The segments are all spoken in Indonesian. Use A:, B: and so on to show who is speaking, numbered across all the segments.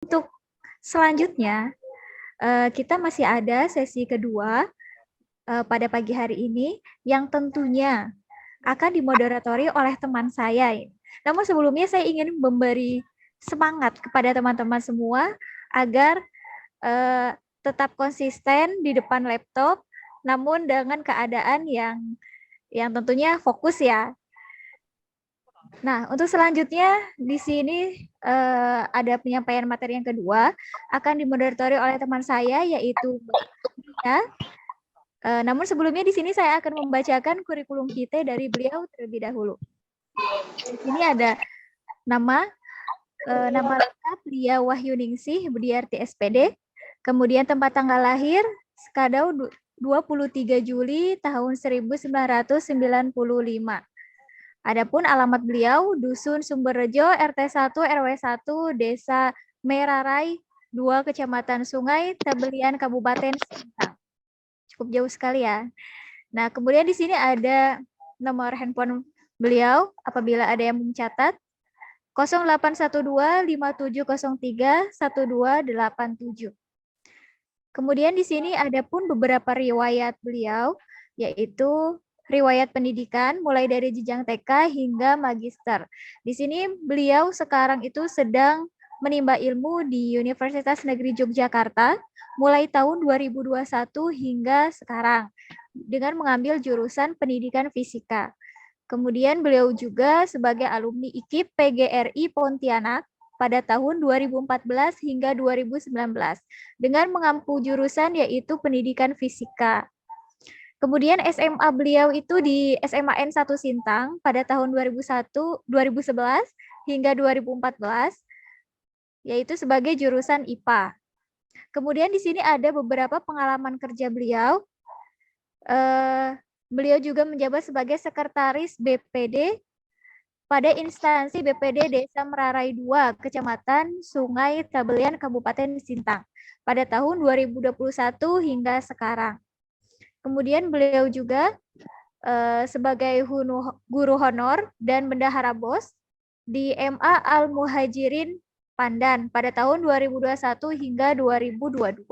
A: Untuk selanjutnya, kita masih ada sesi kedua pada pagi hari ini yang tentunya akan dimoderatori oleh teman saya. Namun sebelumnya saya ingin memberi semangat kepada teman-teman semua agar tetap konsisten di depan laptop, namun dengan keadaan yang tentunya fokus ya. Nah, untuk selanjutnya di sini ada penyampaian materi yang kedua akan dimoderatori oleh teman saya yaitu ya. Namun sebelumnya di sini saya akan membacakan kurikulum vitae dari beliau terlebih dahulu. Di sini ada nama lengkap Lia Wahyuningsih, Budiarti SPD, kemudian tempat tanggal lahir Skadau 23 Juli tahun 1995. Adapun alamat beliau Dusun Sumberrejo, RT 1 RW 1, Desa Merarai 2, Kecamatan Sungai, Tabelian, Kabupaten Sintang. Cukup jauh sekali ya. Nah, kemudian di sini ada nomor handphone beliau apabila ada yang mencatat 081257031287. Kemudian di sini ada pun beberapa riwayat beliau, yaitu riwayat pendidikan mulai dari jenjang TK hingga magister. Di sini beliau sekarang itu sedang menimba ilmu di Universitas Negeri Yogyakarta mulai tahun 2021 hingga sekarang dengan mengambil jurusan pendidikan fisika. Kemudian beliau juga sebagai alumni IKIP PGRI Pontianak pada tahun 2014 hingga 2019 dengan mengampu jurusan yaitu pendidikan fisika. Kemudian SMA beliau itu di SMA N1 Sintang pada tahun 2011 hingga 2014 yaitu sebagai jurusan IPA. Kemudian di sini ada beberapa pengalaman kerja beliau. Beliau juga menjabat sebagai sekretaris BPD pada instansi BPD Desa Merarai 2, Kecamatan Sungai Tabelian, Kabupaten Sintang pada tahun 2021 hingga sekarang. Kemudian beliau juga sebagai guru honor dan bendahara BOS di MA Al-Muhajirin Pandan pada tahun 2021 hingga 2022.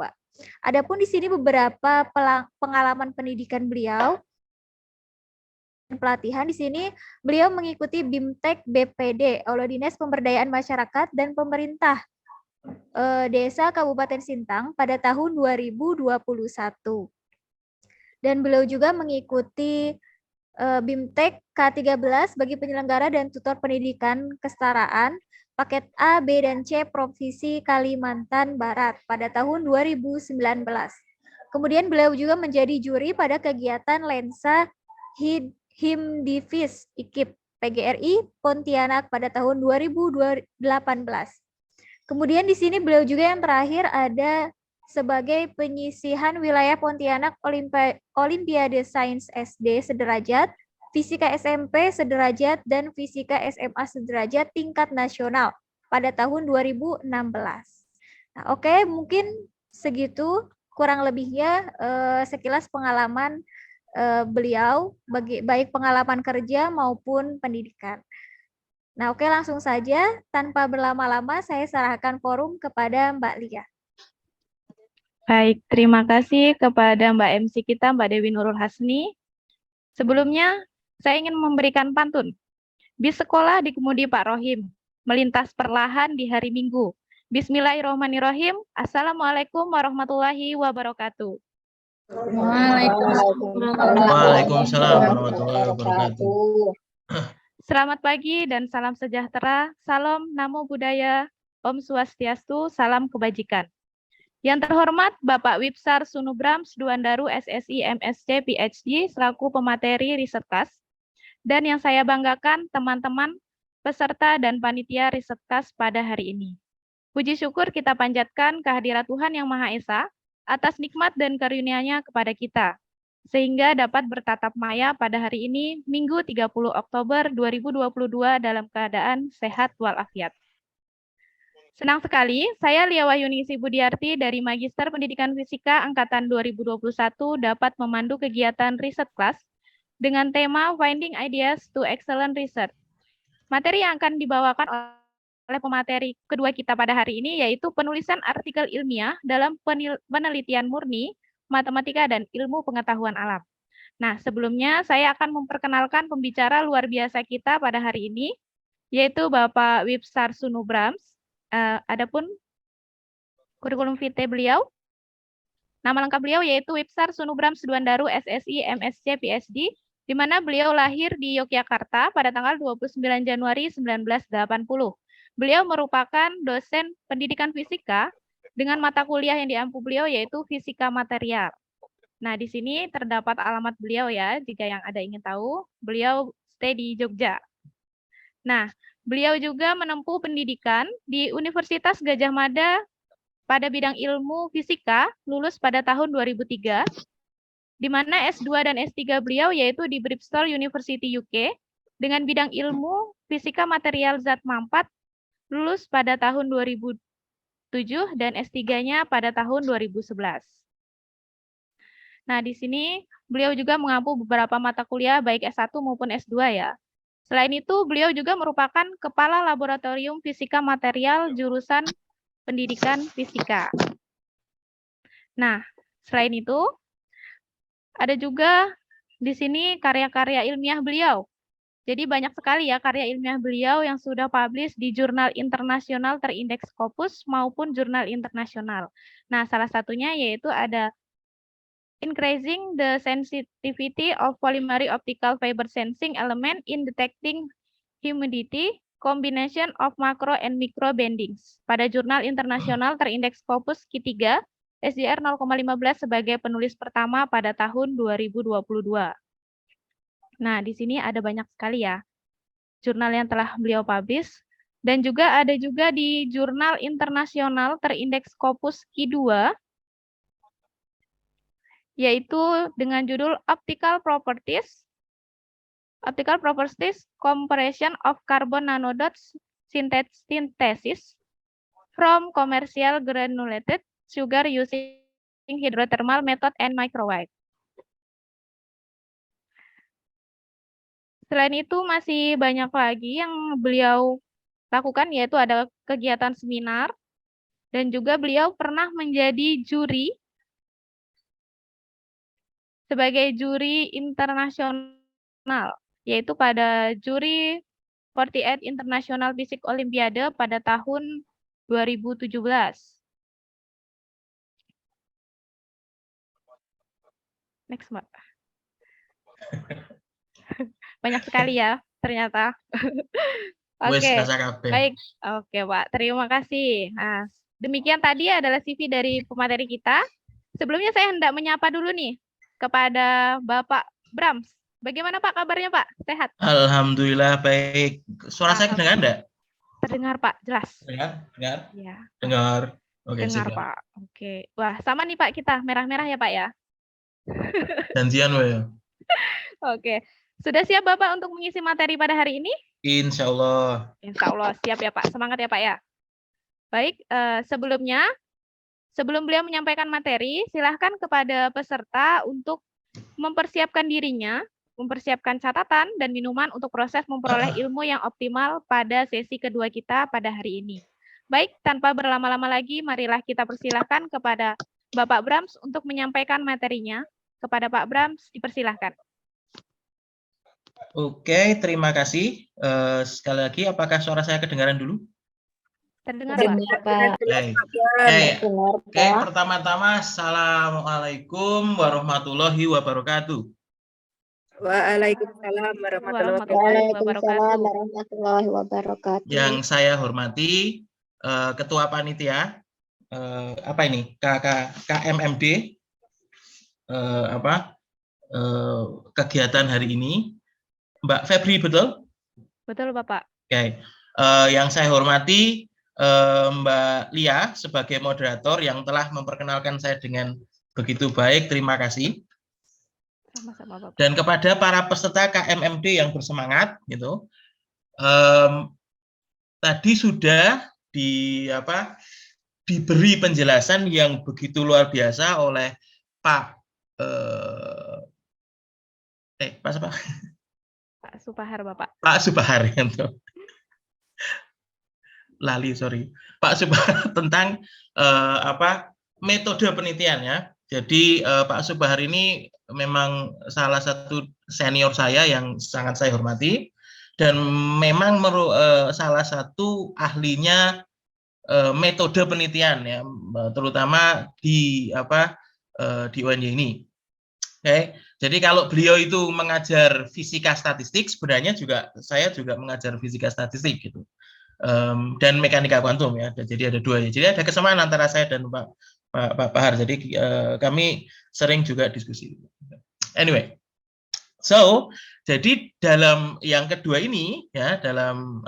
A: Adapun di sini beberapa pengalaman pendidikan beliau pelatihan di sini beliau mengikuti BIMTEK BPD oleh Dinas Pemberdayaan Masyarakat dan Pemerintah Desa Kabupaten Sintang pada tahun 2021. Dan beliau juga mengikuti BIMTEK K13 bagi penyelenggara dan tutor pendidikan kesetaraan paket A, B, dan C Provinsi Kalimantan Barat pada tahun 2019. Kemudian beliau juga menjadi juri pada kegiatan Lensa Himdivis IKIP PGRI Pontianak pada tahun 2018. Kemudian di sini beliau juga yang terakhir ada sebagai penyisihan wilayah Pontianak Olimpiade Sains SD sederajat, Fisika SMP sederajat, dan Fisika SMA sederajat tingkat nasional pada tahun 2016. Nah, oke, mungkin segitu kurang lebihnya sekilas pengalaman beliau, baik pengalaman kerja maupun pendidikan. Nah, oke, langsung saja tanpa berlama-lama saya serahkan forum kepada Mbak Lia.
B: Baik, terima kasih kepada Mbak MC kita, Mbak Dewi Nurul Hasni. Sebelumnya, saya ingin memberikan pantun. Bis sekolah dikemudi Pak Rohim, melintas perlahan di hari Minggu. Bismillahirrahmanirrahim. Assalamualaikum warahmatullahi wabarakatuh.
C: Waalaikumsalam warahmatullahi wabarakatuh.
B: Selamat pagi dan salam sejahtera. Salam Namo Buddhaya. Om Swastiastu, salam kebajikan. Yang terhormat Bapak Wipsar Sunubrams Duandaru SSI MSc PhD selaku pemateri Risetkas, dan yang saya banggakan teman-teman peserta dan panitia Risetkas pada hari ini. Puji syukur kita panjatkan kehadirat Tuhan Yang Maha Esa atas nikmat dan karunia-Nya kepada kita, sehingga dapat bertatap maya pada hari ini, Minggu 30 Oktober 2022 dalam keadaan sehat walafiat. Senang sekali, saya Lia Wahyuningsih Budiarti dari Magister Pendidikan Fisika Angkatan 2021 dapat memandu kegiatan riset kelas dengan tema Finding Ideas to Excellent Research. Materi yang akan dibawakan oleh pemateri kedua kita pada hari ini, yaitu penulisan artikel ilmiah dalam penelitian murni, matematika, dan ilmu pengetahuan alam. Nah, sebelumnya saya akan memperkenalkan pembicara luar biasa kita pada hari ini, yaitu Bapak Wipsar Sunubrams. Adapun kurikulum vitae beliau, nama lengkap beliau yaitu Wipsar Sunubrams Duandaru SSI MSc PhD, di mana beliau lahir di Yogyakarta pada tanggal 29 Januari 1980. Beliau merupakan dosen pendidikan fisika dengan mata kuliah yang diampu beliau yaitu fisika material. Nah, di sini terdapat alamat beliau ya, jika yang ada ingin tahu. Beliau stay di Jogja. Nah, beliau juga menempuh pendidikan di Universitas Gadjah Mada pada bidang ilmu fisika, lulus pada tahun 2003, di mana S2 dan S3 beliau yaitu di Bristol University UK, dengan bidang ilmu fisika material zat mampat, lulus pada tahun 2007 dan S3-nya pada tahun 2011. Nah, di sini beliau juga mengampu beberapa mata kuliah baik S1 maupun S2 ya. Selain itu, beliau juga merupakan Kepala Laboratorium Fisika Material jurusan Pendidikan Fisika. Nah, selain itu, ada juga di sini karya-karya ilmiah beliau. Jadi banyak sekali ya karya ilmiah beliau yang sudah publish di jurnal internasional terindeks Scopus maupun jurnal internasional. Nah, salah satunya yaitu ada Increasing the sensitivity of polymeric optical fiber sensing element in detecting humidity, combination of macro and micro bendings pada jurnal internasional terindeks Scopus Q3, SJR 0,15 sebagai penulis pertama pada tahun 2022. Nah, di sini ada banyak sekali ya jurnal yang telah beliau publish, dan juga ada juga di jurnal internasional terindeks Scopus Q2, yaitu dengan judul Optical Properties Compression of Carbon Nanodots Synthesis from Commercial Granulated Sugar Using Hydrothermal Method and Microwave. Selain itu masih banyak lagi yang beliau lakukan, yaitu ada kegiatan seminar, dan juga beliau pernah menjadi juri sebagai juri internasional, yaitu pada juri 48 International Physics Olympiade pada tahun 2017. Next, Mbak. Banyak sekali ya, ternyata. Oke, baik. Oke, Pak. Terima kasih. Nah, demikian tadi adalah CV dari pemateri kita. Sebelumnya saya hendak menyapa dulu nih kepada Bapak Brams. Bagaimana Pak kabarnya Pak? Sehat?
C: Alhamdulillah baik. Suara saya kedengar enggak?
B: Terdengar Pak, jelas.
C: Dengar?
B: Ya.
C: Dengar. Oke,
B: dengar
C: siap.
B: Pak. Oke. Wah, sama nih Pak kita, merah-merah ya Pak ya.
C: Gantian ya.
B: Oke. Sudah siap Bapak untuk mengisi materi pada hari ini?
C: Insya Allah.
B: Insya Allah siap ya Pak. Semangat ya Pak ya. Baik, sebelum beliau menyampaikan materi, silahkan kepada peserta untuk mempersiapkan dirinya, mempersiapkan catatan dan minuman untuk proses memperoleh ilmu yang optimal pada sesi kedua kita pada hari ini. Baik, tanpa berlama-lama lagi, marilah kita persilahkan kepada Bapak Brams untuk menyampaikan materinya. Kepada Pak Brams, dipersilahkan.
C: Oke, terima kasih. Sekali lagi, apakah suara saya kedengaran dulu?
B: Terdengar, Pak.
C: Oke, pertama-tama, Assalamualaikum warahmatullahi wabarakatuh.
D: Waalaikumsalam warahmatullahi wabarakatuh.
C: Yang saya hormati Ketua Panitia KMMD kegiatan hari ini, Mbak Febri, betul?
B: Betul, Bapak.
C: Oke. Yang saya hormati Mbak Lia sebagai moderator yang telah memperkenalkan saya dengan begitu baik. Terima kasih.
B: Sama-sama, Bapak.
C: Dan kepada para peserta KMMD yang bersemangat, gitu. Tadi sudah diberi penjelasan yang begitu luar biasa oleh Pak
B: Supahar, Bapak.
C: Pak Supahar, gitu. Pak Subahar tentang metode penelitian ya. Jadi Pak Subahar ini memang salah satu senior saya yang sangat saya hormati dan memang salah satu ahlinya metode penelitian ya, terutama di di UNY ini. Oke, jadi kalau beliau itu mengajar fisika statistik, sebenarnya saya juga mengajar fisika statistik gitu, dan mekanika kuantum ya. Jadi ada dua ya. Jadi ada kesamaan antara saya dan Pak Bahar. Jadi kami sering juga diskusi. Anyway, jadi dalam yang kedua ini ya, dalam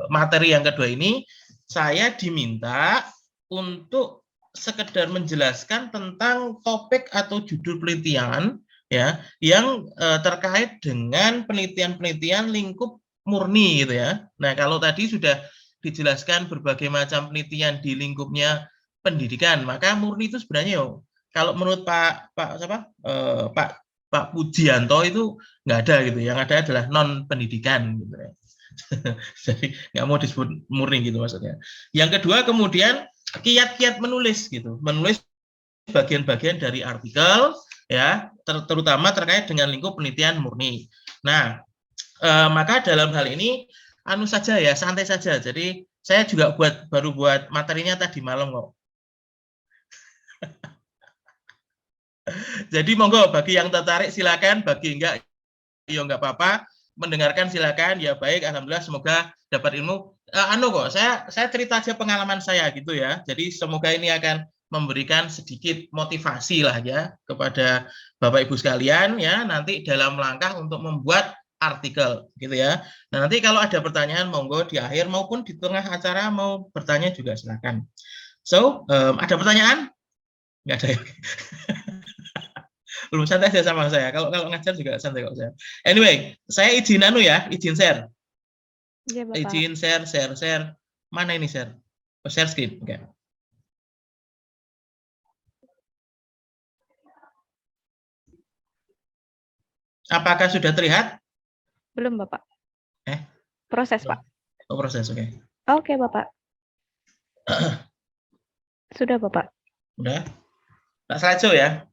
C: materi yang kedua ini, saya diminta untuk sekedar menjelaskan tentang topik atau judul penelitian ya yang terkait dengan penelitian lingkup murni gitu ya. Nah, kalau tadi sudah dijelaskan berbagai macam penelitian di lingkupnya pendidikan, maka murni itu sebenarnya kalau menurut Pak Pujianto itu nggak ada gitu. Yang ada adalah non pendidikan gitu ya. Jadi nggak mau disebut murni gitu maksudnya. Yang kedua kemudian kiat-kiat menulis gitu, menulis bagian-bagian dari artikel ya, terutama terkait dengan lingkup penelitian murni. Nah, maka dalam hal ini saja ya, santai saja. Jadi saya juga baru buat materinya tadi malam kok. Jadi monggo bagi yang tertarik silakan, bagi enggak ya enggak apa-apa, mendengarkan silakan ya. Baik, alhamdulillah semoga dapat ilmu. Kok saya cerita aja pengalaman saya gitu ya. Jadi semoga ini akan memberikan sedikit motivasi lah ya kepada Bapak Ibu sekalian ya, nanti dalam langkah untuk membuat artikel gitu ya. Nah, nanti kalau ada pertanyaan monggo di akhir maupun di tengah acara mau bertanya juga silakan. So, ada pertanyaan? Nggak ada ya? Belum, santai aja sama saya. Kalau ngajar juga santai kok saya. Anyway, saya izin izin share.
B: Ya, Bapak.
C: Izin share. Mana ini share? Oh, share screen. Oke. Okay. Apakah sudah terlihat?
B: Belum, Bapak. Proses, Pak.
C: Oh, proses, oke. Okay.
B: Oke, Bapak. Sudah, Bapak.
C: Udah. Pak slideshow ya.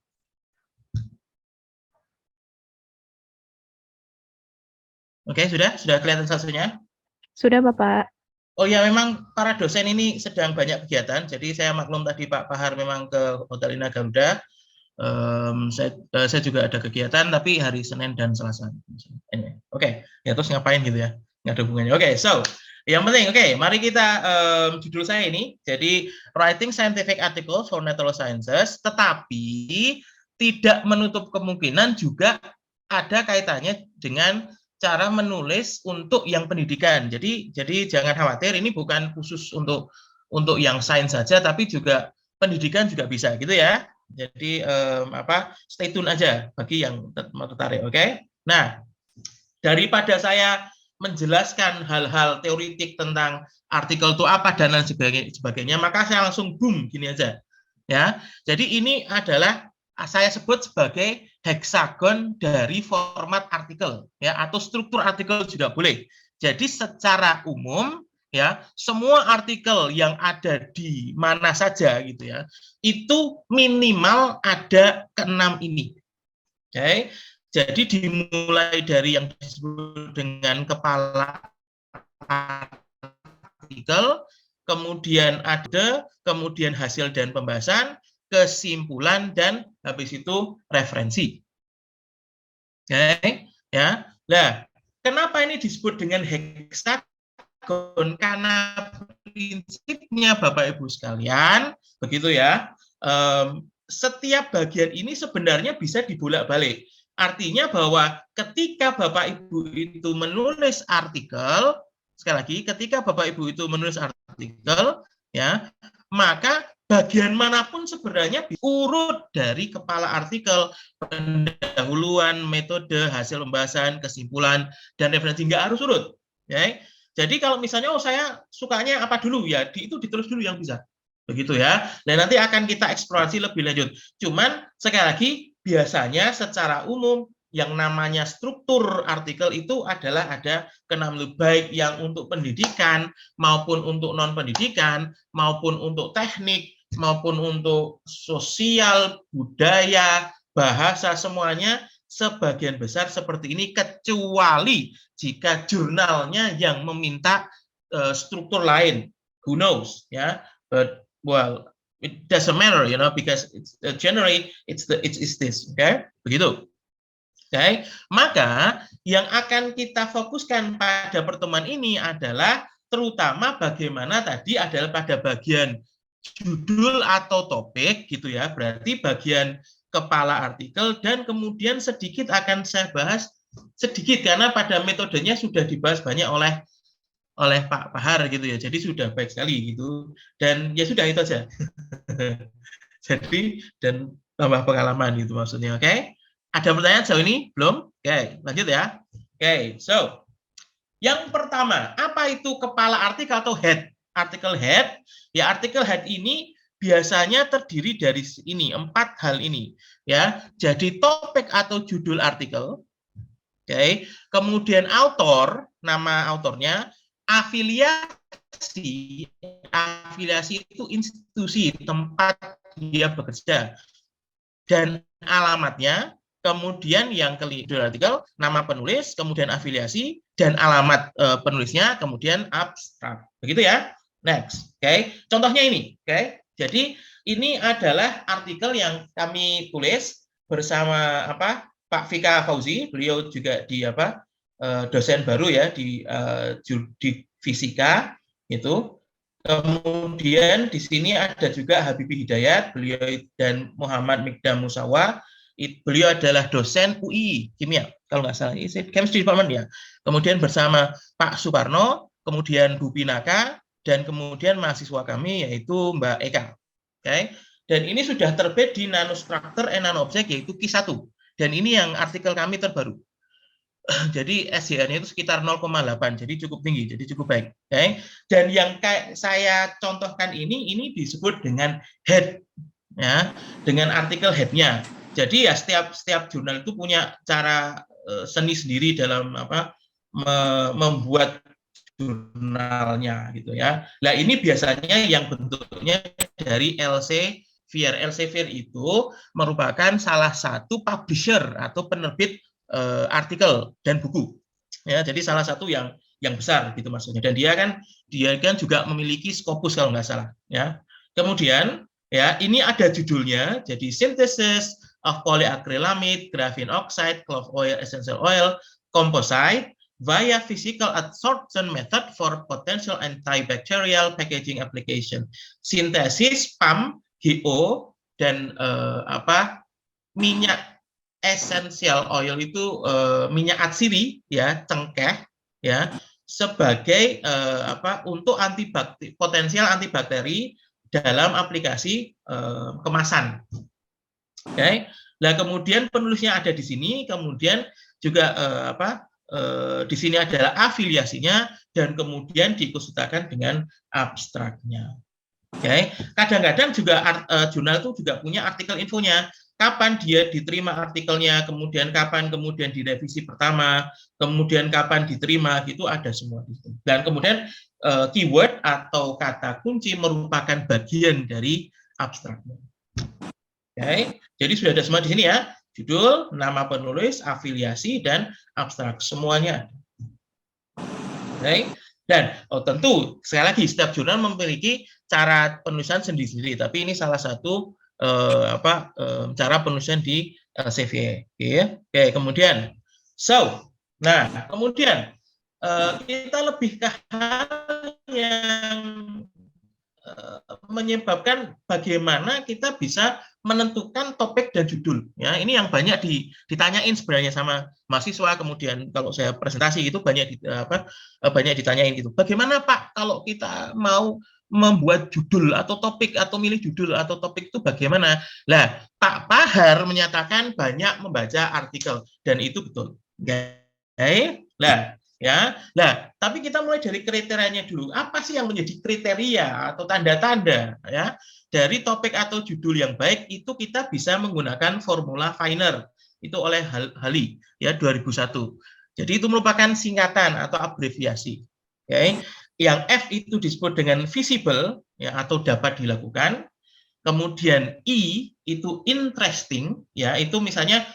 C: Oke, sudah kelihatan slideshow-nya? Sudah, Bapak. Oh ya, memang para dosen ini sedang banyak kegiatan, jadi saya maklum tadi Pak Bahar memang ke Hotel Indah Garuda. Saya juga ada kegiatan, tapi hari Senin dan Selasa. Oke, ya terus ngapain gitu ya? Nggak ada hubungannya. Oke, so yang penting, mari kita judul saya ini, jadi Writing Scientific Articles for Natural Sciences, tetapi tidak menutup kemungkinan juga ada kaitannya dengan cara menulis untuk yang pendidikan. Jadi jangan khawatir, ini bukan khusus untuk yang sains saja, tapi juga pendidikan juga bisa gitu ya. Jadi stay tune aja bagi yang mau tertarik, oke? Nah, daripada saya menjelaskan hal-hal teoritik tentang artikel itu apa dan lain sebagainya, maka saya langsung boom gini aja. Ya. Jadi ini adalah saya sebut sebagai heksagon dari format artikel ya, atau struktur artikel juga boleh. Jadi secara umum ya, semua artikel yang ada di mana saja gitu ya, itu minimal ada ke-6 ini. Oke. Jadi dimulai dari yang disebut dengan kepala artikel, kemudian hasil dan pembahasan, kesimpulan, dan habis itu referensi. Oke, ya. Nah, kenapa ini disebut dengan heksagon? Karena prinsipnya Bapak Ibu sekalian, begitu ya. Setiap bagian ini sebenarnya bisa dibolak-balik. Artinya bahwa ketika Bapak Ibu itu menulis artikel, sekali lagi, ketika Bapak Ibu itu menulis artikel, ya, maka bagian manapun sebenarnya urut dari kepala artikel, pendahuluan, metode, hasil pembahasan, kesimpulan, dan referensi, nggak harus urut. Ya. Jadi kalau misalnya, saya sukanya apa dulu ya, itu ditulis dulu yang bisa. Begitu ya. Dan nanti akan kita eksplorasi lebih lanjut. Cuman sekali lagi, biasanya secara umum yang namanya struktur artikel itu adalah ada ke-6 baik yang untuk pendidikan maupun untuk non-pendidikan maupun untuk teknik maupun untuk sosial, budaya, bahasa, semuanya sebagian besar seperti ini, kecuali jika jurnalnya yang meminta struktur lain. Who knows, ya? But well, it doesn't matter, because it's generally it's this, okay? Begitu. Okay? Maka yang akan kita fokuskan pada pertemuan ini adalah terutama bagaimana tadi adalah pada bagian judul atau topik gitu ya, berarti bagian kepala artikel, dan kemudian sedikit akan saya bahas sedikit karena pada metodenya sudah dibahas banyak oleh Pak Pahar gitu ya, jadi sudah baik sekali gitu, dan ya sudah itu aja. Jadi dan tambah pengalaman gitu maksudnya, oke? Ada pertanyaan sejauh ini belum? Oke, lanjut ya. Oke, so yang pertama, apa itu kepala artikel atau head? Artikel head, ya artikel head ini biasanya terdiri dari ini 4 hal ini, ya. Jadi topik atau judul artikel, oke. Kemudian author, nama autornya, afiliasi itu institusi tempat dia bekerja, dan alamatnya. Kemudian yang kedua artikel, nama penulis, kemudian afiliasi, dan alamat penulisnya, kemudian abstrak. Begitu ya. Next, oke. Contohnya ini, oke. Jadi ini adalah artikel yang kami tulis bersama Pak Vika Fauzi. Beliau juga di dosen baru ya di fisika itu. Kemudian di sini ada juga Habibie Hidayat, beliau dan Muhammad Mikdam Musawa. Beliau adalah dosen UI kimia kalau nggak salah, chemistry department ya. Kemudian bersama Pak Suparno, kemudian Bu Pinaka, dan kemudian mahasiswa kami yaitu Mbak Eka. Oke. Dan ini sudah terbit di Nanostructure and Nanoobject yaitu Q1. Dan ini yang artikel kami terbaru. Jadi SDN-nya itu sekitar 0,8, jadi cukup tinggi, jadi cukup baik. Oke. Dan yang saya contohkan ini disebut dengan head, ya, dengan artikel head-nya. Jadi ya setiap jurnal itu punya cara seni sendiri dalam membuat jurnalnya gitu ya. Nah ini biasanya yang bentuknya dari Elsevier. Elsevier itu merupakan salah satu publisher atau penerbit artikel dan buku. Ya, jadi salah satu yang besar gitu maksudnya. Dan dia kan juga memiliki Scopus kalau nggak salah. Ya. Kemudian ya ini ada judulnya. Jadi Synthesis of polyacrylamide, graphene oxide, clove oil, essential oil, composite via physical adsorption method for potential antibacterial packaging application. Sintesis PAM, HO, dan minyak essential oil itu minyak atsiri ya, cengkeh ya, sebagai untuk potensial antibakteri dalam aplikasi kemasan. Oke. Nah, kemudian penulisnya ada di sini, kemudian juga di sini adalah afiliasinya, dan kemudian diikutsertakan dengan abstraknya. Oke. Kadang-kadang juga jurnal itu juga punya artikel infonya. Kapan dia diterima artikelnya, kemudian kapan kemudian direvisi pertama, kemudian kapan diterima, gitu ada semua itu. Dan kemudian keyword atau kata kunci merupakan bagian dari abstraknya. Oke, jadi sudah ada semua di sini ya, judul, nama penulis, afiliasi, dan abstrak, semuanya. Oke, dan tentu sekali lagi setiap jurnal memiliki cara penulisan sendiri-sendiri, tapi ini salah satu cara penulisan di Elsevier. Oke, kemudian, kemudian kita lebih ke hal yang menyebabkan bagaimana kita bisa menentukan topik dan judul. Ya, ini yang banyak ditanyain sebenarnya sama mahasiswa. Kemudian kalau saya presentasi itu banyak ditanyain gitu. Bagaimana Pak kalau kita mau membuat judul atau topik atau milih judul atau topik itu bagaimana? Lah, Pak Pahar menyatakan banyak membaca artikel dan itu betul. Oke. Nah, tapi kita mulai dari kriterianya dulu. Apa sih yang menjadi kriteria atau tanda-tanda ya dari topik atau judul yang baik? Itu kita bisa menggunakan formula Viner. itu oleh Halley ya 2001. Jadi itu merupakan singkatan atau abreviasi. Oke. Yang F itu disebut dengan visible ya atau dapat dilakukan. Kemudian I itu interesting ya, itu misalnya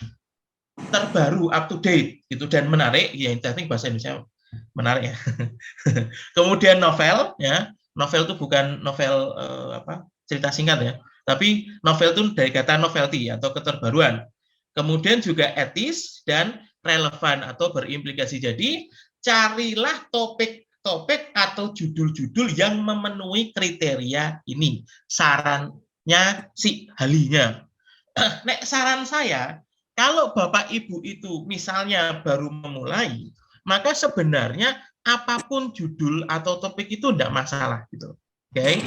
C: terbaru, up to date gitu dan menarik ya, interesting bahasa Indonesia menarik ya. Kemudian novel ya. Novel itu bukan novel cerita singkat ya, tapi novel itu dari kata novelty atau keterbaruan. Kemudian juga etis dan relevan atau berimplikasi. Jadi carilah topik-topik atau judul-judul yang memenuhi kriteria ini. Sarannya si Halinya. Nek saran saya, kalau Bapak Ibu itu misalnya baru memulai, maka sebenarnya apapun judul atau topik itu tidak masalah gitu. Oke.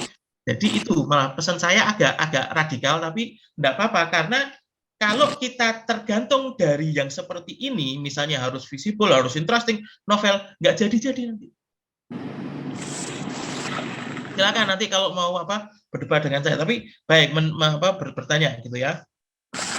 C: Jadi itu malah pesan saya agak radikal, tapi tidak apa-apa karena kalau kita tergantung dari yang seperti ini, misalnya harus visible, harus interesting, novel, nggak jadi-jadi nanti. Silakan nanti kalau mau berdebat dengan saya, tapi baik bertanya gitu ya.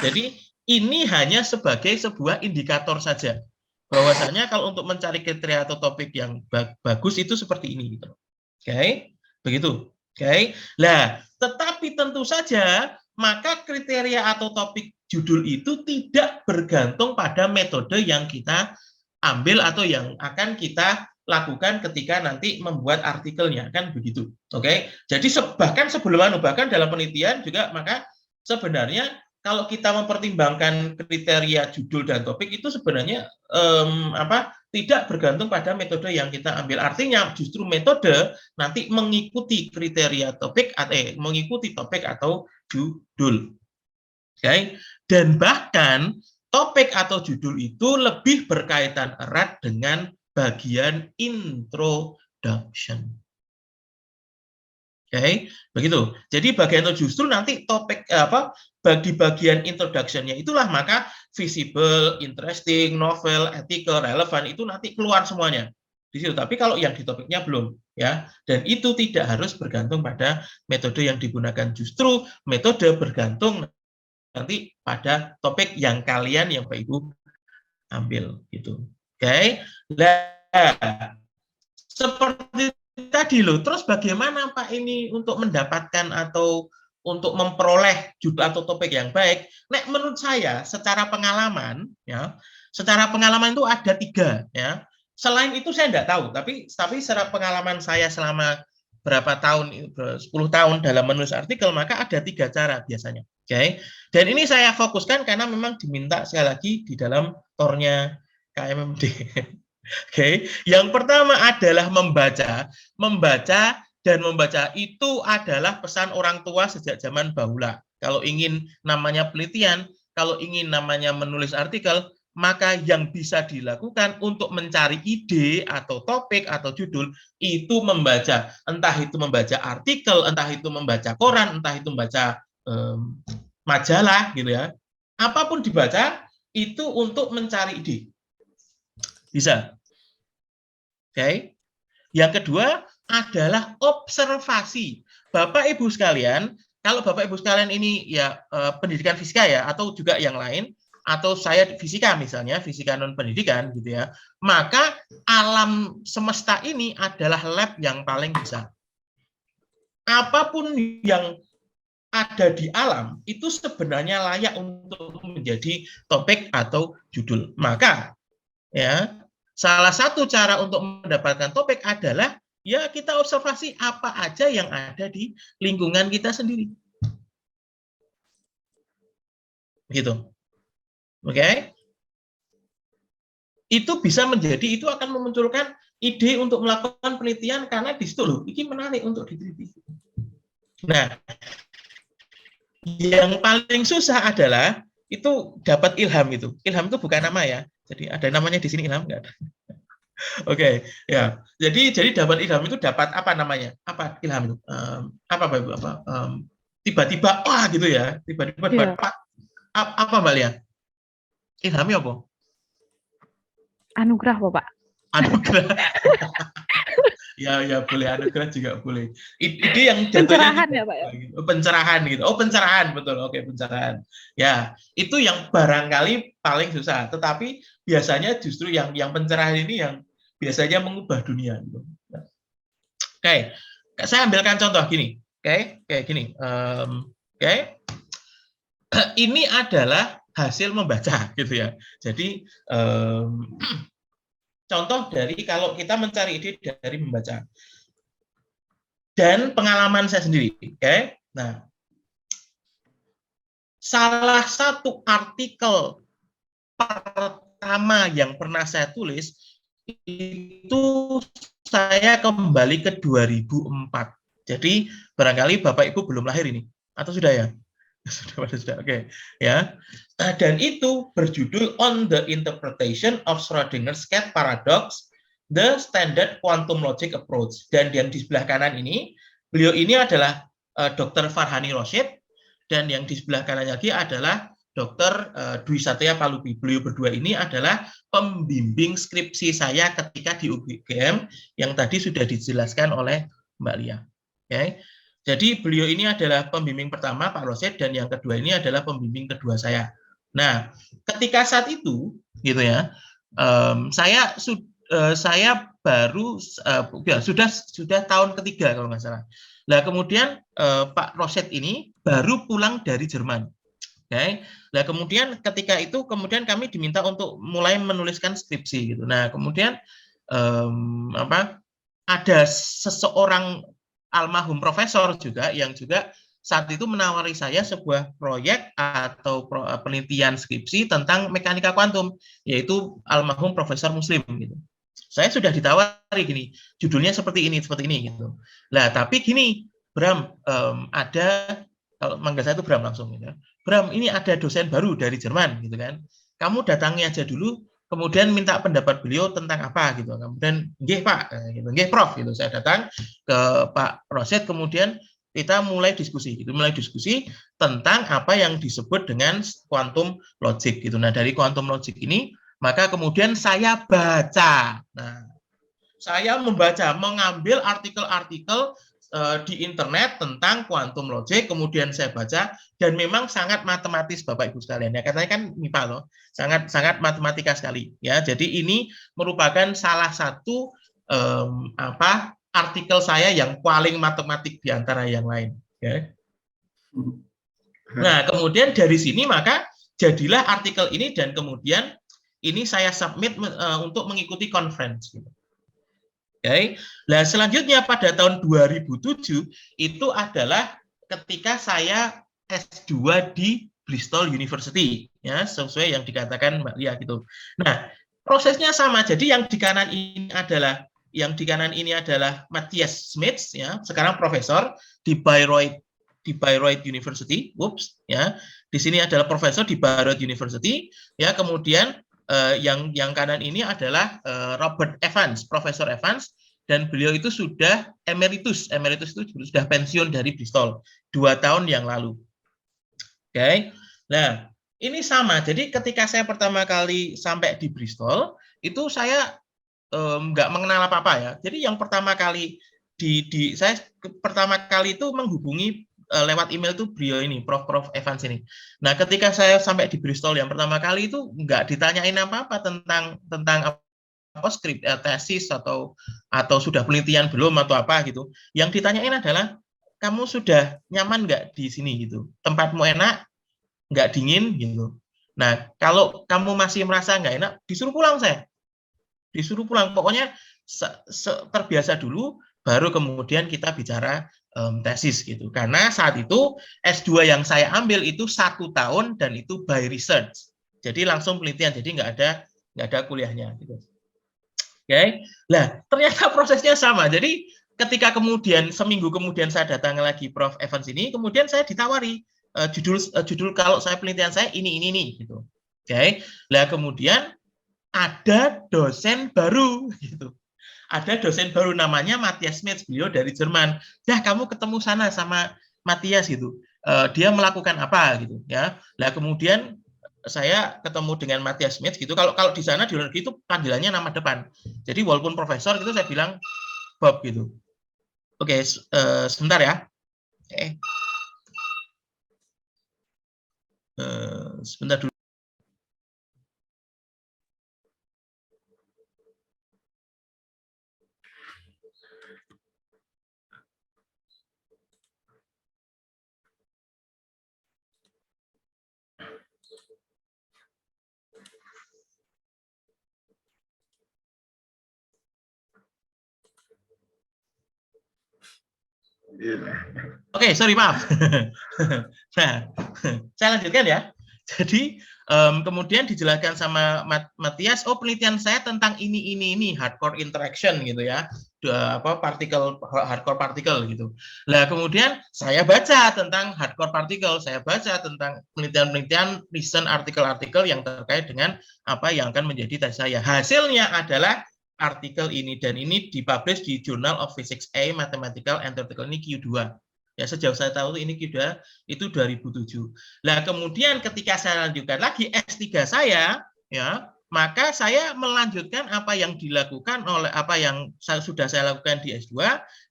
C: Jadi ini hanya sebagai sebuah indikator saja. Bahwasanya kalau untuk mencari kriteria atau topik yang bagus itu seperti ini gitu. Oke, begitu. Oke. Nah, tetapi tentu saja maka kriteria atau topik judul itu tidak bergantung pada metode yang kita ambil atau yang akan kita lakukan ketika nanti membuat artikelnya, kan begitu. Oke. Jadi bahkan sebelum bahkan dalam penelitian juga maka sebenarnya kalau kita mempertimbangkan kriteria judul dan topik itu sebenarnya tidak bergantung pada metode yang kita ambil. Artinya justru metode nanti mengikuti kriteria topik mengikuti topik atau judul. Oke. Dan bahkan topik atau judul itu lebih berkaitan erat dengan bagian introduction. Oke, begitu. Jadi bagian itu justru nanti topik di bagian introduction-nya itulah maka visible, interesting, novel, ethical, relevan itu nanti keluar semuanya di situ. Tapi kalau yang di topiknya belum ya, dan itu tidak harus bergantung pada metode yang digunakan. Justru metode bergantung nanti pada topik yang kalian yang Bapak Ibu ambil gitu. Oke. Nah, seperti tadi loh, terus bagaimana Pak ini untuk mendapatkan atau untuk memperoleh judul atau topik yang baik? Nek menurut saya secara pengalaman ya, secara pengalaman itu ada 3 ya. Selain itu saya tidak tahu, tapi secara pengalaman saya selama berapa tahun, 10 tahun dalam menulis artikel, maka ada 3 cara biasanya. Oke. Dan ini saya fokuskan karena memang diminta sekali lagi di dalam tornya KMMD. Oke, yang pertama adalah membaca dan membaca itu adalah pesan orang tua sejak zaman bahula. Kalau ingin namanya penelitian, kalau ingin namanya menulis artikel, maka yang bisa dilakukan untuk mencari ide atau topik atau judul itu membaca. Entah itu membaca artikel, entah itu membaca koran, entah itu membaca majalah gitu ya. Apapun dibaca itu untuk mencari ide. Bisa. Oke. Yang kedua adalah observasi. Bapak Ibu sekalian, kalau Bapak Ibu sekalian ini ya pendidikan fisika ya atau juga yang lain, atau saya fisika misalnya, fisika non pendidikan gitu ya, maka alam semesta ini adalah lab yang paling besar. Apapun yang ada di alam itu sebenarnya layak untuk menjadi topik atau judul. Maka ya salah satu cara untuk mendapatkan topik adalah ya kita observasi apa aja yang ada di lingkungan kita sendiri. Begitu. Oke. Itu bisa menjadi, itu akan memunculkan ide untuk melakukan penelitian karena di situ loh, ini menarik untuk diteliti. Nah, yang paling susah adalah itu dapat ilham itu. Ilham itu bukan nama ya. Jadi ada namanya di sini ilham nggak ada. Oke, ya. Jadi dapat ilham itu dapat apa namanya? Apa ilham itu? Tiba-tiba wah gitu ya. Tiba-tiba dapat apa Mbak Lia? Ilhamnya apa?
B: Anugerah, Bapak.
C: Anugerah. Ya boleh anugerah juga boleh. Ide yang
B: pencerahan ya Pak ya.
C: Pencerahan gitu. Oh pencerahan betul. Oke pencerahan. Ya itu yang barangkali paling susah. Tetapi biasanya justru yang pencerahan ini yang biasanya mengubah dunia. Gitu. Oke, saya ambilkan contoh gini. Oke, kayak gini. Oke, ini adalah hasil membaca gitu ya. Jadi contoh dari kalau kita mencari ide dari membaca. Dan pengalaman saya sendiri. Oke. Nah, salah satu artikel pertama yang pernah saya tulis itu saya kembali ke 2004. Jadi barangkali Bapak Ibu belum lahir ini atau sudah ya? Sudah. Oke. Ya. Dan itu berjudul On the Interpretation of Schrödinger's Cat Paradox, The Standard Quantum Logic Approach. Dan yang di sebelah kanan ini, beliau ini adalah Dr. Farhani Roshid, dan yang di sebelah kanan lagi adalah Dr. Dwi Satya Palupi. Beliau berdua ini adalah pembimbing skripsi saya ketika di UGM yang tadi sudah dijelaskan oleh Mbak Lia. Okay. Jadi beliau ini adalah pembimbing pertama Pak Roshid dan yang kedua ini adalah pembimbing kedua saya. Nah, ketika saat itu, gitu ya, saya baru sudah tahun ketiga kalau nggak salah. Nah, kemudian Pak Roshid ini baru pulang dari Jerman. Okay. Nah, kemudian ketika itu kemudian kami diminta untuk mulai menuliskan skripsi gitu. Nah, kemudian ada seseorang almarhum profesor juga yang juga saat itu menawari saya sebuah proyek atau penelitian skripsi tentang mekanika kuantum, yaitu almarhum Profesor Muslim gitu. Saya sudah ditawari gini, judulnya seperti ini gitu. Nah, tapi gini, Bram, ada kalau manggil saya itu Bram langsung gitu. Bram, ini ada dosen baru dari Jerman gitu kan. Kamu datangi aja dulu, kemudian minta pendapat beliau tentang apa gitu. Kemudian nggih Pak, gitu. Nggih Prof gitu. Saya datang ke Pak Roshid, kemudian kita mulai diskusi tentang apa yang disebut dengan quantum logic gitu. Nah, dari quantum logic ini maka kemudian saya baca. Nah, saya mengambil artikel-artikel di internet tentang quantum logic, kemudian saya baca, dan memang sangat matematis Bapak Ibu sekalian ya, katanya kan MIPA loh, sangat matematika sekali ya. Jadi ini merupakan salah satu artikel saya yang paling matematik di antara yang lain ya. Nah, kemudian dari sini maka jadilah artikel ini dan kemudian ini saya submit untuk mengikuti conference gitu. Okay. Nah, selanjutnya pada tahun 2007 itu adalah ketika saya S2 di Bristol University, ya sesuai yang dikatakan Mbak Lia gitu. Nah, prosesnya sama. Jadi yang di kanan ini adalah Matthias Smith, ya sekarang profesor di Bayreuth University. Ya di sini adalah profesor di Bayreuth University. Ya kemudian yang kanan ini adalah Robert Evans, Profesor Evans, dan beliau itu sudah emeritus itu sudah pensiun dari Bristol 2 tahun yang lalu. Oke. Nah, ini sama. Jadi ketika saya pertama kali sampai di Bristol, itu saya nggak mengenal apa-apa ya. Jadi yang pertama kali saya pertama kali itu menghubungi lewat email itu beliau ini, Prof Evans ini. Nah, ketika saya sampai di Bristol yang pertama kali itu nggak ditanyain apa-apa tentang apa skrip tesis atau sudah penelitian belum atau apa gitu. Yang ditanyain adalah kamu sudah nyaman nggak di sini gitu, tempatmu enak, nggak dingin gitu. Nah, kalau kamu masih merasa nggak enak, disuruh pulang saya. Disuruh pulang, pokoknya terbiasa dulu, baru kemudian kita bicara tesis gitu. Karena saat itu S2 yang saya ambil itu 1 tahun dan itu by research. Jadi langsung penelitian, jadi nggak ada kuliahnya gitu. Oke. Nah, ternyata prosesnya sama. Jadi ketika kemudian seminggu kemudian saya datang lagi Prof Evans ini, kemudian saya ditawari judul kalau saya penelitian saya ini gitu. Oke. Nah, kemudian ada dosen baru gitu. Ada dosen baru namanya Matthias Smith, beliau dari Jerman. Ya, kamu ketemu sana sama Matthias gitu. Dia melakukan apa gitu ya. Nah, kemudian saya ketemu dengan Matthias Smith gitu. Kalau di sana di luar negeri itu panggilannya nama depan. Jadi walaupun profesor gitu saya bilang bab gitu. Oke, sebentar ya. Sebentar dulu. Oke, sorry, maaf. Nah, saya lanjutkan ya. Jadi kemudian dijelaskan sama Matias, oh penelitian saya tentang ini hardcore interaction gitu ya, hardcore particle gitu. Nah kemudian saya baca tentang hardcore particle, saya baca tentang penelitian-penelitian, recent artikel-artikel yang terkait dengan apa yang akan menjadi tes saya. Hasilnya adalah artikel ini, dan ini dipublish di Journal of Physics A Mathematical and Theoretical, ini Q2. Ya, sejauh saya tahu ini Q2 itu 2007. Nah, kemudian ketika saya lanjutkan lagi S3 saya, ya, maka saya melanjutkan apa yang dilakukan oleh apa yang sudah saya lakukan di S2,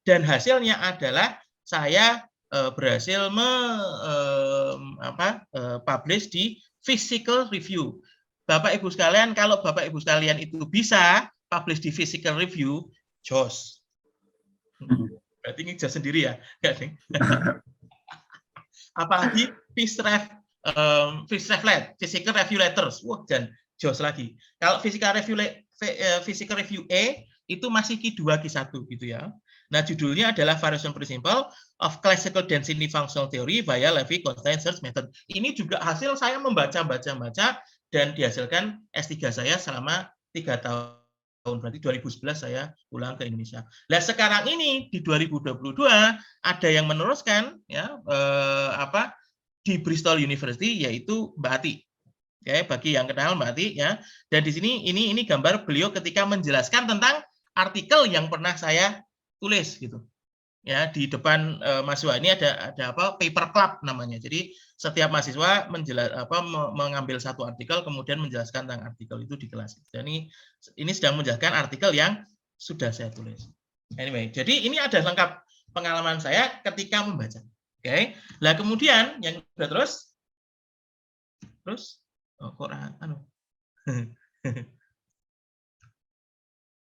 C: dan hasilnya adalah saya berhasil publish di Physical Review. Bapak Ibu sekalian, kalau Bapak Ibu sekalian itu bisa publish di Physical Review, jos. Berarti ini jos sendiri ya, enggak sih? Apalagi Physical Review Letters, wah, dan jos lagi. Kalau Physical Review A itu masih Q2 Q1 gitu ya. Nah, judulnya adalah Variation Principle of Classical Density Functional Theory via Levi-Goldstein Search Method. Ini juga hasil saya membaca dan dihasilkan S3 saya selama 3 tahun. Berarti 2011 saya pulang ke Indonesia. Nah, sekarang ini di 2022 ada yang meneruskan ya di Bristol University, yaitu Mbak Ati. Oke, bagi yang kenal Mbak Ati ya. Dan di sini ini gambar beliau ketika menjelaskan tentang artikel yang pernah saya tulis gitu. Ya, di depan mahasiswa ini ada paper club namanya. Jadi setiap mahasiswa mengambil satu artikel kemudian menjelaskan tentang artikel itu di kelas. Dan ini sedang menjelaskan artikel yang sudah saya tulis. Anyway, jadi ini ada lengkap pengalaman saya ketika membaca. Oke. Nah, kemudian yang sudah terus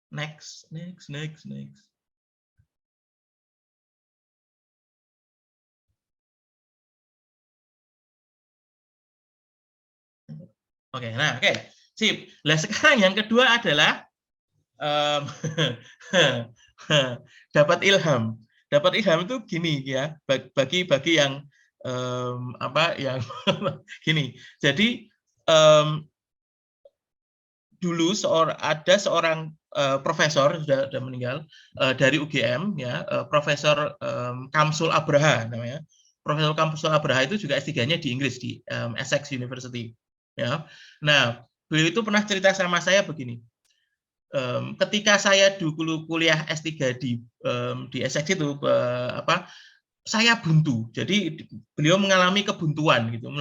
C: next. Oke, sip. Nah, sekarang yang kedua adalah dapat ilham. Dapat ilham itu gini ya, bagi yang yang gini. Jadi dulu ada seorang profesor sudah meninggal dari UGM ya, Profesor Kamsul Abraha namanya. Profesor Kamsul Abraha itu juga S3-nya di Inggris di Essex University. Ya. Nah, beliau itu pernah cerita sama saya begini. Ketika saya dulu kuliah S3 di Essex itu saya buntu. Jadi beliau mengalami kebuntuan gitu,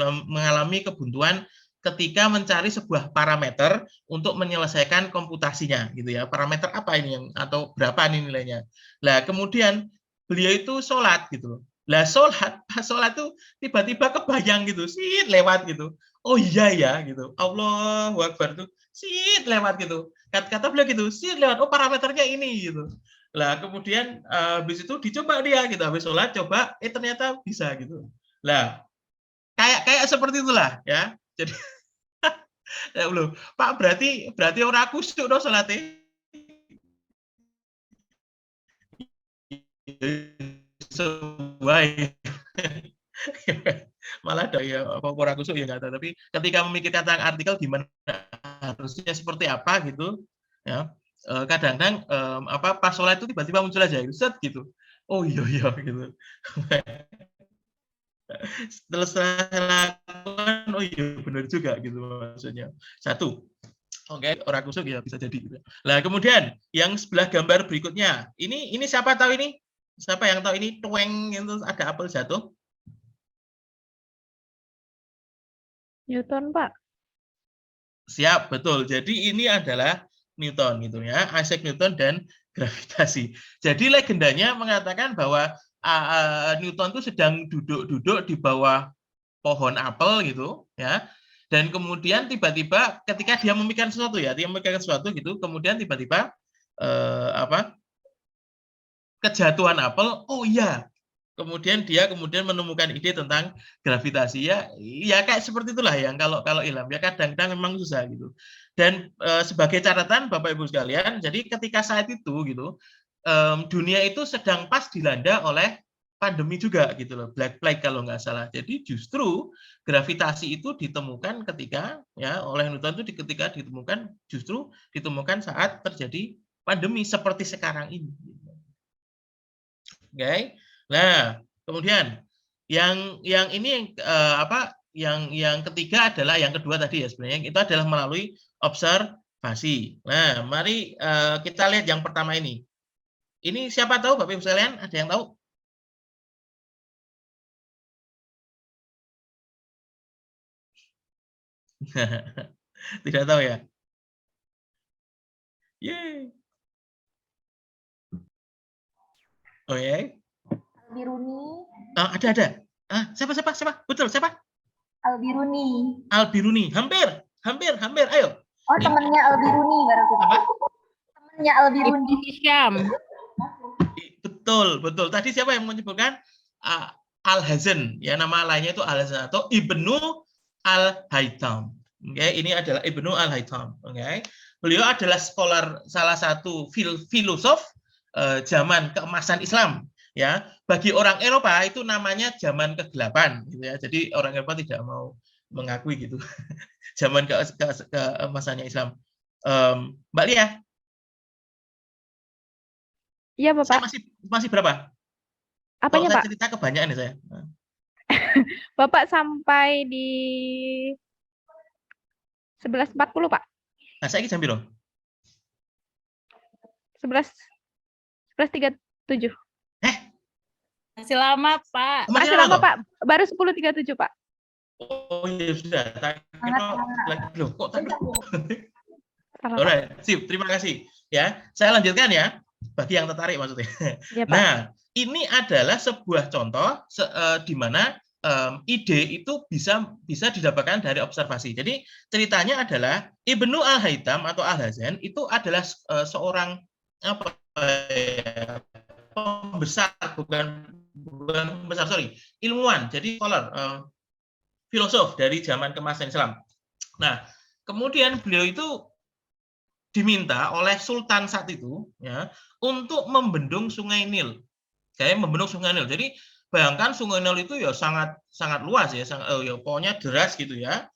C: ketika mencari sebuah parameter untuk menyelesaikan komputasinya gitu ya. Parameter apa ini atau berapa ini nilainya. Nah, kemudian beliau itu sholat gitu. Lah sholat tuh tiba-tiba kebayang gitu, sit lewat gitu. Oh iya ya gitu. Allahu Akbar tuh sit lewat gitu. Kata beliau gitu, sit lewat. Oh parameternya ini gitu. Lah kemudian habis itu dicoba dia gitu, habis sholat coba, ternyata bisa gitu. Lah kayak seperti itulah ya. Jadi ya belum, Pak berarti orang kusuk dong sholatnya. Sesuai. Malah ada ya orang kusuk ya nggak tahu, tapi ketika memikirkan tentang artikel gimana harusnya seperti apa gitu ya, kadang-kadang pas sholat itu tiba-tiba muncul aja set gitu, oh iya gitu. Setelah saya lakukan, oh iya benar juga gitu maksudnya. Satu, oke, orang kusuk ya bisa jadi gitu. Nah kemudian yang sebelah gambar berikutnya, ini siapa tahu ini? Siapa yang tahu ini? Tueng itu ada apel jatuh.
B: Newton, Pak.
C: Siap, betul. Jadi ini adalah Newton gitu ya, Isaac Newton dan gravitasi. Jadi legendanya mengatakan bahwa Newton itu sedang duduk-duduk di bawah pohon apel gitu, ya. Dan kemudian tiba-tiba ketika dia memikirkan sesuatu gitu, kemudian tiba-tiba kejatuhan apel, oh iya. Kemudian dia menemukan ide tentang gravitasi, ya kayak seperti itulah yang kalau ilham ya kadang-kadang memang susah gitu. Dan sebagai catatan Bapak Ibu sekalian, jadi ketika saat itu gitu dunia itu sedang pas dilanda oleh pandemi juga gitu loh, Black Plague kalau nggak salah. Jadi justru gravitasi itu ditemukan ketika ya oleh Newton itu ketika ditemukan saat terjadi pandemi seperti sekarang ini. Oke. Nah, kemudian yang ini yang ketiga adalah yang kedua tadi ya sebenarnya itu adalah melalui observasi. Nah, mari kita lihat yang pertama ini. Ini siapa tahu Bapak Ibu sekalian? Ada yang tahu? Tidak tahu ya? Yeay. Oh ya?
A: Albiruni.
C: Ada. Siapa? Betul, siapa?
A: Albiruni.
C: Albiruni. Hampir. Ayo.
A: Oh, temannya Albiruni berarti.
C: Apa?
A: Temannya Albiruni.
B: Hisham.
C: Betul. Tadi siapa yang menyebutkan? Al-Hazan. Ya, nama lainnya itu Al-Hazan atau Ibnu Al-Haytham. Oke, ini adalah Ibnu Al-Haytham. Oke. Beliau adalah salah satu filosof zaman keemasan Islam. Ya, bagi orang Eropa itu namanya zaman ke-8 gitu ya. Jadi orang Eropa tidak mau mengakui gitu. Zaman keemasannya Islam. Mbak Lia.
B: Iya, Bapak.
C: Saya masih berapa?
B: Apanya, Pak?
C: Saya cerita kebanyakan ya saya.
B: Bapak sampai di 11.40, Pak.
C: Nah, saya jam berapa?
B: 11.37.
E: Masih lama, Pak.
B: Masih lama, Pak. Baru 10.37, Pak.
C: Oh, iya sudah. Loh, kok tadi?
B: Salah,
C: Alright, sip. Terima kasih. Ya, saya lanjutkan ya. Bagi yang tertarik maksudnya.
B: Ya, Pak.
C: Nah, ini adalah sebuah contoh di mana ide itu bisa didapatkan dari observasi. Jadi ceritanya adalah Ibnu Al-Haytham atau Al-Hazan itu adalah seorang ilmuwan, jadi scholar, filosof dari zaman keemasan Islam. Nah, kemudian beliau itu diminta oleh Sultan saat itu ya untuk membendung Sungai Nil. Jadi bayangkan Sungai Nil itu ya sangat luas ya, pokoknya deras gitu ya.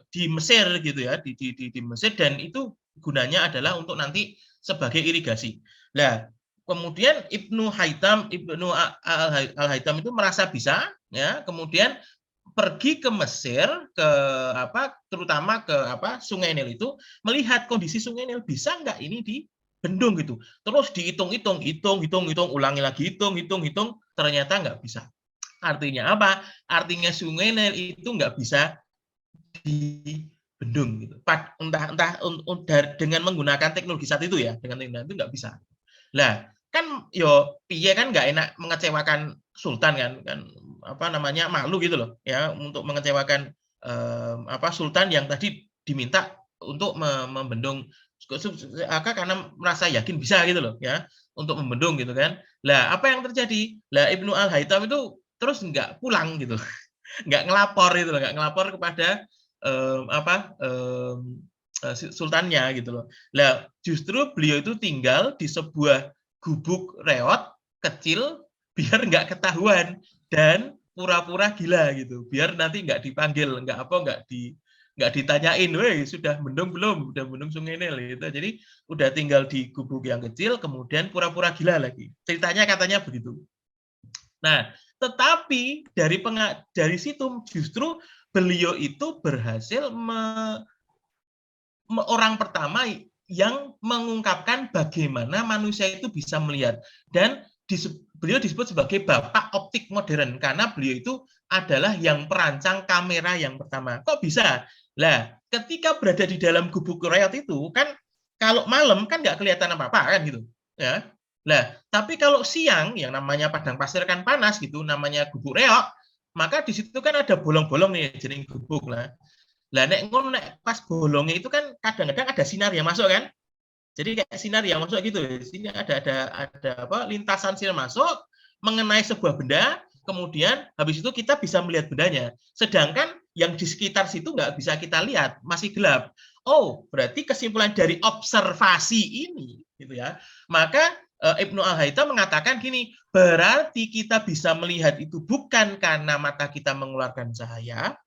C: Di Mesir gitu ya, di Mesir, dan itu gunanya adalah untuk nanti sebagai irigasi. Nah, kemudian Ibnu Al-Haytham itu merasa bisa ya, kemudian pergi ke Mesir terutama ke Sungai Nil itu, melihat kondisi Sungai Nil bisa nggak ini dibendung gitu. Terus dihitung, ulangi lagi, hitung, ternyata nggak bisa. Artinya apa? Artinya Sungai Nil itu nggak bisa dibendung gitu. Entah dengan menggunakan teknologi saat itu ya, dengan teknologi itu nggak bisa. Lah, kan piye kan nggak enak mengecewakan Sultan kan malu gitu loh ya, untuk mengecewakan Sultan yang tadi diminta untuk membendung karena merasa yakin bisa gitu loh ya, untuk membendung gitu kan. Lah, apa yang terjadi? Lah, Ibnu Al-Haytham itu terus nggak pulang gitu. Nggak ngelapor kepada sultannya gitu loh. Lah, justru beliau itu tinggal di sebuah gubuk reot kecil biar nggak ketahuan dan pura-pura gila gitu, biar nanti nggak dipanggil, nggak ditanyain, weh sudah mendung belum, udah mendung Sungai Nil gitu. Jadi udah tinggal di gubuk yang kecil, kemudian pura-pura gila lagi. Ceritanya katanya begitu. Nah, tetapi dari situ justru beliau itu berhasil orang pertama yang mengungkapkan bagaimana manusia itu bisa melihat, dan beliau disebut sebagai bapak optik modern karena beliau itu adalah yang perancang kamera yang pertama. Kok bisa? Lah, ketika berada di dalam gubuk reot itu kan Kalau malam kan nggak kelihatan apa-apa kan gitu. Ya. Nah, tapi kalau siang yang namanya padang pasir kan panas gitu, namanya gubuk reok, maka di situ kan ada bolong-bolong nih jeneng gubuk lah. Lah nek ngono nek pas bolongnya itu kan kadang-kadang ada sinar yang masuk kan. Jadi kayak sinar yang masuk gitu. Sini ada apa lintasan sinar masuk mengenai sebuah benda, kemudian habis itu kita bisa melihat bendanya. Sedangkan yang di sekitar situ nggak bisa kita lihat, masih gelap. Oh, berarti kesimpulan dari observasi ini gitu ya. Maka Ibnu Al-Haytham mengatakan gini, berarti kita bisa melihat itu bukan karena mata kita mengeluarkan cahaya,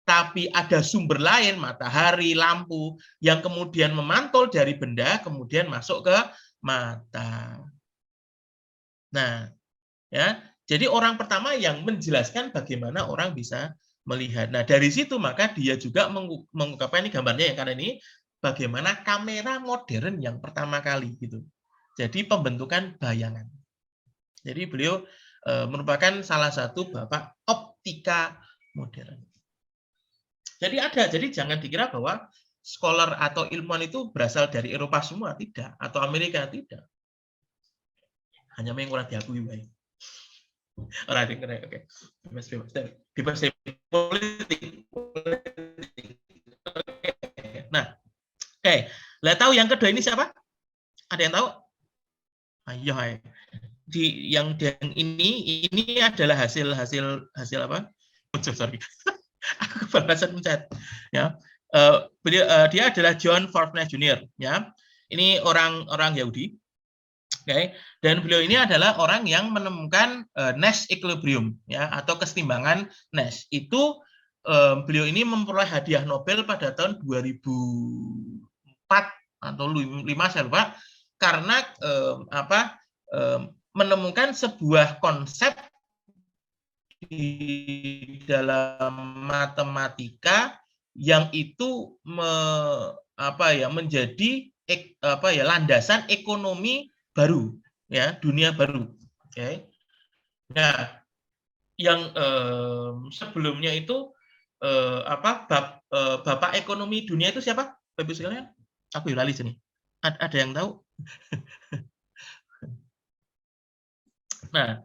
C: tapi ada sumber lain, matahari, lampu, yang kemudian memantul dari benda, kemudian masuk ke mata. Nah, ya, jadi orang pertama yang menjelaskan bagaimana orang bisa melihat. Nah, dari situ maka dia juga mengungkapkan ini gambarnya yang karena ini bagaimana kamera modern yang pertama kali gitu. Jadi pembentukan bayangan. Jadi beliau merupakan salah satu bapak optika modern. Jadi jangan dikira bahwa scholar atau ilmuwan itu berasal dari Eropa semua, tidak, atau Amerika, tidak. Hanya yang orang diakui baik. Orang dengar, oke. Bebas politik. Nah, oke. Lah tahu yang kedua ini siapa? Ada yang tahu? Ayo, hai. Yang ini adalah hasil apa? Sorry. Aku kebablasan mencet ya. Dia adalah John Fortney Jr. ya. Ini orang Yahudi. Okay. Dan beliau ini adalah orang yang menemukan Nash equilibrium ya atau kesetimbangan Nash. Itu beliau ini memperoleh hadiah Nobel pada tahun 2004 atau 5 saya lupa karena menemukan sebuah konsep di dalam matematika yang itu menjadi landasan ekonomi baru ya, dunia baru. Okay. Nah, yang sebelumnya itu Bapak ekonomi dunia itu siapa? Bapak sekalian? Aku lali sini. Ada yang tahu? Nah,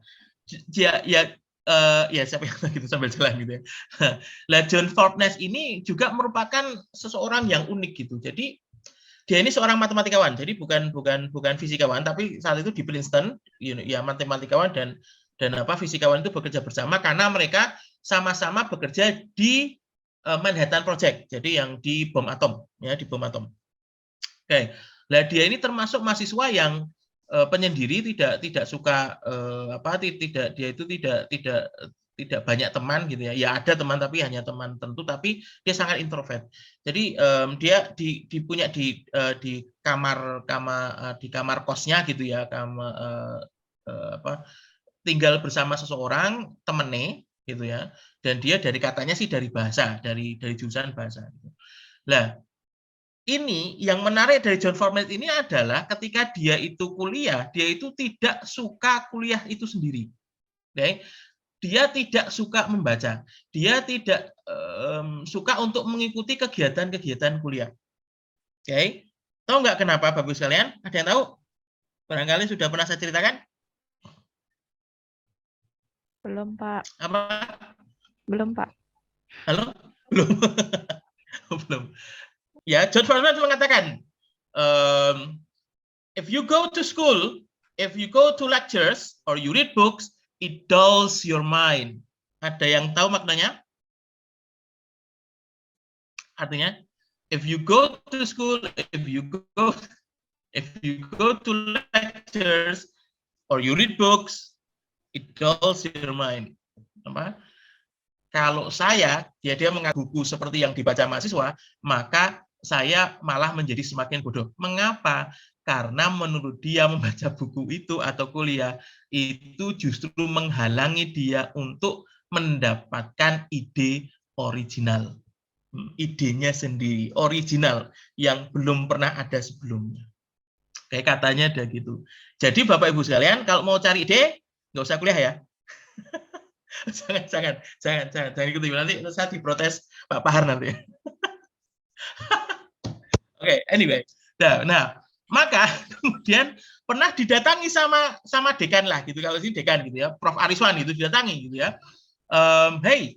C: ya siapa yang gitu sambil jalan gitu ya. Nah, John Fortney ini juga merupakan seseorang yang unik gitu. Jadi dia ini seorang matematikawan. Jadi bukan fisikawan, tapi saat itu di Princeton ya matematikawan dan fisikawan itu bekerja bersama karena mereka sama-sama bekerja di Manhattan Project. Jadi yang di bom atom ya, di bom atom. Oke. Nah, dia ini termasuk mahasiswa yang penyendiri, tidak suka dia itu tidak banyak teman gitu ya. Ya ada teman tapi hanya teman tentu, tapi dia sangat introvert. Jadi dia punya di kamar kosnya gitu ya, tinggal bersama seseorang temennya gitu ya. Dan dia dari katanya sih dari bahasa, dari jurusan bahasa. Lah, ini yang menarik dari John Fortney ini adalah ketika dia itu kuliah, dia itu tidak suka kuliah itu sendiri. Okay? Dia tidak suka membaca. Dia tidak suka untuk mengikuti kegiatan-kegiatan kuliah. Oke? Okay? Tahu nggak kenapa, Bapak sekalian? Ada yang tahu? Barangkali sudah pernah saya ceritakan?
B: Belum, Pak.
C: Apa?
B: Belum, Pak.
C: Halo? Belum. Belum. Ya, John Fortney mengatakan, if you go to school, if you go to lectures, or you read books, it dulls your mind. Ada yang tahu maknanya? Artinya, if you go to school, if you go to lectures, or you read books, it dulls your mind. Apa? Kalau dia mengaku buku seperti yang dibaca mahasiswa, maka saya malah menjadi semakin bodoh. Mengapa? Karena menurut dia membaca buku itu atau kuliah itu justru menghalangi dia untuk mendapatkan ide original. Idenya sendiri, original, yang belum pernah ada sebelumnya. Kayak katanya ada gitu. Jadi Bapak Ibu sekalian, kalau mau cari ide, nggak usah kuliah ya. Jangan gitu. Nanti saya diprotes Pak Pahar nanti. Oke, anyway. Nah, maka kemudian pernah didatangi sama dekan lah gitu, kalau sini dekan gitu ya, Prof. Ariswan itu didatangi gitu ya. Hey,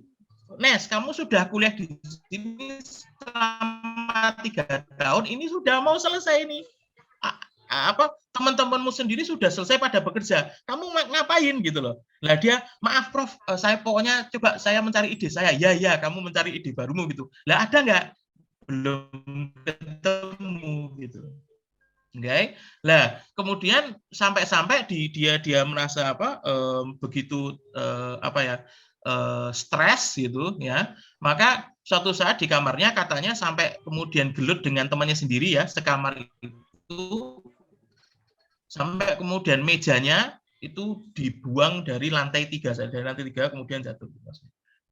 C: Nes, kamu sudah kuliah di sini selama 3 tahun, ini sudah mau selesai nih. Teman-temanmu sendiri sudah selesai pada bekerja, kamu ngapain gitu loh. Lah dia, maaf Prof, saya pokoknya coba saya mencari ide saya. Ya, kamu mencari ide barumu gitu. Lah ada nggak? Belum ketemu gitu. Okay. Lah kemudian sampai dia merasa begitu stres gitu ya. Maka suatu saat di kamarnya katanya sampai kemudian gelut dengan temannya sendiri ya, sekamar itu, sampai kemudian mejanya itu dibuang dari lantai 3 kemudian jatuh.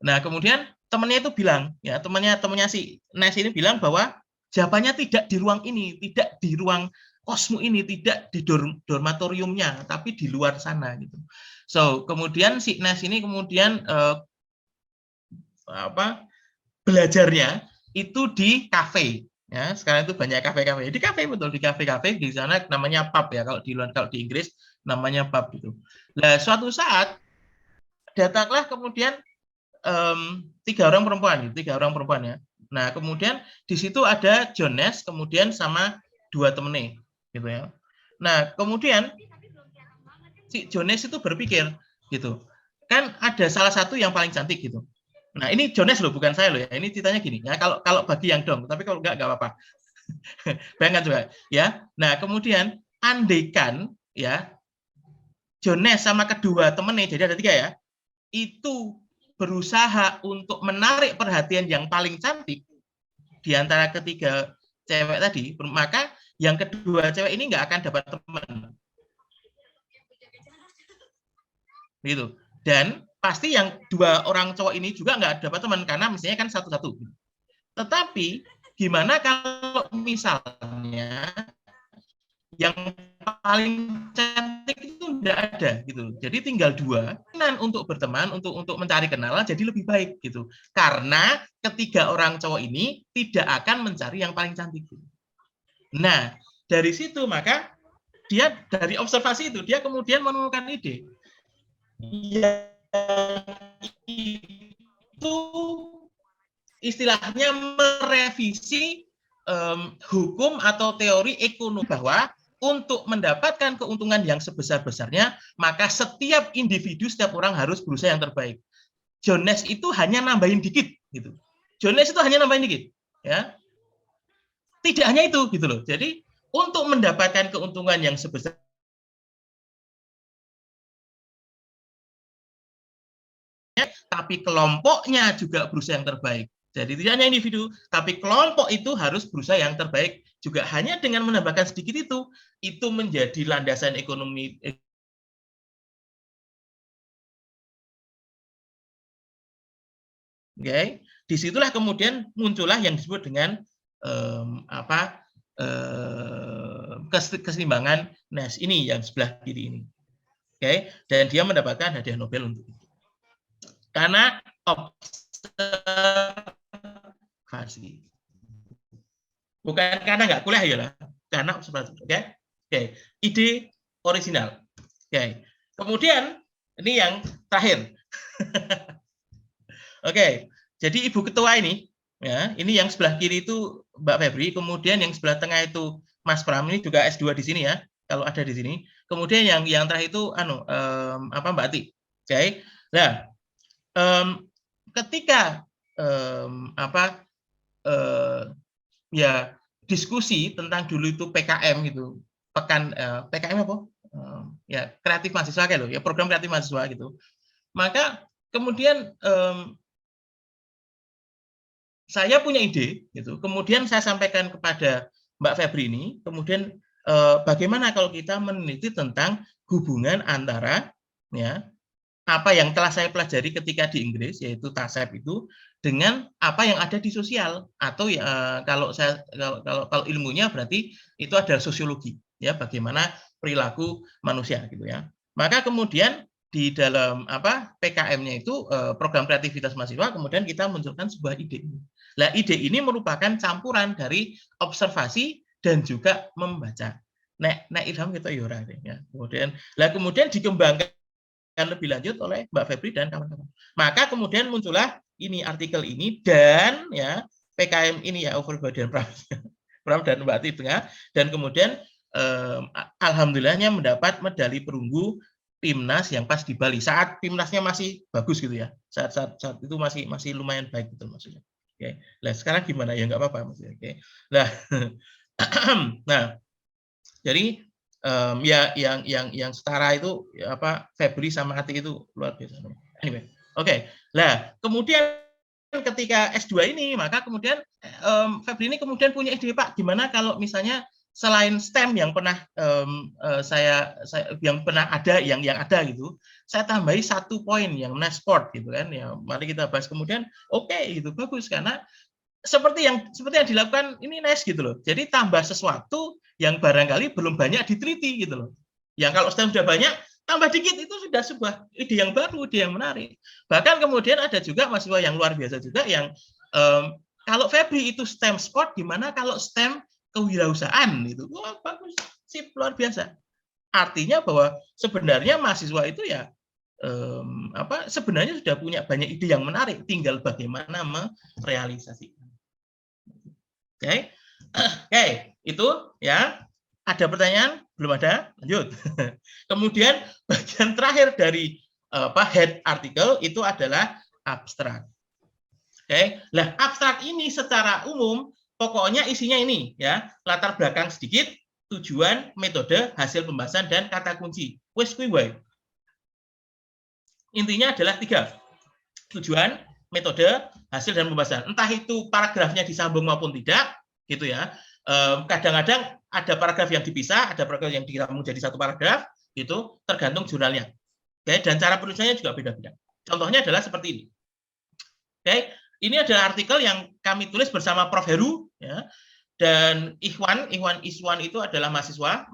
C: Nah kemudian temannya itu bilang ya, temannya si Nes ini bilang bahwa jawabannya tidak di ruang ini, tidak di ruang kosmu ini, tidak di dormatoriumnya, tapi di luar sana gitu. So kemudian si Nes ini kemudian belajarnya itu di kafe. Ya, sekarang itu banyak kafe-kafe. Di kafe betul, di kafe-kafe di sana namanya pub ya, kalau di Inggris namanya pub gitu. Nah, suatu saat datanglah kemudian 3 orang perempuan ya. Nah, kemudian di situ ada Jones, kemudian sama 2 temennya gitu ya. Nah, kemudian si Jones itu berpikir gitu. Kan ada salah satu yang paling cantik gitu. Nah, ini Jones loh, bukan saya loh ya. Ini ceritanya gini ya. Kalau bagi yang dong, tapi kalau enggak apa-apa. Bayangkan juga ya. Nah, kemudian andaikan ya Jones sama kedua temennya, jadi ada 3 ya, itu berusaha untuk menarik perhatian yang paling cantik di antara ketiga cewek tadi, maka yang kedua cewek ini nggak akan dapat teman. Gitu. Dan pasti yang 2 orang cowok ini juga nggak dapat teman, karena misalnya kan satu-satu. Tetapi gimana kalau misalnya yang paling cantik itu tidak ada gitu, jadi tinggal 2 untuk berteman, untuk mencari kenalan jadi lebih baik gitu, karena ketiga orang cowok ini tidak akan mencari yang paling cantik. Nah dari situ maka dia dari observasi itu dia kemudian menemukan ide itu istilahnya merevisi hukum atau teori ekonomi, bahwa untuk mendapatkan keuntungan yang sebesar-besarnya, maka setiap individu, setiap orang harus berusaha yang terbaik. Jones itu hanya nambahin dikit, gitu. Jones itu hanya nambahin dikit, ya. Tidak hanya itu, gitu loh. Jadi untuk mendapatkan keuntungan yang sebesar, tapi kelompoknya juga berusaha yang terbaik. Jadi tidak hanya individu, tapi kelompok itu harus berusaha yang terbaik juga. Hanya dengan menambahkan sedikit itu menjadi landasan ekonomi. Okay. Disitulah kemudian muncullah yang disebut dengan keseimbangan Nash ini yang sebelah kiri ini. Okay. Dan dia mendapatkan hadiah Nobel untuk itu. Karena observasi. Bukan karena nggak kuliah ya lah, karena observasi. Oke. Ide original. Oke. Kemudian ini yang terakhir. Oke. Jadi Ibu Ketua ini, ya, ini yang sebelah kiri itu Mbak Febri, kemudian yang sebelah tengah itu Mas Pram, ini juga S2 di sini ya, kalau ada di sini. Kemudian yang terakhir itu Mbak Ati. Oke. Nah, ketika ya diskusi tentang dulu itu PKM gitu, PKM apa? Ya kreatif mahasiswa kayak loh, ya program kreatif mahasiswa gitu. Maka kemudian saya punya ide gitu. Kemudian saya sampaikan kepada Mbak Febri ini, kemudian bagaimana kalau kita meneliti tentang hubungan antara ya apa yang telah saya pelajari ketika di Inggris, yaitu TASEP itu, dengan apa yang ada di sosial, atau kalau ilmunya berarti itu adalah sosiologi, ya, bagaimana perilaku manusia gitu ya. Maka kemudian di dalam PKM-nya itu program kreativitas mahasiswa, kemudian kita munculkan sebuah ide. Nah, ide ini merupakan campuran dari observasi dan juga membaca. Nek ilham kita yura ya. Kemudian dikembangkan lebih lanjut oleh Mbak Febri dan kawan-kawan. Maka kemudian muncullah ini artikel ini dan ya PKM ini ya overburden Pram dan Mbak Tengah, dan kemudian alhamdulillahnya mendapat medali perunggu timnas yang pas di Bali saat timnasnya masih bagus gitu ya, saat itu masih lumayan baik gitu maksudnya. Oke. Nah sekarang gimana ya, nggak apa-apa maksudnya. Oke. Nah jadi ya yang setara itu apa Febri sama Ati itu luar biasa. Anyway, oke. Nah kemudian ketika S2 ini maka kemudian Febri ini kemudian punya ide, Pak, gimana kalau misalnya selain STEM yang pernah saya yang pernah ada yang ada gitu, saya tambahi 1 poin yang sport gitu kan ya, mari kita bahas kemudian. Oke, itu bagus karena seperti yang dilakukan ini gitu loh. Jadi tambah sesuatu yang barangkali belum banyak diteliti gitu loh. Yang kalau STEM sudah banyak, tambah dikit itu sudah sebuah ide yang baru, ide yang menarik. Bahkan kemudian ada juga mahasiswa yang luar biasa juga yang kalau Febri itu STEM sport, gimana kalau STEM kewirausahaan itu? Wah, bagus, sip, luar biasa. Artinya bahwa sebenarnya mahasiswa itu ya sebenarnya sudah punya banyak ide yang menarik, tinggal bagaimana merealisasikan. Oke, itu ya. Ada pertanyaan? Belum ada? Lanjut. Kemudian bagian terakhir dari head artikel itu adalah abstrak. Oke, nah abstrak ini secara umum pokoknya isinya ini ya, latar belakang sedikit, tujuan, metode, hasil pembahasan, dan kata kunci. Wes kuwi wae. Intinya adalah 3. Tujuan, metode, hasil, dan pembahasan. Entah itu paragrafnya disambung maupun tidak, gitu ya. Kadang-kadang ada paragraf yang dipisah, ada paragraf yang digabung menjadi 1 paragraf, gitu, tergantung jurnalnya. Oke, dan cara penulisannya juga beda-beda. Contohnya adalah seperti ini. Oke, ini adalah artikel yang kami tulis bersama Prof. Heru, ya, dan Ikhwan itu adalah mahasiswa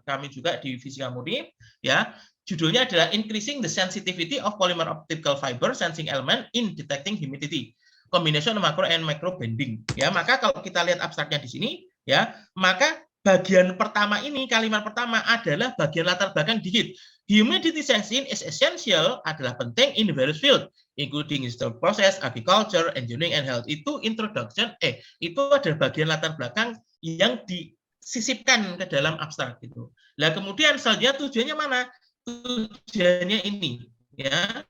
C: kami juga di Fisika Murni, ya. Judulnya adalah Increasing the Sensitivity of Polymer Optical Fiber Sensing Element in Detecting Humidity. Combination macro and micro bending. Ya, maka kalau kita lihat abstraknya di sini, ya, maka bagian pertama ini, kalimat pertama adalah bagian latar belakang dikit. Humidity sensing is essential, adalah penting in various field, including industrial process, agriculture, engineering, and health. Itu introduction, itu adalah bagian latar belakang yang disisipkan ke dalam abstrak gitu. Nah, kemudian selanjutnya tujuannya mana? Tujuannya ini, ya.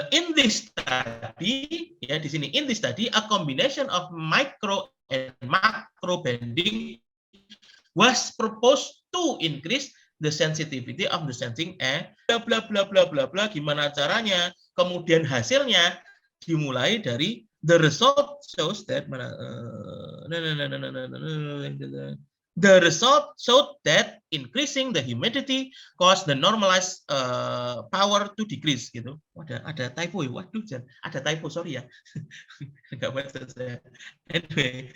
C: In this study, ya di sini, in this study, a combination of micro and macro bending was proposed to increase the sensitivity of the sensing and bla bla bla bla bla bla. Gimana caranya? Kemudian hasilnya dimulai dari the result shows that the result showed that increasing the humidity caused the normalized power to decrease gitu. Ada typo ya. Waduh, ada typo, sorry ya. Enggak baca saya. Anyway,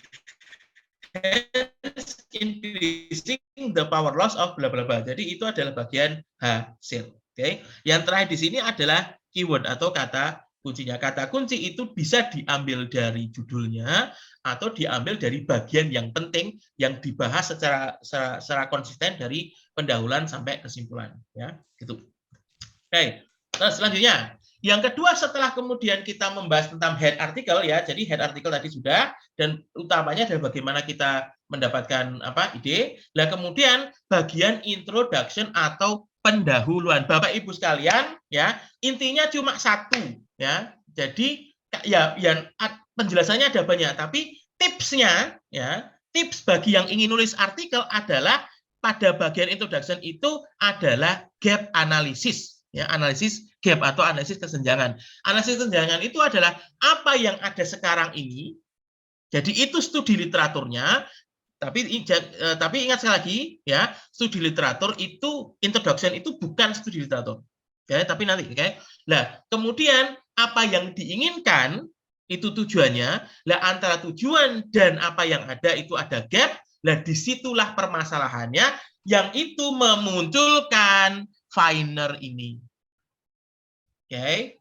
C: increasing the power loss of bla bla bla. Jadi itu adalah bagian hasil. Oke. Yang terakhir di sini adalah keyword atau kata kuncinya. Kata kunci itu bisa diambil dari judulnya atau diambil dari bagian yang penting yang dibahas secara konsisten dari pendahuluan sampai kesimpulan, ya, gitu. Oke. Nah, selanjutnya, yang kedua setelah kemudian kita membahas tentang head article, ya, jadi head article tadi sudah, dan utamanya adalah bagaimana kita mendapatkan ide. Nah, kemudian bagian introduction atau pendahuluan, Bapak Ibu sekalian, ya, intinya cuma 1, ya. Jadi ya penjelasannya ada banyak, tapi tipsnya, ya, tips bagi yang ingin nulis artikel adalah pada bagian introduction itu adalah gap analysis, ya, analisis gap atau analisis kesenjangan. Analisis kesenjangan itu adalah apa yang ada sekarang ini. Jadi itu studi literaturnya. Tapi ingat sekali lagi, ya, studi literatur itu, introduction itu bukan studi literatur, ya, tapi nanti, oke. Nah, kemudian apa yang diinginkan itu tujuannya. Nah, antara tujuan dan apa yang ada itu ada gap. Nah, disitulah permasalahannya, yang itu memunculkan Finer ini. Oke.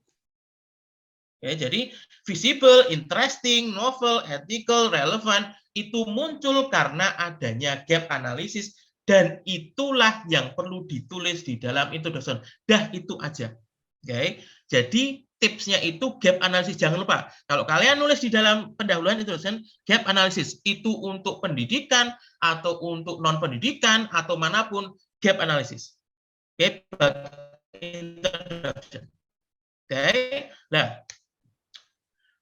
C: Oke, jadi visible, interesting, novel, ethical, relevant, itu muncul karena adanya gap analisis, dan itulah yang perlu ditulis di dalam introduction. Dah itu aja. Oke. Jadi tipsnya itu gap analisis. Jangan lupa, kalau kalian nulis di dalam pendahuluan introduction, gap analisis itu untuk pendidikan atau untuk non pendidikan atau manapun, gap analisis. Oke, introduction. Oke. Nah,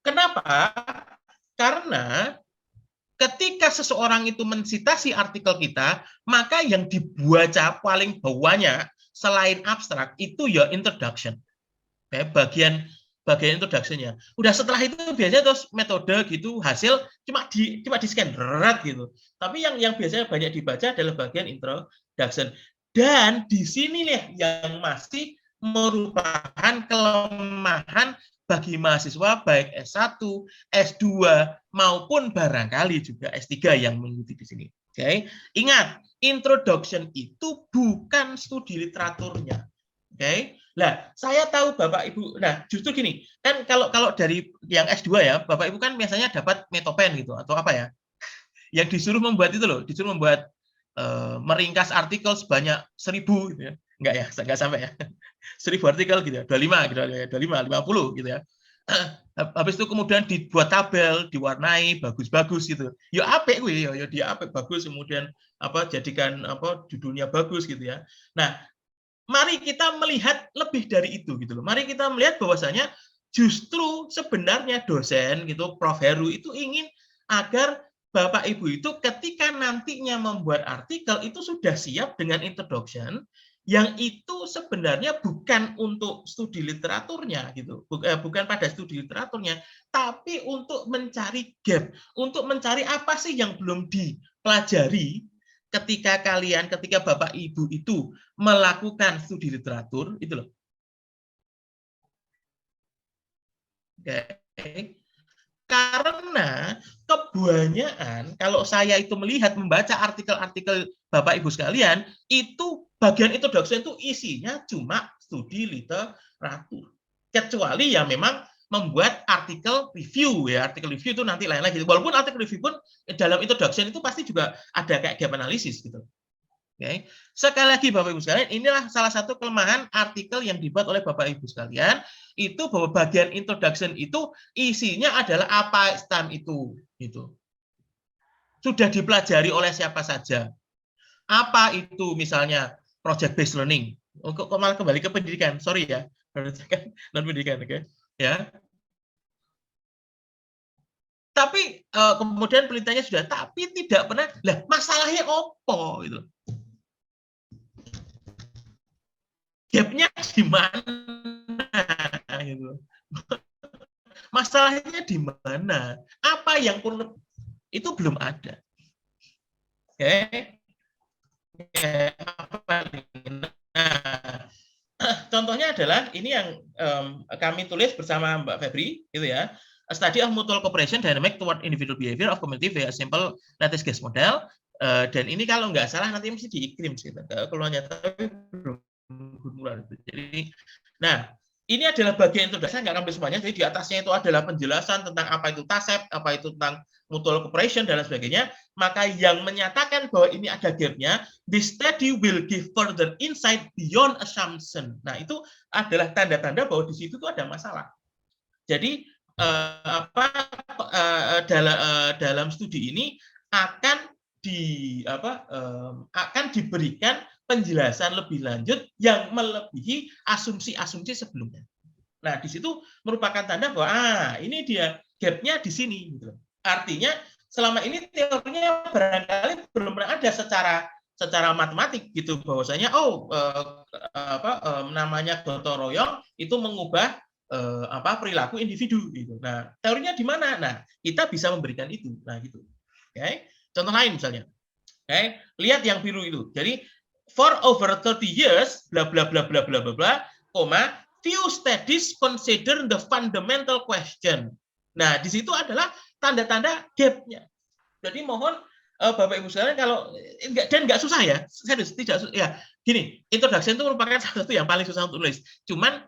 C: kenapa? Karena ketika seseorang itu mensitasi artikel kita, maka yang dibaca paling banyak selain abstrak itu ya introduction. Bagian introduction-nya. Udah setelah itu biasanya terus metode gitu, hasil cuma di scan gitu. Tapi yang biasanya banyak dibaca adalah bagian introduction. Dan di sini yang masih merupakan kelemahan bagi mahasiswa baik S1, S2 maupun barangkali juga S3 yang mengikuti di sini. Oke. Ingat, introduction itu bukan studi literaturnya. Oke. Nah, saya tahu Bapak Ibu. Nah, justru gini, kan kalau dari yang S2 ya, Bapak Ibu kan biasanya dapat metopen gitu atau apa ya? Yang disuruh membuat itu loh, disuruh membuat meringkas artikel sebanyak 1000 gitu ya. Enggak sampai ya. 1000 artikel gitu ya, 25 gitu ya, 25, 50 gitu ya. Habis itu kemudian dibuat tabel, diwarnai bagus-bagus gitu. Ya apik kuwi ya dia apik bagus, kemudian jadikan judulnya bagus gitu ya. Nah, mari kita melihat lebih dari itu gitu loh. Mari kita melihat bahwasanya justru sebenarnya dosen gitu, Prof Heru itu ingin agar Bapak Ibu itu ketika nantinya membuat artikel itu sudah siap dengan introduction yang itu sebenarnya bukan untuk studi literaturnya gitu, bukan pada studi literaturnya, tapi untuk mencari gap, untuk mencari apa sih yang belum dipelajari ketika Bapak Ibu itu melakukan studi literatur itu loh. Oke. Karena kebanyakan kalau saya itu membaca artikel-artikel Bapak Ibu sekalian, itu bagian introduction itu isinya cuma studi literatur. Kecuali ya memang membuat artikel review ya, artikel review itu nanti lain lagi. Walaupun artikel review pun dalam introduction itu pasti juga ada kayak gap analisis gitu. Oke. Sekali lagi Bapak Ibu sekalian, inilah salah satu kelemahan artikel yang dibuat oleh Bapak Ibu sekalian, itu bahwa bagian introduction itu isinya adalah apa STEM itu gitu. Sudah dipelajari oleh siapa saja. Apa itu misalnya project based learning. Kok malah kembali ke pendidikan. Sorry ya. Non pendidikan, oke. Ya. Tapi kemudian penelitiannya sudah, tapi tidak pernah. Lah, masalahnya opo gitu. Gapnya di mana gitu. Masalahnya di mana? Apa yang perlu itu belum ada. Oke. Nah, contohnya adalah ini yang kami tulis bersama Mbak Febri gitu ya. A study of mutual cooperation dynamic toward individual behavior of community via simple lattice gas model. Dan ini kalau nggak salah nanti mesti dikirim sih keluarnya, tapi belum. Jadi, nah ini adalah bagian introduksi, saya nggak ambil semuanya. Jadi di atasnya itu adalah penjelasan tentang apa itu TASEP, apa itu tentang mutual cooperation dan lain sebagainya. Maka yang menyatakan bahwa ini ada gapnya, this study will give further insight beyond assumption. Nah itu adalah tanda-tanda bahwa di situ tuh ada masalah. Jadi dalam studi ini akan diberikan penjelasan lebih lanjut yang melebihi asumsi-asumsi sebelumnya. Nah, di situ merupakan tanda bahwa ini dia gapnya di sini. Gitu. Artinya selama ini teorinya barangkali belum pernah ada secara matematik gitu bahwasanya namanya gotong royong itu mengubah perilaku individu gitu. Nah, teorinya di mana? Nah, kita bisa memberikan itu. Nah, gitu. Oke. Contoh lain misalnya. Oke, lihat yang biru itu. Jadi for over 30 years, bla bla bla bla bla bla bla, few studies consider the fundamental question. Nah, di situ adalah tanda-tanda gap-nya. Jadi mohon Bapak Ibu sekalian kalau dan nggak susah ya, serius tidak susah. Ya, gini, introduction itu merupakan salah satu yang paling susah untuk tulis. Cuman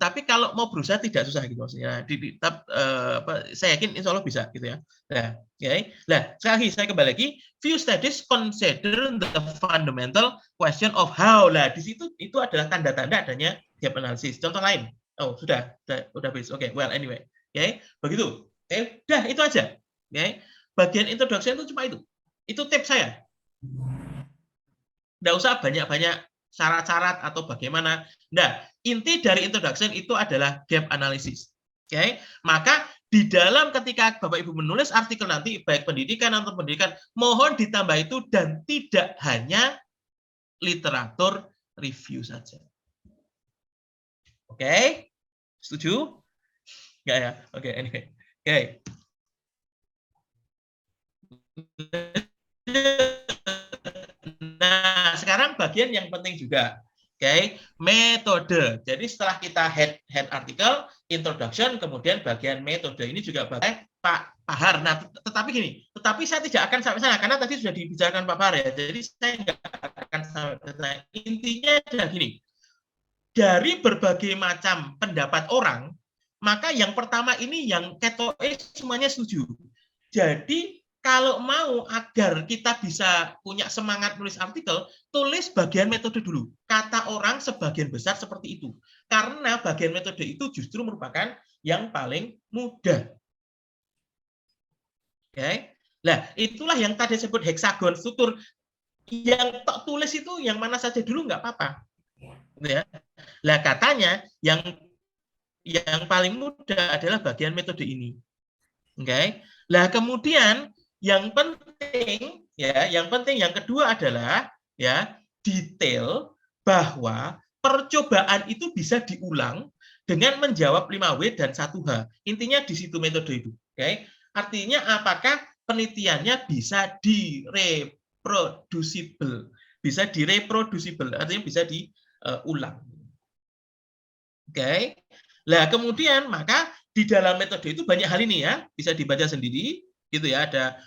C: Tapi kalau mau berusaha tidak susah gitu maksudnya. Saya yakin insya Allah bisa gitu ya. Nah, okay. Nah, sekali lagi saya kembali lagi. Few studies consider the fundamental question of how. Lah di situ itu adalah tanda-tanda adanya gap analysis. Contoh lain. Oh sudah habis. Oke, well anyway. Okay. Begitu. Okay. Udah itu aja. Okay. Bagian introduction itu cuma itu. Itu tips saya. Nggak usah banyak-banyak syarat-syarat atau bagaimana. Nah, inti dari introduction itu adalah gap analysis. Oke, maka di dalam ketika Bapak Ibu menulis artikel nanti baik pendidikan atau pendidikan, mohon ditambah itu dan tidak hanya literatur review saja. Oke, setuju? Enggak ya? Oke, anyway. Oke. Nah, sekarang bagian yang penting juga. Oke, metode. Jadi setelah kita head artikel, introduction, kemudian bagian metode ini juga bagian Pak Pahar. Nah, tetapi saya tidak akan sampai sana karena tadi sudah dibicarakan Pak Pahar ya. Jadi saya nggak akan sampai ke sana. Intinya adalah gini. Dari berbagai macam pendapat orang, maka yang pertama ini yang ketoe semuanya setuju. Jadi kalau mau agar kita bisa punya semangat nulis artikel, tulis bagian metode dulu. Kata orang sebagian besar seperti itu. Karena bagian metode itu justru merupakan yang paling mudah. Oke. Nah, itulah yang tadi disebut heksagon struktur. Yang tak tulis itu yang mana saja dulu nggak apa-apa. Ya. Nah, katanya yang paling mudah adalah bagian metode ini. Oke. Nah, kemudian yang penting yang kedua adalah ya detail bahwa percobaan itu bisa diulang dengan menjawab 5W dan 1H. Intinya di situ metode itu. Oke. Artinya apakah penelitiannya bisa direproducible. Bisa direproducible, artinya bisa diulang. Oke. Nah, kemudian maka di dalam metode itu banyak hal ini ya, bisa dibaca sendiri gitu ya, ada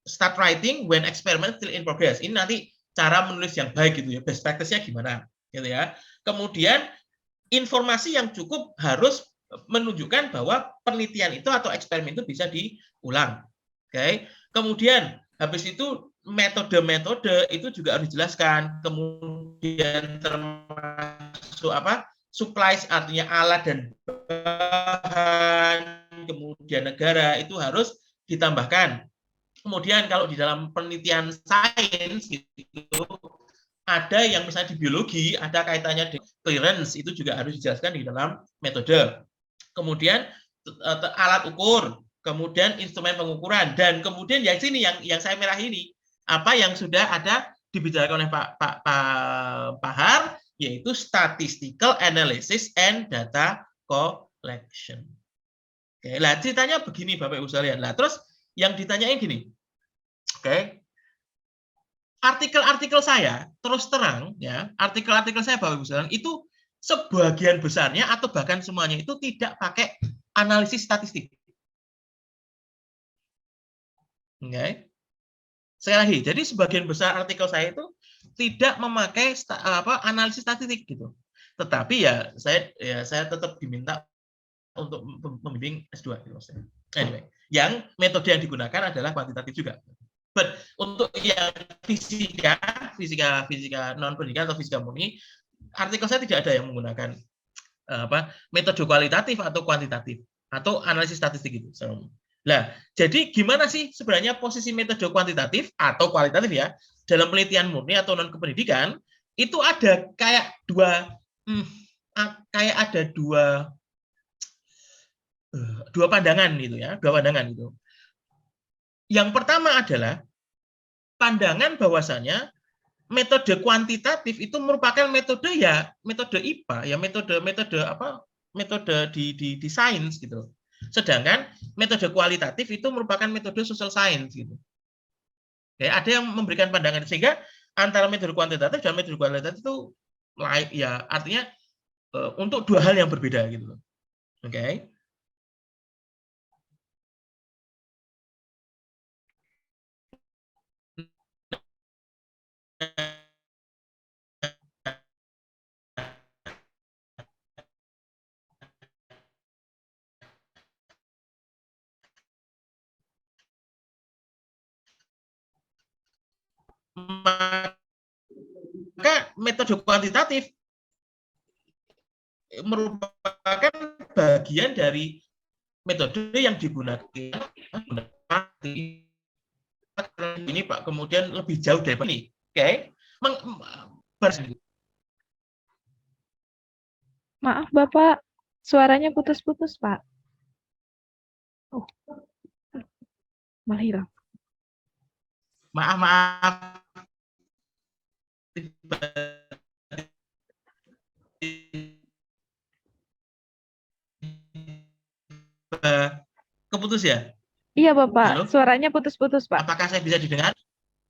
C: start writing when experiment still in progress. Ini nanti cara menulis yang baik gitu ya, best practice-nya gimana gitu ya. Kemudian informasi yang cukup harus menunjukkan bahwa penelitian itu atau eksperimen itu bisa diulang. Oke. Kemudian habis itu metode-metode itu juga harus dijelaskan. Kemudian termasuk apa? Supplies artinya alat dan bahan, kemudian negara itu harus ditambahkan. Kemudian kalau di dalam penelitian sains gitu ada yang misalnya di biologi ada kaitannya dengan clearance, itu juga harus dijelaskan di dalam metode. Kemudian alat ukur, kemudian instrumen pengukuran, dan kemudian yang sini yang saya merah ini apa yang sudah ada dibicarakan oleh Pak Pahar, yaitu statistical analysis and data collection. Oke, lah ceritanya begini Bapak Ibu sekalian. Lah terus yang ditanyain gini. Oke. Artikel-artikel saya terus terang ya, artikel-artikel saya Bapak Ibu sekalian itu sebagian besarnya atau bahkan semuanya itu tidak pakai analisis statistik. Oke. Sekali lagi, jadi sebagian besar artikel saya itu tidak memakai analisis statistik gitu. Tetapi ya saya tetap diminta untuk membimbing S2 gitu maksudnya. Anyway, yang metode yang digunakan adalah kuantitatif juga. But untuk yang fisika non pendidikan atau fisika murni, artikel saya tidak ada yang menggunakan metode kualitatif atau kuantitatif atau analisis statistik itu. Nah, jadi gimana sih sebenarnya posisi metode kuantitatif atau kualitatif ya dalam penelitian murni atau non kependidikan? Itu ada kayak dua pandangan gitu ya, dua pandangan itu. Yang pertama adalah pandangan bahwasanya metode kuantitatif itu merupakan metode IPA ya, metode di sains gitu. Sedangkan metode kualitatif itu merupakan metode social science gitu. Oke, ada yang memberikan pandangan sehingga antara metode kuantitatif dan metode kualitatif itu ya artinya untuk dua hal yang berbeda gitu. Oke. maka metode kuantitatif merupakan bagian dari metode yang digunakan ini Pak, kemudian lebih jauh dari ini. Oke.
B: Maaf Bapak, suaranya putus-putus Pak. Oh, malah hilang.
C: Maaf. Keputus ya?
B: Iya Bapak,
C: Halo?
B: suaranya putus-putus Pak.
C: Apakah saya bisa didengar?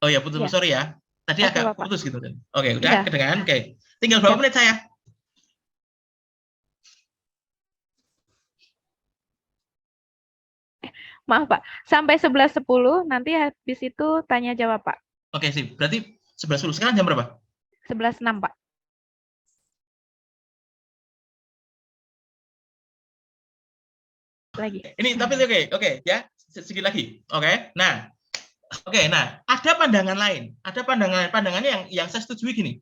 C: Oh ya, putus,
B: Ya.
C: sorry ya. Tadi
B: Oke,
C: agak
B: Bapak.
C: putus gitu. Oke, udah
B: Ya.
C: kedengaran. Oke. Tinggal berapa menit saya?
B: Maaf Pak, sampai 11.10, nanti habis itu tanya jawab Pak.
C: Oke, sip. Berarti 11.10. Sekarang jam berapa?
B: 11.06 Pak. Lagi.
C: Ini tapi oke ya. Sedikit lagi. Oke. Nah, ada pandangan lain. Ada pandangannya yang saya setujui gini.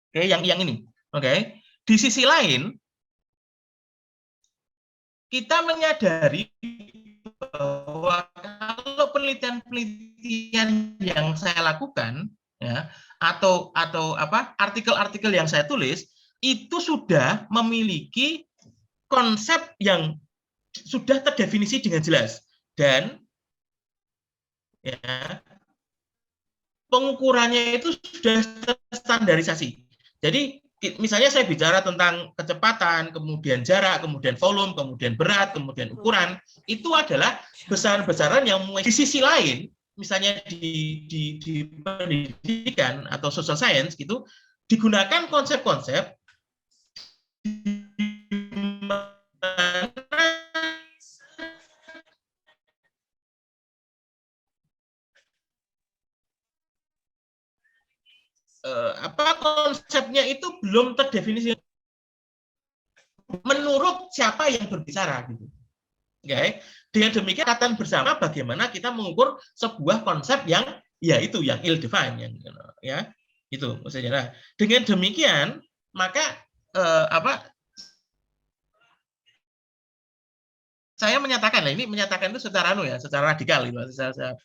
C: Oke, yang ini. Oke. Di sisi lain, kita menyadari bahwa kalau penelitian-penelitian yang saya lakukan ya atau artikel-artikel yang saya tulis itu sudah memiliki konsep yang sudah terdefinisi dengan jelas dan ya pengukurannya itu sudah terstandarisasi. Jadi misalnya saya bicara tentang kecepatan, kemudian jarak, kemudian volume, kemudian berat, kemudian ukuran, itu adalah besaran-besaran yang di sisi lain, misalnya di pendidikan atau social science gitu, digunakan konsep-konsep konsepnya itu belum terdefinisi menurut siapa yang berbicara gitu. Oke. Dengan demikian katakan bersama bagaimana kita mengukur sebuah konsep yang yaitu yang ill defined yang ya itu maksudnya. Nah, dengan demikian maka saya menyatakan, ini menyatakan itu secara secara radikal gitu.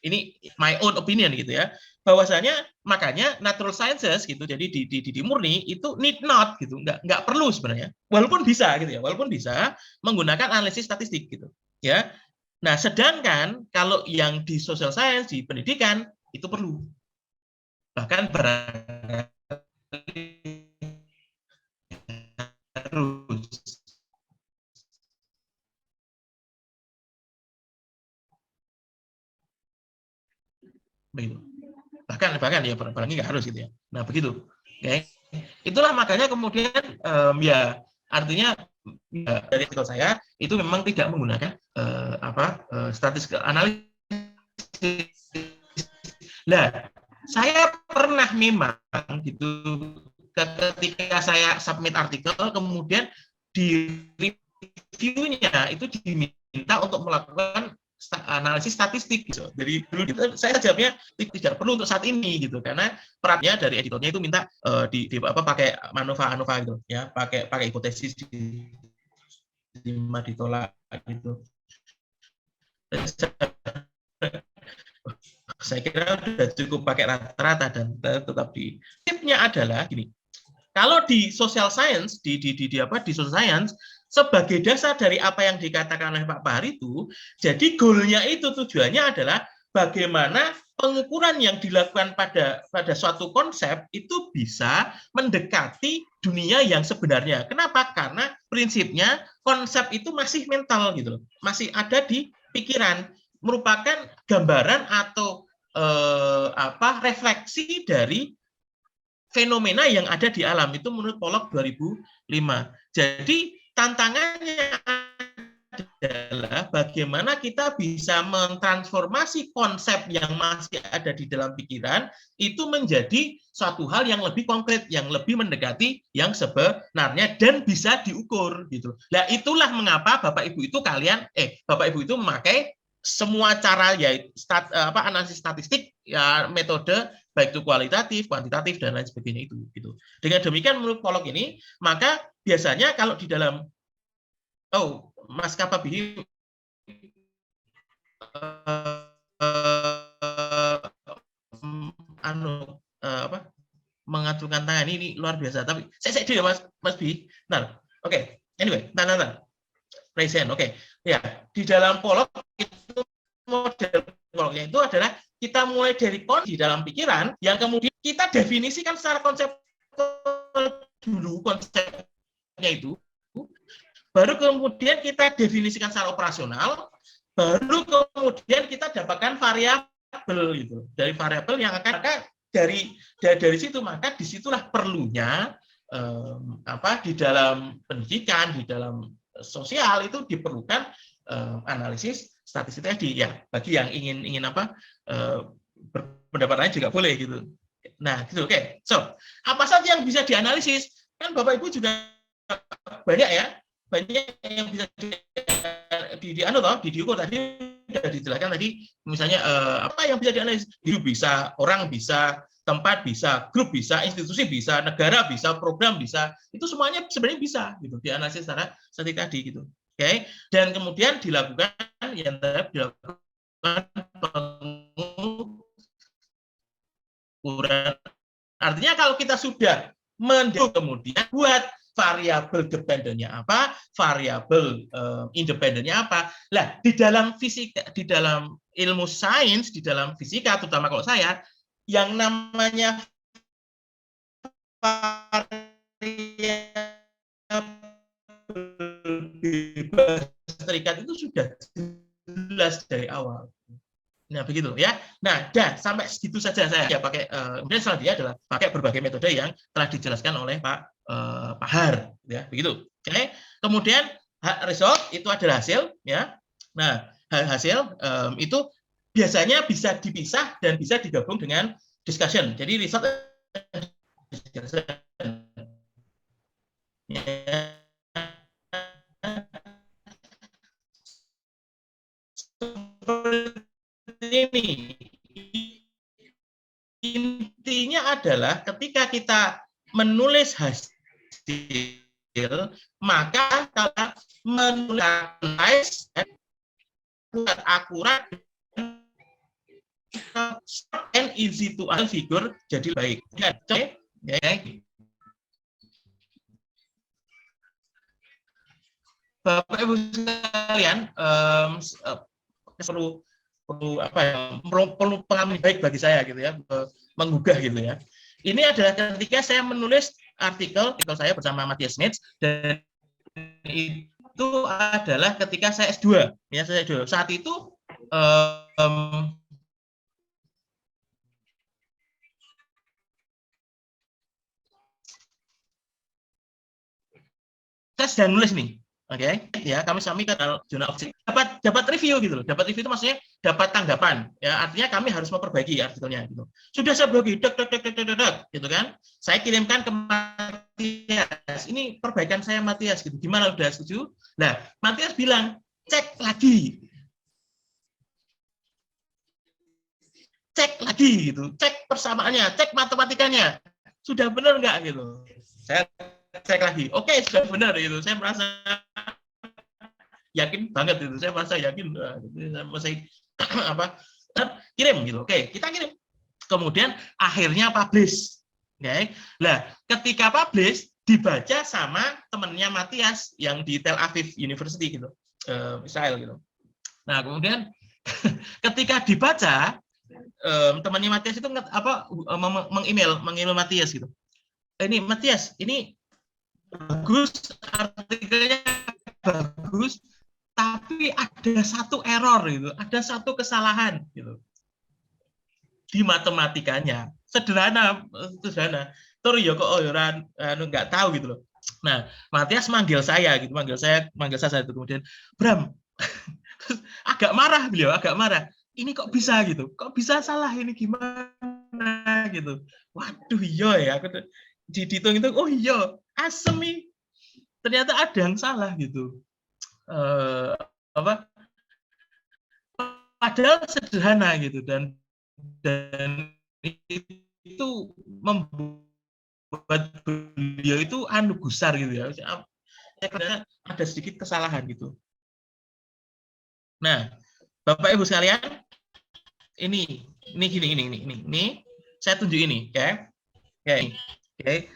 C: Ini my own opinion gitu ya. Bahwasanya makanya natural sciences gitu. Jadi di murni itu need not gitu, nggak perlu sebenarnya. Walaupun bisa gitu ya, walaupun bisa menggunakan analisis statistik gitu. Ya. Nah, sedangkan kalau yang di social science, di pendidikan itu perlu. Bahkan harus. Begitu. Bahkan ya barangkali nggak harus gitu ya. Nah begitu. Oke. Itulah makanya kemudian ya artinya ya, dari artikel saya itu memang tidak menggunakan statistik analisis. Nah, saya pernah memang gitu ketika saya submit artikel kemudian di reviewnya itu diminta untuk melakukan analisis statistik gitu. Jadi dulu saya jawabnya tidak perlu untuk saat ini gitu karena perannya dari editornya itu minta pakai ANOVA gitu ya, pakai hipotesis ditolak gitu. Saya kira sudah cukup pakai rata-rata dan tetap di tipnya adalah gini. Kalau di social science di social science sebagai dasar dari apa yang dikatakan oleh Pak Bahar itu, jadi goalnya itu tujuannya adalah bagaimana pengukuran yang dilakukan pada suatu konsep itu bisa mendekati dunia yang sebenarnya. Kenapa? Karena prinsipnya konsep itu masih mental gitu, masih ada di pikiran, merupakan gambaran atau refleksi dari fenomena yang ada di alam itu menurut Pollock 2005. Jadi tantangannya adalah bagaimana kita bisa mentransformasi konsep yang masih ada di dalam pikiran itu menjadi suatu hal yang lebih konkret, yang lebih mendekati yang sebenarnya dan bisa diukur gitu. Nah, itulah mengapa Bapak Ibu itu memakai semua cara ya analisis statistik ya metode baik itu kualitatif, kuantitatif, dan lain sebagainya itu. Gitu. Dengan demikian menurut Pollock ini, maka biasanya kalau di dalam, Mas Kapabihi, mengacungkan tangan ini luar biasa. Tapi saya dulu ya Mas Bi. Nah, oke. Anyway, nah. Present, oke. Ya, di dalam Pollock itu model Pollocknya itu adalah kita mulai dari konsep di dalam pikiran yang kemudian kita definisikan secara konsep dulu konsepnya itu, baru kemudian kita definisikan secara operasional, baru kemudian kita dapatkan variabel gitu. Dari variabel yang akan dari situ, maka disitulah perlunya di dalam pendidikan, di dalam sosial itu diperlukan analisis statistik tadi ya. Bagi yang ingin berpendapat lain juga boleh gitu. Nah, gitu. Oke. So, apa saja yang bisa dianalisis? Kan Bapak Ibu juga banyak yang bisa di Diukur tadi sudah dijelaskan tadi, misalnya apa yang bisa dianalisis? Hidup bisa, orang bisa, tempat bisa, grup bisa, institusi bisa, negara bisa, program bisa, itu semuanya sebenarnya bisa gitu dianalisis secara statistik tadi gitu. Oke, dan kemudian dilakukan pengukuran. Artinya kalau kita sudah kemudian buat variabel dependennya apa, variabel independennya apa. Lah, di dalam fisika, di dalam ilmu sains, di dalam fisika, terutama kalau saya, yang namanya bebas terikat itu sudah jelas dari awal. Nah, begitu ya. Nah, sampai segitu saja saya pakai. Kemudian selanjutnya adalah pakai berbagai metode yang telah dijelaskan oleh Pak Har, ya, begitu. Oke. Kemudian result itu adalah hasil, ya. Nah, hasil itu biasanya bisa dipisah dan bisa digabung dengan discussion. Jadi result discussion. Ya. Ini intinya adalah ketika kita menulis hasil, maka kalau menulis akurat and easy to figure jadi baik. Oke. Bapak Ibu sekalian, perlu pengalaman baik bagi saya gitu ya, menggugah gitu ya. Ini adalah ketika saya menulis artikel saya bersama Matthias Smith, dan itu adalah ketika saya S2 ya, saya S2. Saat itu saya sedang nulis nih. Oke, ya kami ke jurnal objek, dapat review gitu loh. Dapat review itu maksudnya dapat tanggapan. Ya, artinya kami harus memperbaiki artikelnya gitu. Sudah saya bagi gitu kan. Saya kirimkan ke Matthias. Ini perbaikan saya Matthias gitu. Gimana, udah setuju? Nah, Matthias bilang, cek lagi gitu. Cek persamaannya, cek matematikanya. Sudah benar nggak gitu. Saya cek lagi. Oke, sudah benar gitu. Saya merasa yakin banget itu. Saya merasa yakin. Saya kirim gitu. Oke, kita kirim. Kemudian akhirnya publish. Oke. Nah, ketika publish dibaca sama temannya Matthias yang di Tel Aviv University gitu. Israel gitu. Nah, kemudian ketika dibaca temannya Matthias itu meng-email Matthias gitu. Ini Matthias, ini bagus, artikelnya bagus, tapi ada satu error gitu, ada satu kesalahan gitu di matematikanya. Sederhana. Tur ya kok nggak tahu gitu loh. Nah, Matthias manggil saya gitu, manggil saya itu, kemudian Bram, agak marah beliau, agak marah. Ini kok bisa gitu? Kok bisa salah ini, gimana gitu? Waduh, iya ya, aku dihitung-hitung, oh iya, asem nih. Ternyata ada yang salah gitu. Padahal sederhana gitu, dan itu membuat beliau itu gusar gitu ya. Saya kira ada sedikit kesalahan gitu. Nah, Bapak Ibu sekalian, ini saya tunjuk ini, ya. Oke.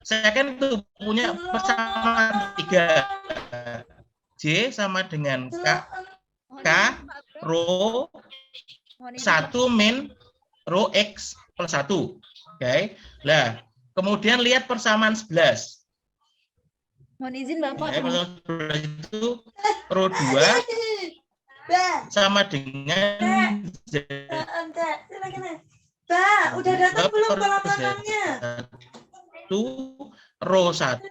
C: Saya kan tuh punya persamaan 3. J sama dengan K rho 1 min rho X plus 1. Oke. Nah, kemudian lihat persamaan 11.
A: Mohon izin Bapak.
C: Persamaan 11 itu rho 2 sama dengan Z.
F: Pak, udah datang belum kolam renangnya?
C: Rho 1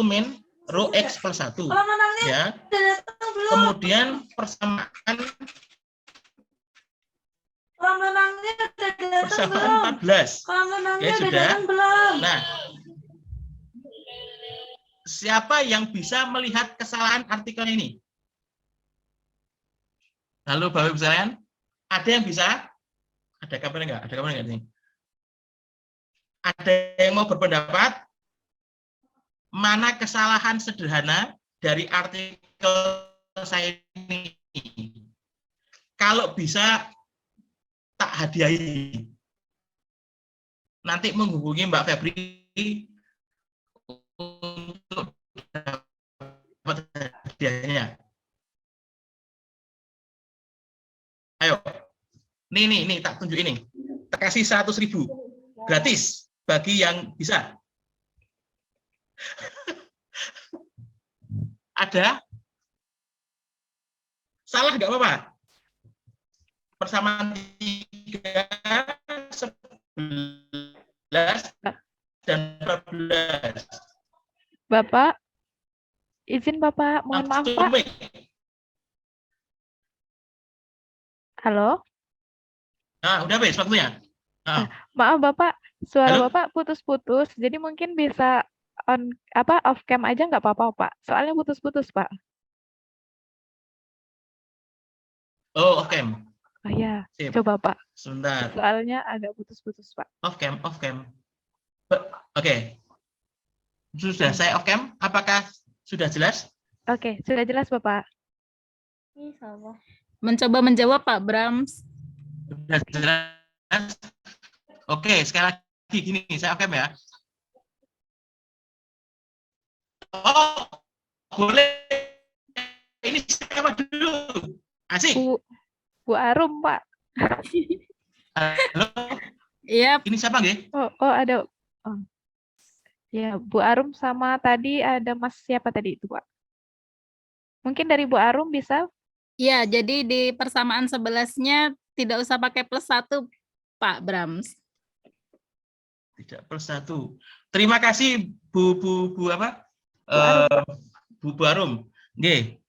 C: min rho X plus 1.
F: Kolam renangnya
C: ya.
F: udah datang belum?
C: Kemudian persamaan
F: Kolam renangnya udah datang belum?
C: 14.
F: Kolam renangnya
C: Ya,
F: udah
C: sudah.
F: datang belum?
C: Nah, siapa yang bisa melihat kesalahan artikel ini? Halo Bapak Ibu sekalian, ada yang bisa? Ada kabar enggak? Ada kabar enggak nih? Ada yang mau berpendapat? Mana kesalahan sederhana dari artikel saya ini? Kalau bisa tak hadiahi. Nanti menghubungi Mbak Febri untuk dapat hadiahnya. Ayo, nih, tak tunjuk ini. Tak kasih 100.000 gratis bagi yang bisa. Ada? Salah nggak apa-apa? Persamaan 3, 11, dan 14.
B: Bapak, izin Bapak, mohon maaf Pak. Halo?
C: Nah, udah habis waktunya. Nah.
B: Maaf Bapak, suara
C: Halo?
B: Bapak putus-putus, jadi mungkin bisa off cam aja nggak apa-apa Pak. Soalnya putus-putus Pak.
C: Oh, off cam.
B: Oh ya,
C: Sip.
B: coba Pak.
C: Sebentar.
B: Soalnya agak putus-putus Pak.
C: Off cam. Oke. Sudah saya off cam. Apakah sudah jelas?
B: Oke, sudah jelas Bapak.
E: Mencoba menjawab Pak Brams.
C: Sudah jelas. Oke, sekali lagi gini, saya off cam ya. Oh, boleh. Ini siapa dulu? Asik.
B: Bu Arum Pak.
C: Halo.
E: Iya.
C: Ini siapa nggih?
B: Oh ada. Oh. Ya, Bu Arum sama tadi ada Mas siapa tadi itu Pak? Mungkin dari Bu Arum bisa?
E: Iya, jadi di persamaan 11-nya tidak usah pakai plus 1 Pak Brams.
C: Tidak plus 1. Terima kasih Bu apa? Bu Arum. Nggih.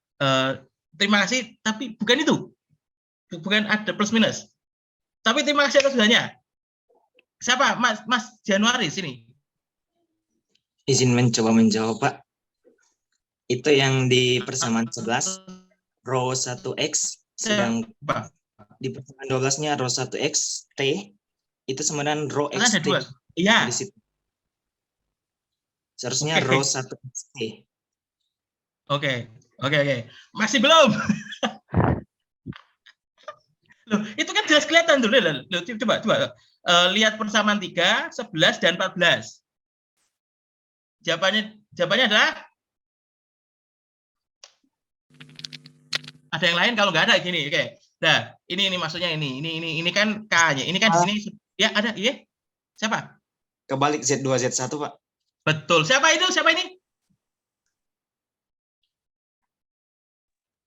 C: Terima kasih, tapi bukan itu. Bukan ada plus minus. Tapi terima kasih atas sudahnya. Siapa? Mas Januari sini.
G: Izin mencoba menjawab, Pak. Itu yang di persamaan 11 rho 1x, sedang di persamaan 12-nya rho 1x t itu sama dengan rho x t.
C: Iya.
G: Seharusnya rho 1x t.
C: Oke. Masih belum? Loh, itu kan jelas kelihatan tuh. Loh, coba. Lihat persamaan 3, 11, dan 14. Jawabannya adalah ada yang lain. Kalau nggak ada gini, oke. Nah, ini maksudnya ini kan K-nya. Ini kan di sini ya ada, iya. Siapa?
G: Kebalik Z2 Z1, Pak.
C: Betul. Siapa ini?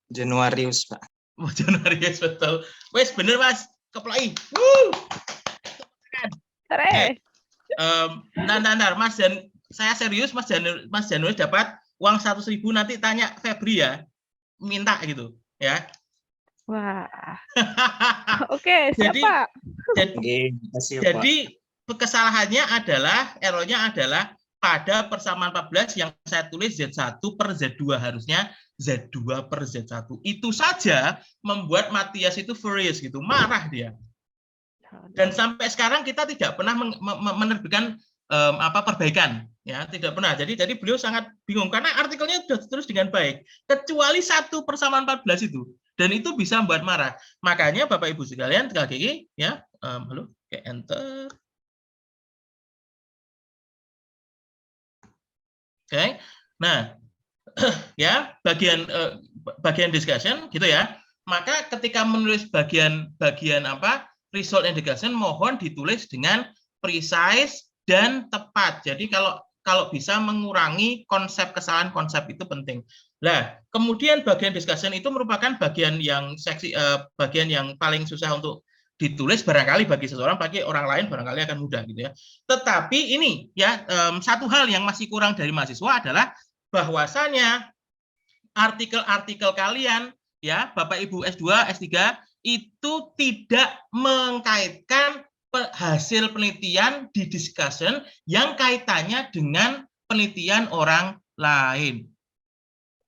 G: Januarius, Pak.
C: Oh, Januarius, betul. Wes bener, Mas. Keploi. Ntar, Mas, dan saya serius, Mas Januarius dapat uang 100.000, nanti tanya Febri ya. Minta gitu, ya.
B: Wah. Oke, siapa?
C: Jadi kesalahannya adalah, errornya adalah pada persamaan 14 yang saya tulis Z1 per Z2, harusnya Z2 per Z1. Itu saja membuat Matias itu furious gitu, marah dia. Dan sampai sekarang kita tidak pernah menerbitkan perbaikan, ya, tidak pernah. Jadi beliau sangat bingung karena artikelnya sudah terus dengan baik, kecuali 1 persamaan 14 itu, dan itu bisa membuat marah. Makanya Bapak Ibu sekalian, sekali lagi, ya, halo, kayak enter. Oke, nah, ya, bagian discussion gitu ya. Maka ketika menulis bagian result and discussion, mohon ditulis dengan precise dan tepat. Jadi kalau bisa mengurangi kesalahan konsep itu penting. Nah, kemudian bagian discussion itu merupakan bagian yang bagian yang paling susah untuk ditulis barangkali bagi seseorang, bagi orang lain barangkali akan mudah gitu ya. Tetapi ini ya, satu hal yang masih kurang dari mahasiswa adalah bahwasanya artikel-artikel kalian ya, Bapak Ibu S2, S3 itu tidak mengkaitkan hasil penelitian di discussion yang kaitannya dengan penelitian orang lain.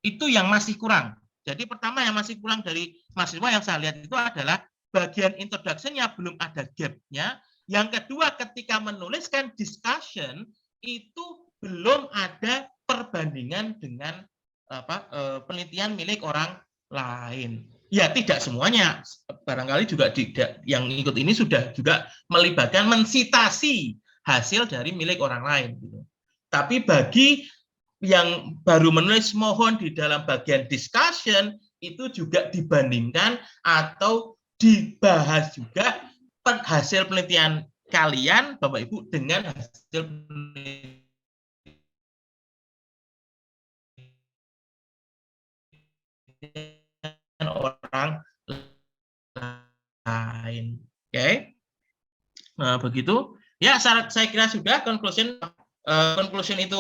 C: Itu yang masih kurang. Jadi pertama yang masih kurang dari mahasiswa yang saya lihat itu adalah bagian introduction-nya belum ada gap-nya. Yang kedua, ketika menuliskan discussion itu belum ada perbandingan dengan penelitian milik orang lain. Ya, tidak semuanya. Barangkali juga tidak, yang ikut ini sudah juga melibatkan mensitasi hasil dari milik orang lain. Gitu. Tapi bagi yang baru menulis, mohon di dalam bagian discussion itu juga dibandingkan atau dibahas juga hasil penelitian kalian, Bapak Ibu, dengan hasil penelitian orang lain. Oke. Nah, begitu. Ya, saya kira sudah conclusion itu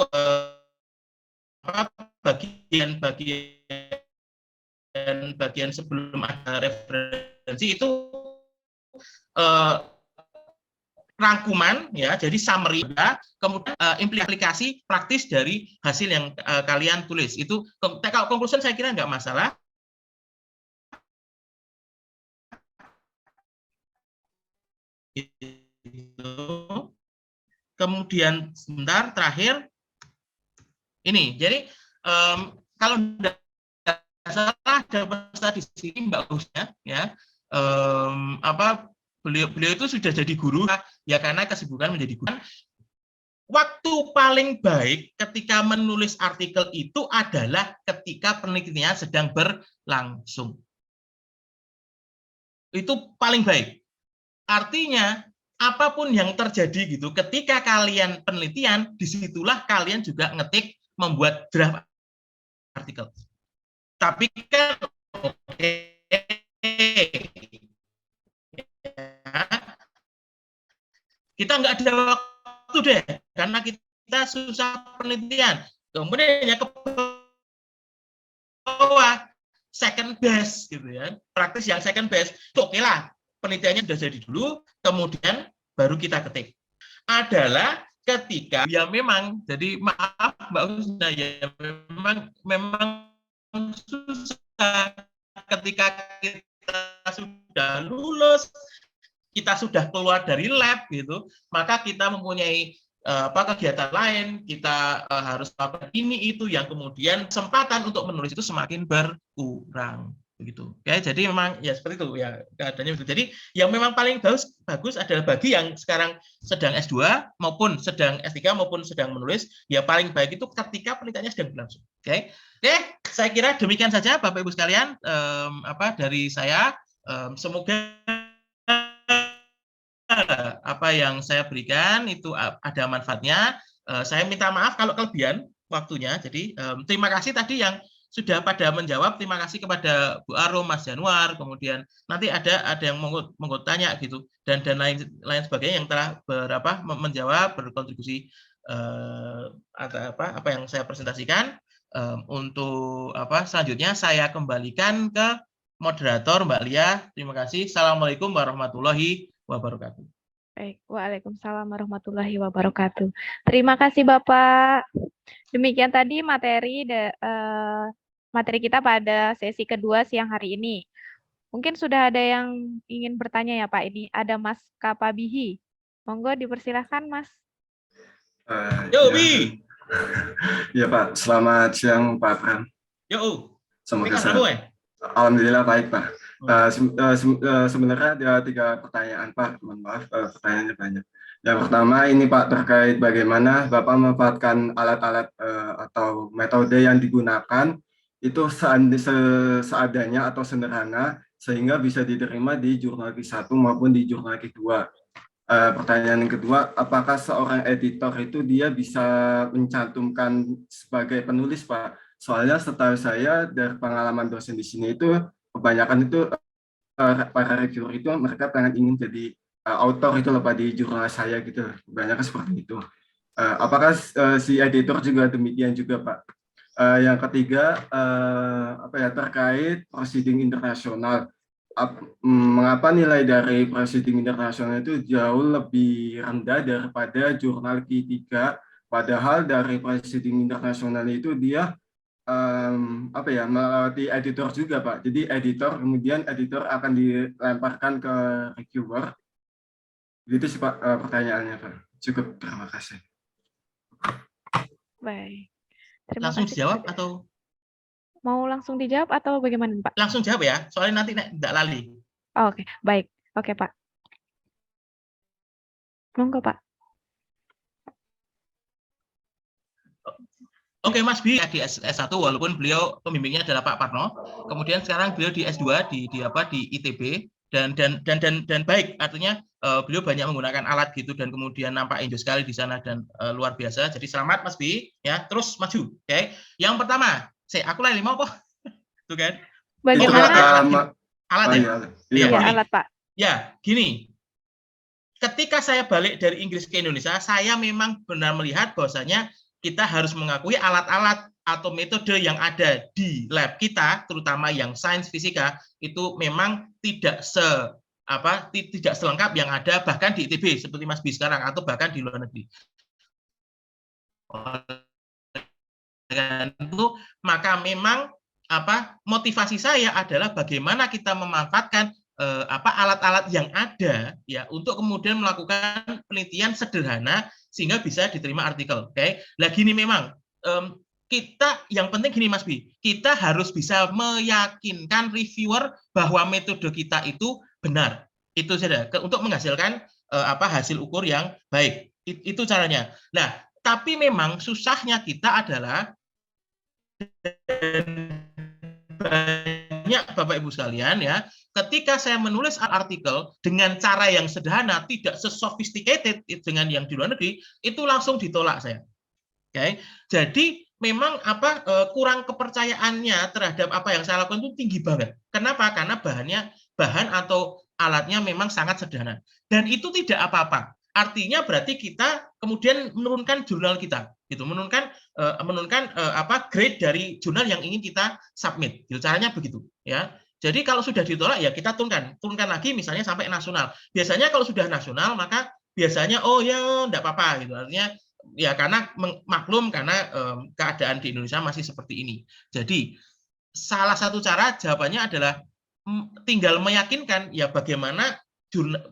C: bagian sebelum ada referensi itu rangkuman ya, jadi summary ya, kemudian implikasi praktis dari hasil yang kalian tulis. Itu kalau conclusion saya kira nggak masalah. Kemudian sebentar terakhir ini, jadi kalau tidak salah ada peserta di sini Mbak Usnya ya, beliau itu sudah jadi guru ya karena kesibukan menjadi guru. Waktu paling baik ketika menulis artikel itu adalah ketika penelitian sedang berlangsung. Itu paling baik. Artinya apapun yang terjadi gitu, ketika kalian penelitian, disitulah kalian juga ngetik membuat draft artikel. Tapi kan oke. Kita nggak ada waktu deh, karena kita susah penelitian. Kemudian ya ke bawah, second best gitu ya, praktis yang second best. Oke lah, penelitiannya sudah jadi dulu, kemudian baru kita ketik. Adalah ketika ya memang, jadi maaf Mbak Husna ya, memang susah ketika kita sudah lulus, kita sudah keluar dari lab gitu, maka kita mempunyai kegiatan lain, kita harus melakukan ini itu yang kemudian kesempatan untuk menulis itu semakin berkurang begitu. Ya, jadi memang ya seperti itu ya keadaannya begitu. Jadi yang memang paling bagus adalah bagi yang sekarang sedang S2 maupun sedang S3 maupun sedang menulis, ya paling baik itu ketika penelitiannya sedang berlangsung. Oke, saya kira demikian saja Bapak Ibu sekalian dari saya. Semoga apa yang saya berikan itu ada manfaatnya. Saya minta maaf kalau kelebihan waktunya. Jadi terima kasih tadi yang sudah pada menjawab. Terima kasih kepada Bu Arum, Mas Januar, kemudian nanti ada yang mau tanya gitu dan lain sebagainya yang telah menjawab, berkontribusi apa yang saya presentasikan. Untuk selanjutnya saya kembalikan ke moderator Mbak Lia. Terima kasih. Assalamualaikum warahmatullahi wabarakatuh.
B: Baik, waalaikumsalam warahmatullahi wabarakatuh. Terima kasih Bapak. Demikian tadi materi kita pada sesi kedua siang hari ini. Mungkin sudah ada yang ingin bertanya ya Pak. Ini ada Mas Kapabihi. Monggo dipersilahkan Mas.
C: Yo,
H: Ya,
C: Bi.
H: ya Pak, selamat siang Pak Pram.
C: Yo.
H: Semoga
C: Mereka
H: sehat.
C: kamu ya?
H: Alhamdulillah baik Pak. Sebenarnya ada 3 pertanyaan Pak, mohon maaf pertanyaannya banyak. Yang pertama ini Pak terkait bagaimana Bapak memanfaatkan alat-alat atau metode yang digunakan itu seadanya atau sederhana sehingga bisa diterima di jurnal Q1 maupun di jurnal Q2. Pertanyaan yang kedua, apakah seorang editor itu dia bisa mencantumkan sebagai penulis Pak? Soalnya setahu saya dari pengalaman dosen di sini itu kebanyakan itu para reviewer itu mereka ingin jadi author itu loh Pak di jurnal saya gitu. Kebanyakan seperti itu. Apakah si editor juga demikian juga Pak? Yang ketiga terkait proceeding internasional. Mengapa nilai dari proceeding internasional itu jauh lebih rendah daripada jurnal Q3? Padahal dari proceeding internasional itu dia melewati editor juga Pak. Jadi kemudian editor akan dilemparkan ke reviewer. Itu sih Pak pertanyaannya Pak. Cukup, terima kasih.
B: Baik.
C: Langsung dijawab atau
B: mau langsung dijawab atau bagaimana Pak?
C: Langsung jawab ya, soalnya nanti tidak lali.
B: Oh, oke, baik. Oke Pak. Monggo Pak.
C: Oke Mas Bi di S1 walaupun beliau pembimbingnya adalah Pak Parno, kemudian sekarang beliau di S2 di ITB dan baik, artinya beliau banyak menggunakan alat gitu dan kemudian nampak enjoy sekali di sana dan luar biasa. Jadi selamat Mas Bi ya, terus maju. Oke. Yang pertama, aku lagi mau kok. Tuh kan.
B: Bagaimana
C: alat ya?
B: Iya, alat Pak.
C: Ya, gini. Ketika saya balik dari Inggris ke Indonesia, saya memang benar melihat bahwasanya kita harus mengakui alat-alat atau metode yang ada di lab kita, terutama yang sains fisika, itu memang tidak selengkap yang ada bahkan di ITB seperti Mas Bi sekarang atau bahkan di luar negeri. Itu maka memang motivasi saya adalah bagaimana kita memanfaatkan alat-alat yang ada ya untuk kemudian melakukan penelitian sederhana sehingga bisa diterima artikel. Oke. Lah gini memang kita yang penting gini Mas Bi, kita harus bisa meyakinkan reviewer bahwa metode kita itu benar. Itu saja untuk menghasilkan hasil ukur yang baik. Itu caranya. Nah, tapi memang susahnya kita adalah banyak Bapak Ibu sekalian ya, ketika saya menulis artikel dengan cara yang sederhana, tidak sesophisticated dengan yang di luar negeri, itu langsung ditolak saya. Oke. Jadi memang kurang kepercayaannya terhadap apa yang saya lakukan itu tinggi banget. Kenapa? Karena bahan atau alatnya memang sangat sederhana. Dan itu tidak apa-apa. Artinya berarti kita kemudian menurunkan jurnal kita, gitu, menurunkan grade dari jurnal yang ingin kita submit. Gitu, caranya begitu, ya. Jadi kalau sudah ditolak ya kita turunkan lagi misalnya sampai nasional. Biasanya kalau sudah nasional maka biasanya oh ya enggak apa-apa gitu. Artinya ya karena maklum karena keadaan di Indonesia masih seperti ini. Jadi salah satu cara jawabannya adalah tinggal meyakinkan ya bagaimana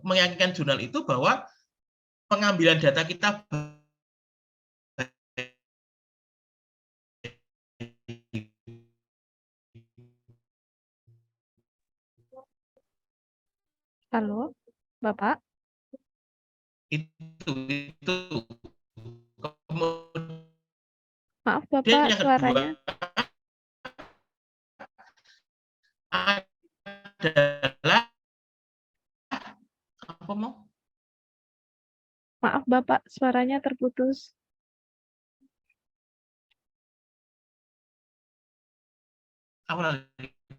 C: meyakinkan jurnal itu bahwa pengambilan data kita
B: Halo, Bapak.
C: Itu.
B: Maaf Bapak, suaranya.
C: Adalah apa mau?
B: Maaf Bapak, suaranya terputus.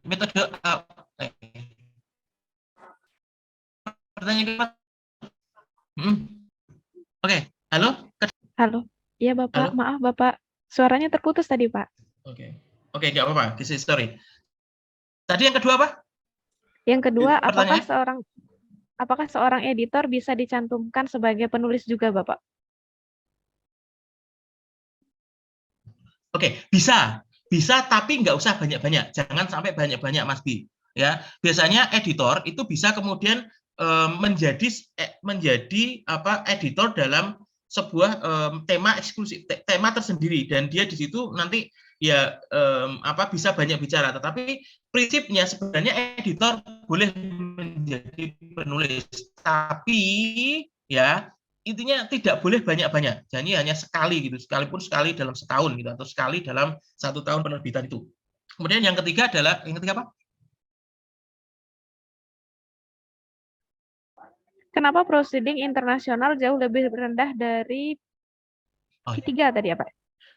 C: Metode pertanyaan Oke, halo?
B: Halo. Iya Bapak, halo? Maaf Bapak. Suaranya terputus tadi Pak.
C: Oke, nggak apa-apa. This is story. Tadi yang kedua apa?
B: Yang kedua, apakah seorang editor bisa dicantumkan sebagai penulis juga Bapak?
C: Oke, bisa. Bisa, tapi nggak usah banyak-banyak. Jangan sampai banyak-banyak Mas Bi. Ya, biasanya editor itu bisa kemudian menjadi editor dalam sebuah tema eksklusif, tema tersendiri, dan dia di situ nanti ya bisa banyak bicara. Tetapi prinsipnya sebenarnya editor boleh menjadi penulis, tapi ya intinya tidak boleh banyak-banyak. Jadi hanya sekali gitu, sekalipun sekali dalam setahun gitu, atau sekali dalam 1 tahun penerbitan itu. Kemudian yang ketiga adalah apa?
B: Kenapa proceeding internasional jauh lebih rendah dari ketiga tadi ya Pak?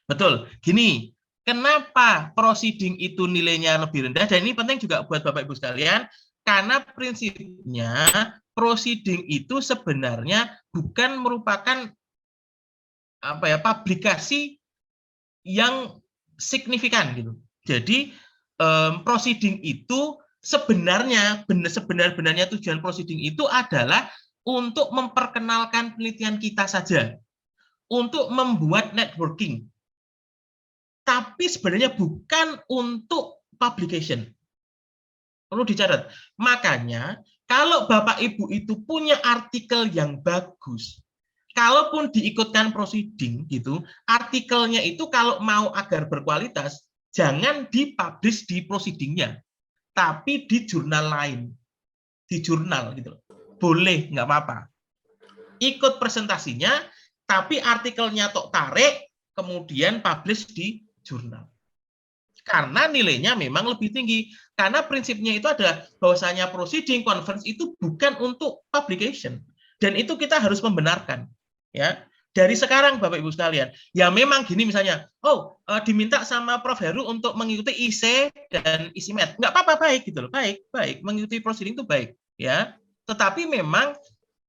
C: Betul. Gini, kenapa proceeding itu nilainya lebih rendah? Dan ini penting juga buat Bapak Ibu sekalian, karena prinsipnya proceeding itu sebenarnya bukan merupakan publikasi yang signifikan gitu. Jadi proceeding itu sebenarnya tujuan proceeding itu adalah untuk memperkenalkan penelitian kita saja, untuk membuat networking, tapi sebenarnya bukan untuk publication. Perlu dicatat. Makanya kalau Bapak Ibu itu punya artikel yang bagus, kalaupun diikutkan proceeding gitu, artikelnya itu kalau mau agar berkualitas, jangan dipublish di proceedingnya, tapi di jurnal lain, di jurnal gitu. Boleh, nggak apa-apa. Ikut presentasinya, tapi artikelnya tok tarik, kemudian publish di jurnal. Karena nilainya memang lebih tinggi. Karena prinsipnya itu adalah bahwasanya proceeding conference itu bukan untuk publication. Dan itu kita harus membenarkan. Ya, dari sekarang Bapak Ibu sekalian. Ya memang gini misalnya, diminta sama Prof. Heru untuk mengikuti IC dan ISIMED. Nggak apa-apa, baik gitu loh. Baik. Mengikuti proceeding itu baik. Ya. Tetapi memang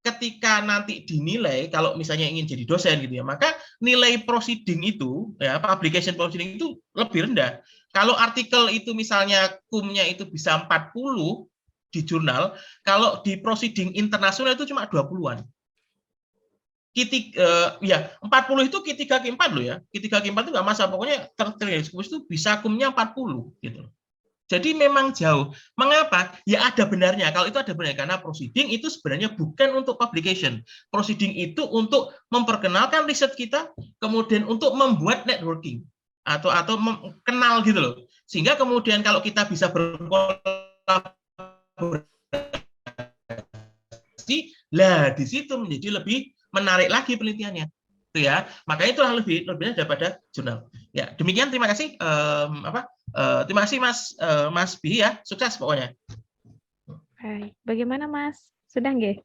C: ketika nanti dinilai, kalau misalnya ingin jadi dosen gitu ya, maka nilai proceeding itu, ya publication proceeding itu lebih rendah. Kalau artikel itu misalnya kumnya itu bisa 40 di jurnal, kalau di proceeding internasional itu cuma 20-an. 40 itu Q3 Q4 loh ya. Q3 Q4 itu nggak masalah, pokoknya tertulis itu bisa kumnya 40 gitu. Jadi memang jauh. Mengapa? Ya ada benarnya. Kalau itu ada benarnya, karena proceeding itu sebenarnya bukan untuk publication. Proceeding itu untuk memperkenalkan riset kita, kemudian untuk membuat networking atau kenal gitu loh. Sehingga kemudian kalau kita bisa berkolaborasi, lah di situ menjadi lebih menarik lagi penelitiannya. Itu ya. Makanya itulah lebih daripada jurnal. Ya, demikian, terima kasih. Terima kasih Mas Bihi ya, sukses pokoknya.
B: Baik, bagaimana Mas? Sudah nggih?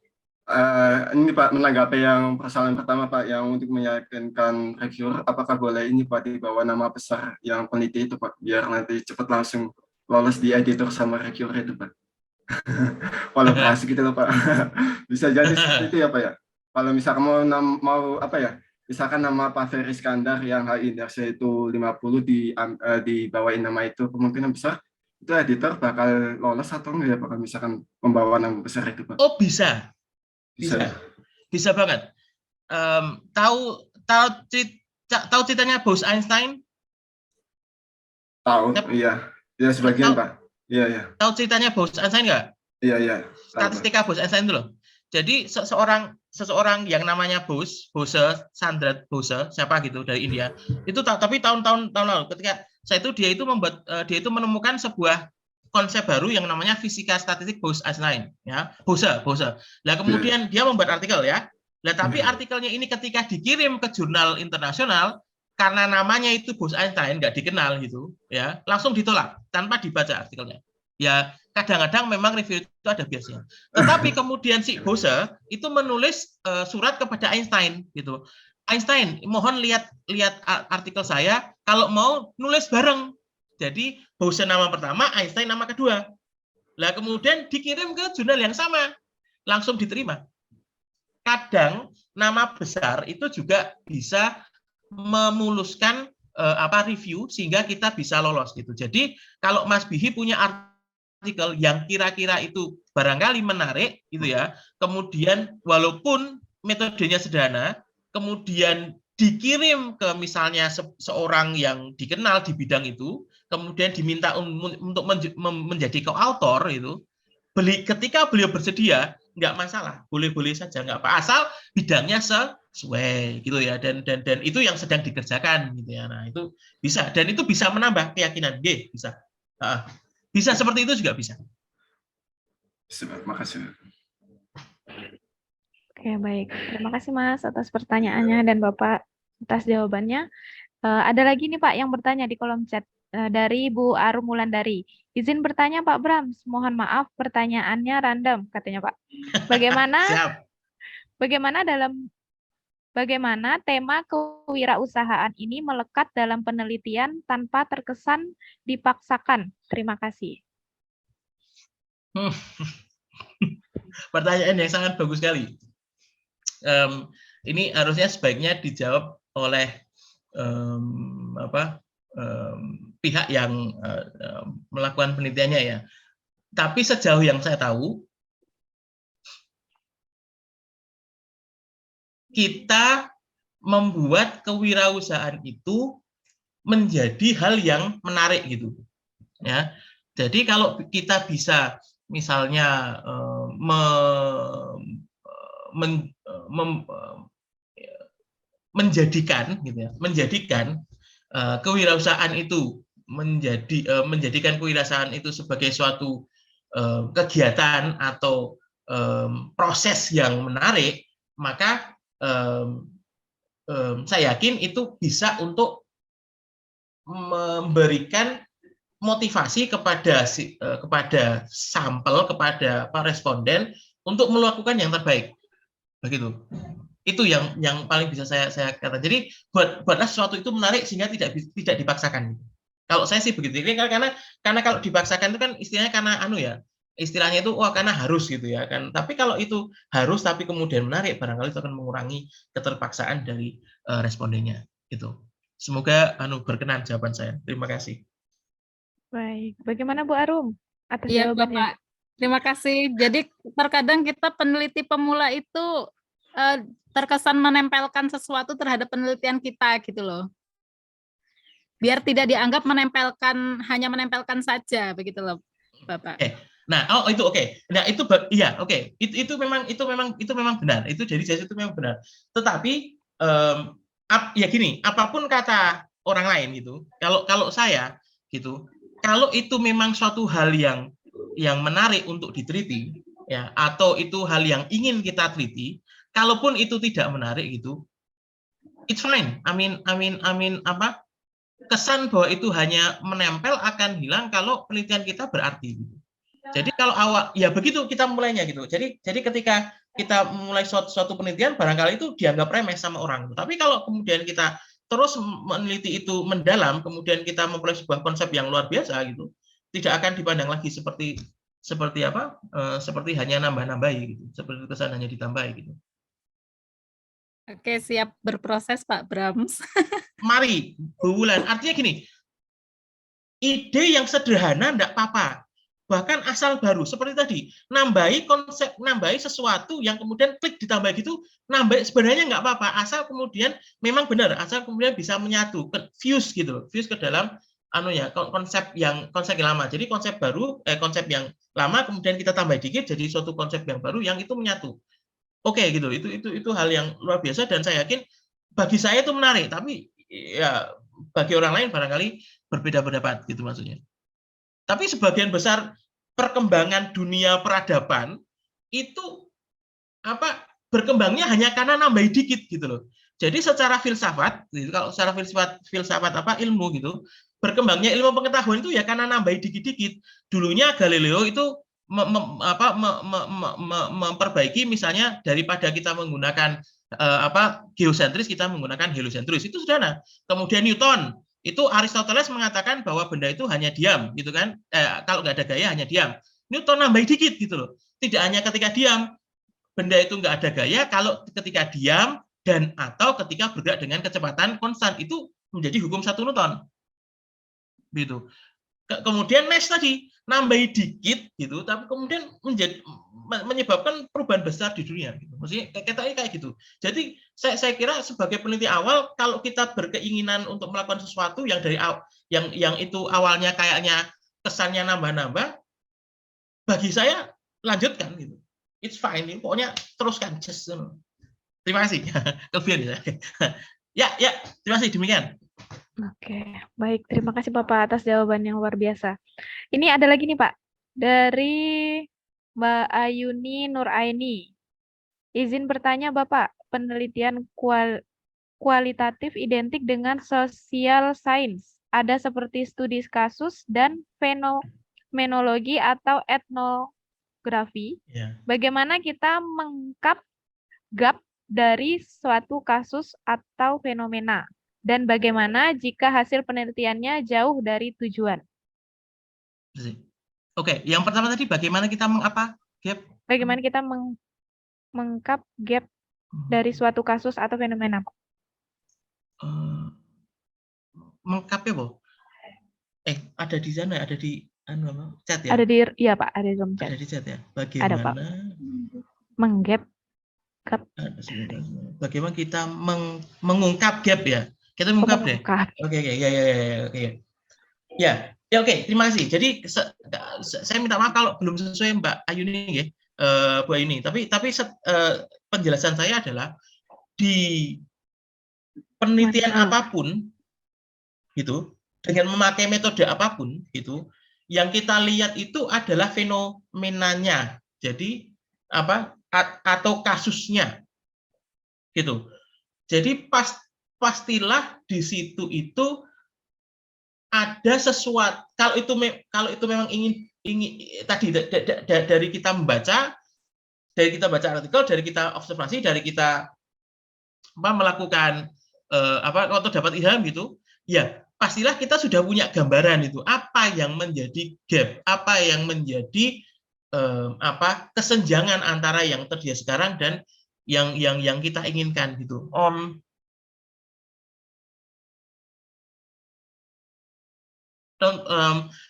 H: Ini Pak, menanggapi yang persoalan pertama Pak, yang untuk meyakinkan reviewer, apakah boleh ini Pak dibawa nama besar yang peneliti itu Pak, biar nanti cepat langsung lolos di editor sama reviewer itu Pak. Kolaborasi gitu loh Pak. Bisa jadi seperti itu ya Pak ya. Kalau misalkan mau misalkan nama Pak Ferry Iskandar yang HI indeksnya itu 50 dibawain nama itu, kemungkinan besar itu editor bakal lolos atau enggak ya Pak, misalkan membawa nama besar itu Pak?
C: Oh bisa banget. Tahu ceritanya Bose Einstein?
H: Tahu, iya sebagian Pak. Iya.
C: Tahu ceritanya Bose Einstein nggak?
H: Iya.
C: Statistika Bose Einstein itu loh. Jadi seseorang yang namanya Bose Sandrat Bose, siapa gitu dari India. Itu tapi tahun lalu ketika dia itu menemukan sebuah konsep baru yang namanya fisika statistik Bose Einstein ya. Bose. Lah kemudian dia membuat artikel ya. Lah tapi artikelnya ini ketika dikirim ke jurnal internasional, karena namanya itu Bose Einstein nggak dikenal gitu ya, langsung ditolak tanpa dibaca artikelnya. Ya kadang-kadang memang review itu ada biasnya. Tetapi kemudian si Bose itu menulis surat kepada Einstein gitu. Einstein, mohon lihat artikel saya, kalau mau nulis bareng. Jadi Bose nama pertama, Einstein nama kedua. Lah kemudian dikirim ke jurnal yang sama, langsung diterima. Kadang nama besar itu juga bisa memuluskan review sehingga kita bisa lolos gitu. Jadi kalau Mas Bihi punya artikel yang kira-kira itu barangkali menarik gitu ya, kemudian walaupun metodenya sederhana, kemudian dikirim ke misalnya seorang yang dikenal di bidang itu, kemudian diminta untuk menjadi koautor itu, ketika beliau bersedia, nggak masalah, boleh-boleh saja, nggak apa, asal bidangnya sesuai gitu ya, dan itu yang sedang dikerjakan gitu ya. Nah itu bisa, dan itu bisa menambah keyakinan, bisa, bisa seperti itu juga bisa.
H: Terima kasih.
B: Oke, baik. Terima kasih Mas atas pertanyaannya dan Bapak atas jawabannya. Ada lagi nih Pak yang bertanya di kolom chat dari Bu Arum Wulandari. Izin bertanya Pak Brams, mohon maaf pertanyaannya random katanya Pak. Bagaimana tema kewirausahaan ini melekat dalam penelitian tanpa terkesan dipaksakan? Terima kasih.
C: Pertanyaan yang sangat bagus sekali. Ini harusnya sebaiknya dijawab oleh pihak yang melakukan penelitiannya ya. Tapi sejauh yang saya tahu, kita membuat kewirausahaan itu menjadi hal yang menarik gitu. Ya. Jadi kalau kita bisa misalnya menjadikan kewirausahaan itu menjadikan kewirausahaan itu sebagai suatu kegiatan atau proses yang menarik, maka saya yakin itu bisa untuk memberikan motivasi kepada sampel, kepada responden untuk melakukan yang terbaik, begitu. Itu yang paling bisa saya katakan. Jadi buatlah sesuatu itu menarik sehingga tidak dipaksakan. Kalau saya sih begitu. Karena kalau dipaksakan itu kan istilahnya istilahnya itu karena harus gitu ya kan. Tapi kalau itu harus tapi kemudian menarik, barangkali itu akan mengurangi keterpaksaan dari respondennya. Gitu. Semoga berkenan jawaban saya. Terima kasih.
B: Baik, bagaimana Bu Arum atas
E: Iya,
B: jawabannya?
E: Bapak. Terima kasih. Jadi terkadang kita peneliti pemula itu terkesan menempelkan sesuatu terhadap penelitian kita gitu loh. Biar tidak dianggap hanya menempelkan saja begitu loh, Bapak.
C: Oke. Nah, itu oke. Nah, itu iya, oke. Itu memang benar. Itu jadi itu memang benar. Tetapi ya gini, apapun kata orang lain gitu. Kalau saya gitu, kalau itu memang suatu hal yang menarik untuk diteliti ya, atau itu hal yang ingin kita teliti, kalaupun itu tidak menarik gitu, it's fine. Kesan bahwa itu hanya menempel akan hilang kalau penelitian kita berarti. Jadi kalau awal ya begitu kita mulainya gitu. Jadi ketika kita mulai suatu penelitian, barangkali itu dianggap remeh sama orang. Tapi kalau kemudian kita terus meneliti itu mendalam, kemudian kita memulai sebuah konsep yang luar biasa gitu, tidak akan dipandang lagi seperti hanya nambah-nambahi gitu, seperti kesan hanya ditambahi gitu.
E: Oke, siap berproses Pak Brams.
C: Mari, Bu Wulan. Artinya gini, ide yang sederhana enggak apa-apa. Bahkan asal baru, seperti tadi, nambahi konsep, nambahi sesuatu yang kemudian klik ditambah gitu, nambah sebenarnya enggak apa-apa, asal kemudian memang benar, asal kemudian bisa menyatu, fuse gitu, fuse ke dalam konsep yang lama. Jadi konsep yang lama kemudian kita tambah dikit jadi suatu konsep yang baru yang itu menyatu. Oke gitu, itu hal yang luar biasa dan saya yakin bagi saya itu menarik, tapi ya bagi orang lain barangkali berbeda pendapat gitu maksudnya. Tapi sebagian besar perkembangan dunia peradaban itu berkembangnya hanya karena nambahi dikit gitu loh. Jadi secara filsafat, kalau secara filsafat ilmu gitu, berkembangnya ilmu pengetahuan itu ya karena nambahi dikit-dikit. Dulunya Galileo itu memperbaiki misalnya daripada kita menggunakan geosentris kita menggunakan heliosentris, itu sederhana. Kemudian Newton itu Aristoteles mengatakan bahwa benda itu hanya diam gitu kan, kalau nggak ada gaya hanya diam. Newton nambahi dikit gitu loh, tidak hanya ketika diam benda itu nggak ada gaya, kalau ketika diam dan atau ketika bergerak dengan kecepatan konstan, itu menjadi hukum 1 Newton gitu. kemudian next tadi nambahi dikit gitu, tapi kemudian menyebabkan perubahan besar di dunia. Gitu. Maksudnya kayak gitu. Jadi saya kira sebagai peneliti awal, kalau kita berkeinginan untuk melakukan sesuatu yang dari yang itu awalnya kayaknya kesannya nambah-nambah, bagi saya lanjutkan gitu. It's fine, pokoknya teruskan. Just, terima kasih. Kelebihan ya. Ya, terima kasih demikian.
B: Oke, baik. Terima kasih Bapak atas jawaban yang luar biasa. Ini ada lagi nih Pak, dari Mbak Ayuni Nuraini. Izin bertanya Bapak, penelitian kualitatif identik dengan social science. Ada seperti studi kasus dan fenomenologi atau etnografi.
C: Yeah.
B: Bagaimana kita mengungkap gap dari suatu kasus atau fenomena? Dan bagaimana jika hasil penelitiannya jauh dari tujuan?
C: Oke, yang pertama tadi bagaimana kita mengapa gap?
B: Bagaimana kita mengungkap gap dari suatu kasus atau fenomena?
C: Mengungkapnya, Bu? Ada di sana, ada di chat ya?
B: Ada di, iya Pak, ada di dalam chat.
C: Ada di chat ya. Bagaimana?
B: Ada Pak. Menggap.
C: Bagaimana kita mengungkap gap ya? Kita mengungkap deh. Oke, ya. Ya, oke, terima kasih. Jadi saya minta maaf kalau belum sesuai Mbak Ayuni ya, Bu Ayuni. Tapi penjelasan saya adalah di penelitian apapun gitu, dengan memakai metode apapun gitu, yang kita lihat itu adalah fenomenanya. Jadi atau kasusnya gitu. Jadi pastilah di situ itu ada sesuatu. Kalau itu memang ingin tadi dari kita baca artikel, dari kita observasi, dari kita melakukan atau dapat ilham gitu, ya pastilah kita sudah punya gambaran itu apa yang menjadi gap, apa yang menjadi kesenjangan antara yang terjadi sekarang dan yang kita inginkan gitu.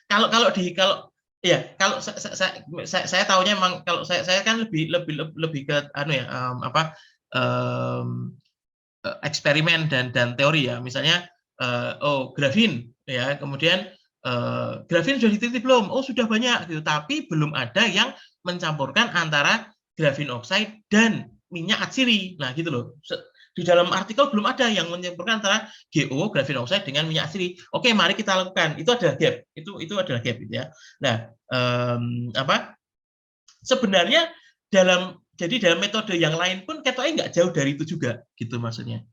C: Kalau saya tahunya memang kalau saya kan lebih ke eksperimen dan teori ya. Misalnya grafin ya, kemudian grafin sudah diteliti belum? Oh, sudah banyak gitu, tapi belum ada yang mencampurkan antara grafin oksida dan minyak atsiri. Nah, gitu loh. Di dalam artikel belum ada yang mencampurkan antara GO, grafin oksida dengan minyak atsiri. Oke, mari kita lakukan. Itu adalah gap. Itu adalah gap gitu ya. Nah, sebenarnya dalam metode yang lain pun ketoknya nggak jauh dari itu juga, gitu maksudnya.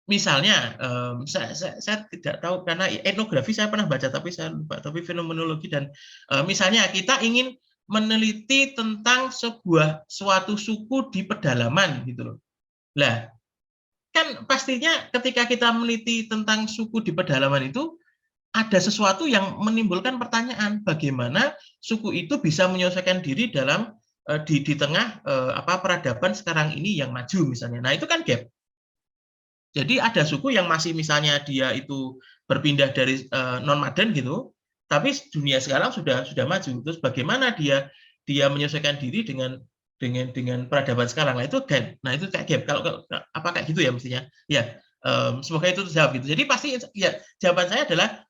C: Misalnya, saya tidak tahu karena etnografi saya pernah baca, tapi saya lupa. Tapi fenomenologi dan misalnya kita ingin meneliti tentang suatu suku di pedalaman gitu loh. Lah, kan pastinya ketika kita meneliti tentang suku di pedalaman itu ada sesuatu yang menimbulkan pertanyaan bagaimana suku itu bisa menyelesaikan diri dalam di tengah peradaban sekarang ini yang maju misalnya. Nah, itu kan gap. Jadi ada suku yang masih misalnya dia itu berpindah dari non modern gitu, tapi dunia sekarang sudah maju. Terus bagaimana dia menyelesaikan diri dengan peradaban sekarang? Nah, itu gap. Nah, itu kayak gap. Kalau apa kayak gitu ya mestinya? Ya, semoga itu terjawab gitu. Jadi pasti ya jawaban saya adalah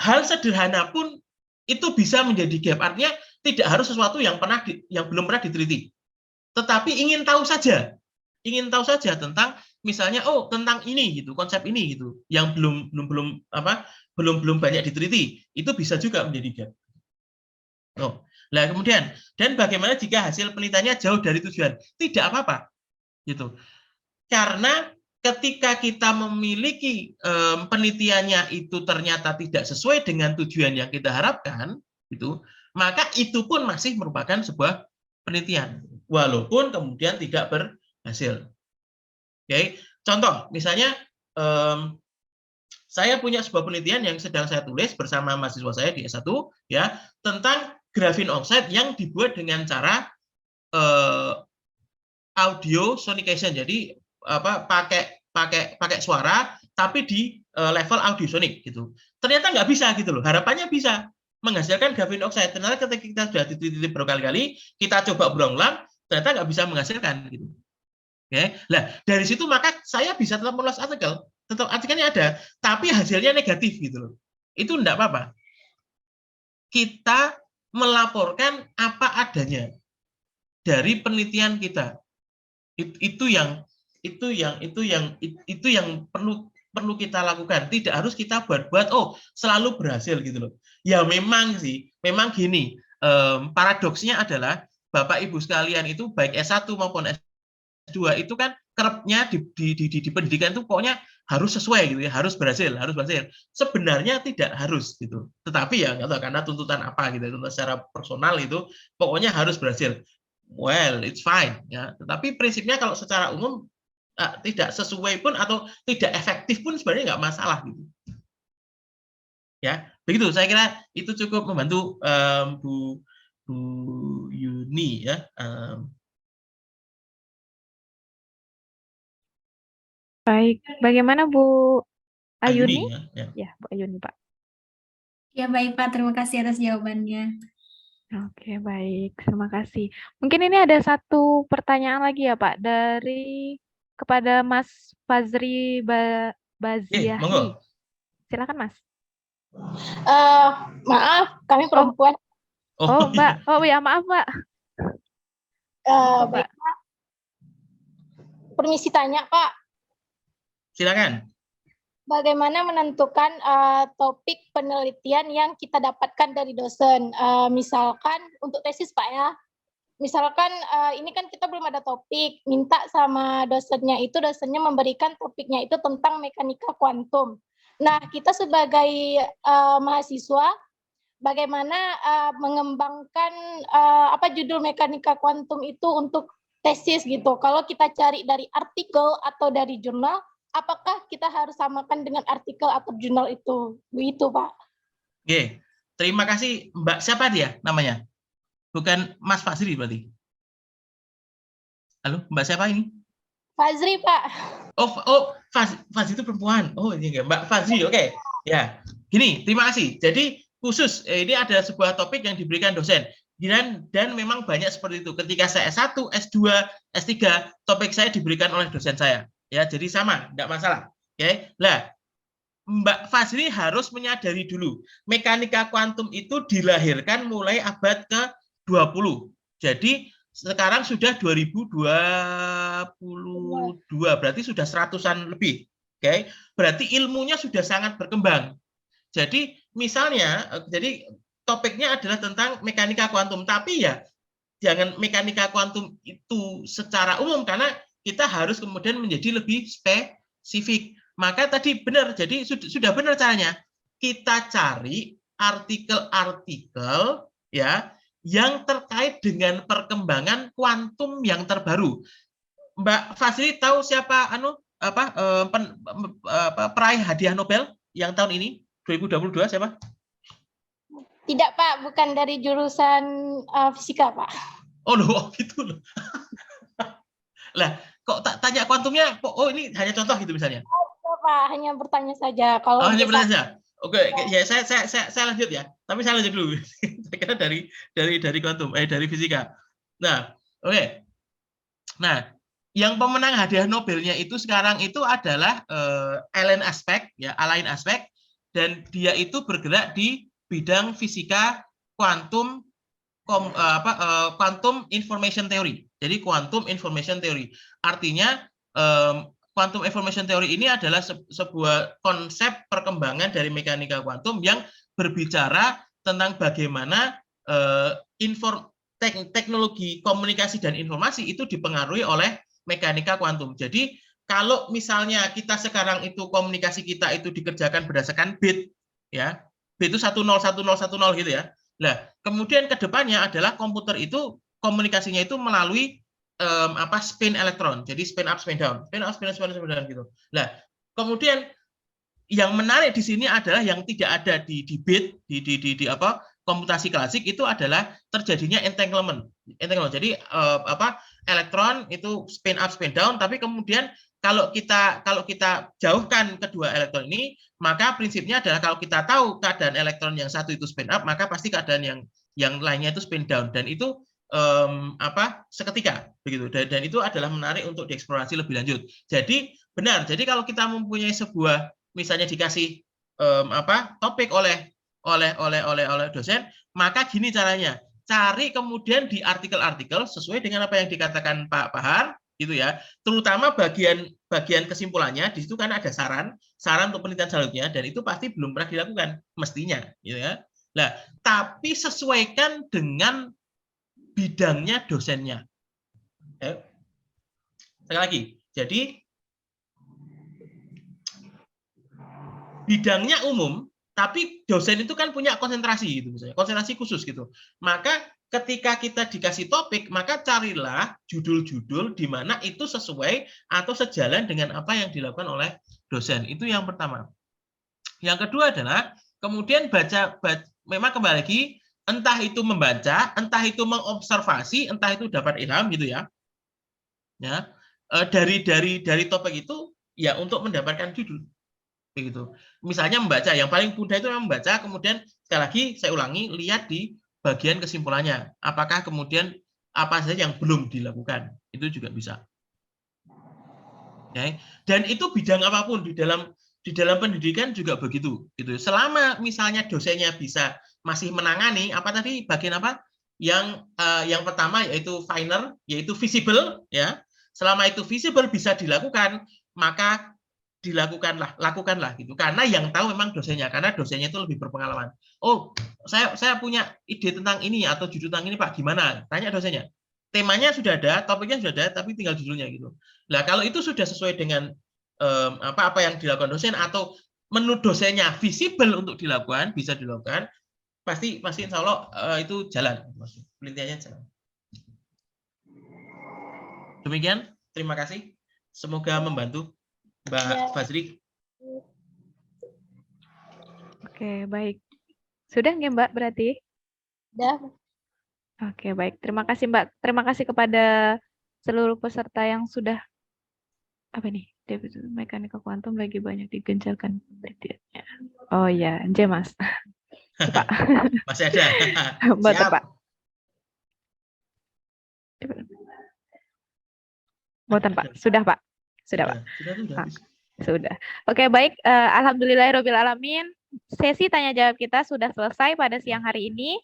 C: hal sederhana pun itu bisa menjadi gap. Artinya tidak harus sesuatu yang belum pernah diteliti, tetapi ingin tahu saja tentang misalnya tentang ini gitu, konsep ini gitu, yang belum banyak diteliti, itu bisa juga menjadi gap. Nah kemudian, dan bagaimana jika hasil penelitiannya jauh dari tujuan? Tidak apa-apa, gitu. Karena ketika kita memiliki penelitiannya itu ternyata tidak sesuai dengan tujuan yang kita harapkan, gitu, maka itu pun masih merupakan sebuah penelitian, walaupun kemudian tidak berhasil. Oke, contoh, misalnya saya punya sebuah penelitian yang sedang saya tulis bersama mahasiswa saya di S1 ya tentang grafin oksida yang dibuat dengan cara audio sonication. Jadi pakai pakai suara tapi di level audiosonik gitu. Ternyata nggak bisa gitu loh. Harapannya bisa menghasilkan galvanum oxide. Ternyata ketika kita sudah dititip berkali-kali, kita coba berulang, ternyata nggak bisa menghasilkan gitu. Oke, nah dari situ maka saya bisa tetap menulis artikel, tetap artikelnya ada, tapi hasilnya negatif gitu loh. Itu enggak apa-apa. Kita melaporkan apa adanya dari penelitian kita. Itu yang perlu kita lakukan. Tidak harus kita buat selalu berhasil gitu loh. Ya memang sih, memang gini. Paradoksnya adalah Bapak Ibu sekalian itu baik S1 maupun S2 itu kan kerapnya di pendidikan itu pokoknya harus sesuai gitu ya, harus berhasil. Sebenarnya tidak harus gitu. Tetapi ya nggak tahu karena tuntutan apa gitu, tuntutan secara personal itu pokoknya harus berhasil. Well, it's fine ya. Tetapi prinsipnya kalau secara umum tidak sesuai pun atau tidak efektif pun sebenarnya nggak masalah gitu. Ya, begitu. Saya kira itu cukup membantu Bu Yuni ya.
B: Baik, bagaimana Bu Ayuni?
C: Ya,
B: Bu Ayuni, Pak.
I: Ya baik Pak, terima kasih atas jawabannya.
B: Oke, baik. Terima kasih. Mungkin ini ada satu pertanyaan lagi ya, Pak, kepada Mas Fazri Baziahi.
C: Monggo.
B: Silakan, Mas.
J: Maaf, kami perempuan.
B: Oh, Mbak. Oh ya, maaf, Mbak.
J: Baik, Pak. Permisi tanya, Pak.
C: Silakan.
J: Bagaimana menentukan topik penelitian yang kita dapatkan dari dosen? Misalkan untuk tesis, Pak ya. Misalkan ini kan kita belum ada topik, minta sama dosennya memberikan topiknya itu tentang mekanika kuantum. Nah, kita sebagai mahasiswa, bagaimana mengembangkan judul mekanika kuantum itu untuk tesis gitu. Kalau kita cari dari artikel atau dari jurnal, apakah kita harus samakan dengan artikel atau jurnal itu? Begitu, Pak.
C: Oke, terima kasih Mbak. Siapa dia namanya? Bukan Mas Fazri berarti? Halo, Mbak siapa ini?
J: Fazri, Pak.
C: Fazri itu perempuan. Oh, ini enggak. Mbak Fazri, oke. Ya, gini, terima kasih. Jadi khusus, ini ada sebuah topik yang diberikan dosen. Dan memang banyak seperti itu. Ketika saya S1, S2, S3, topik saya diberikan oleh dosen saya. Ya, jadi sama, enggak masalah. Oke. Nah, Mbak Fazri harus menyadari dulu, mekanika kuantum itu dilahirkan mulai abad ke-20. Jadi sekarang sudah 2022, berarti sudah 100-an lebih. Oke. Berarti ilmunya sudah sangat berkembang. Jadi misalnya, jadi topiknya adalah tentang mekanika kuantum, tapi ya jangan mekanika kuantum itu secara umum karena kita harus kemudian menjadi lebih spesifik. Maka tadi benar, jadi sudah benar caranya. Kita cari artikel-artikel ya yang terkait dengan perkembangan kuantum yang terbaru. Mbak Fazri tahu siapa peraih hadiah Nobel yang tahun ini 2022 siapa?
J: Tidak, Pak, bukan dari jurusan fisika, Pak.
C: Oh loh, gitu loh. Lah, kok tak tanya kuantumnya? Oh, ini hanya contoh gitu misalnya.
J: Oh, Pak, hanya bertanya saja. Kalau
C: hanya bertanya saja. Oke, ya saya lanjut ya. Tapi saya lanjut dulu. Saya kira dari kuantum, dari fisika. Nah, oke. Nah, yang pemenang hadiah Nobelnya itu sekarang itu adalah Alain Aspect, ya, Alain Aspect, dan dia itu bergerak di bidang fisika kuantum quantum information theory. Jadi quantum information theory. Artinya quantum information theory ini adalah sebuah konsep perkembangan dari mekanika kuantum yang berbicara tentang bagaimana teknologi komunikasi dan informasi itu dipengaruhi oleh mekanika kuantum. Jadi kalau misalnya kita sekarang itu komunikasi kita itu dikerjakan berdasarkan bit, ya, bit itu 101010 gitu ya. Nah, kemudian ke depannya adalah komputer itu komunikasinya itu melalui spin elektron. Jadi spin up, spin down, spin up, spin down gitu. Nah, kemudian yang menarik di sini adalah yang tidak ada di bit di komputasi klasik itu adalah terjadinya entanglement. Jadi elektron itu spin up, spin down, tapi kemudian kalau kita jauhkan kedua elektron ini, maka prinsipnya adalah kalau kita tahu keadaan elektron yang satu itu spin up, maka pasti keadaan yang lainnya itu spin down, dan itu seketika begitu. Dan itu adalah menarik untuk dieksplorasi lebih lanjut. Jadi benar. Jadi kalau kita mempunyai sebuah, misalnya dikasih topik oleh dosen, maka gini caranya. Cari kemudian di artikel-artikel sesuai dengan apa yang dikatakan Pak Bahar, gitu ya. Terutama bagian kesimpulannya, di situ kan ada saran untuk penelitian selanjutnya, dan itu pasti belum pernah dilakukan mestinya, gitu ya. Nah, tapi sesuaikan dengan bidangnya dosennya. Sekali lagi, jadi bidangnya umum, tapi dosen itu kan punya konsentrasi gitu, misalnya konsentrasi khusus gitu. Maka ketika kita dikasih topik, maka carilah judul-judul di mana itu sesuai atau sejalan dengan apa yang dilakukan oleh dosen. Itu yang pertama. Yang kedua adalah kemudian baca memang kembali lagi, entah itu membaca, entah itu mengobservasi, entah itu dapat ilham gitu ya. Ya, dari topik itu ya untuk mendapatkan judul. Begitu. Misalnya membaca, yang paling mudah itu memang membaca, kemudian sekali lagi saya ulangi, lihat di bagian kesimpulannya. Apakah kemudian apa saja yang belum dilakukan, itu juga bisa. Okay. Dan itu bidang apapun di dalam pendidikan juga begitu. Gitu. Selama misalnya dosennya bisa masih menangani apa tadi bagian apa? Yang pertama yaitu finer, yaitu visible, ya. Selama itu visible bisa dilakukan, maka lakukanlah gitu. Karena yang tahu memang dosennya, karena dosennya itu lebih berpengalaman. Oh, saya punya ide tentang ini atau judul tentang ini Pak, gimana? Tanya dosennya. Temanya sudah ada, topiknya sudah ada, tapi tinggal judulnya gitu. Nah, kalau itu sudah sesuai dengan apa yang dilakukan dosen atau menurut dosennya visible untuk dilakukan, bisa dilakukan, pasti insya Allah itu jalan. Penelitiannya jalan. Demikian, terima kasih. Semoga membantu. Mbak Fazri.
B: Oke, baik. Sudah nggak Mbak berarti?
J: Sudah.
B: Oke, baik. Terima kasih Mbak. Terima kasih kepada seluruh peserta yang sudah mekanika kuantum lagi banyak digencarkan penelitiannya. Oh ya, Mas. Pak.
C: Masih ada.
B: Betul, Pak. Boten, Pak. Sudah, Pak. Sudah, Pak. Sudah. Oke, baik. Alhamdulillahirabbil alamin. Sesi tanya jawab kita sudah selesai pada siang hari ini.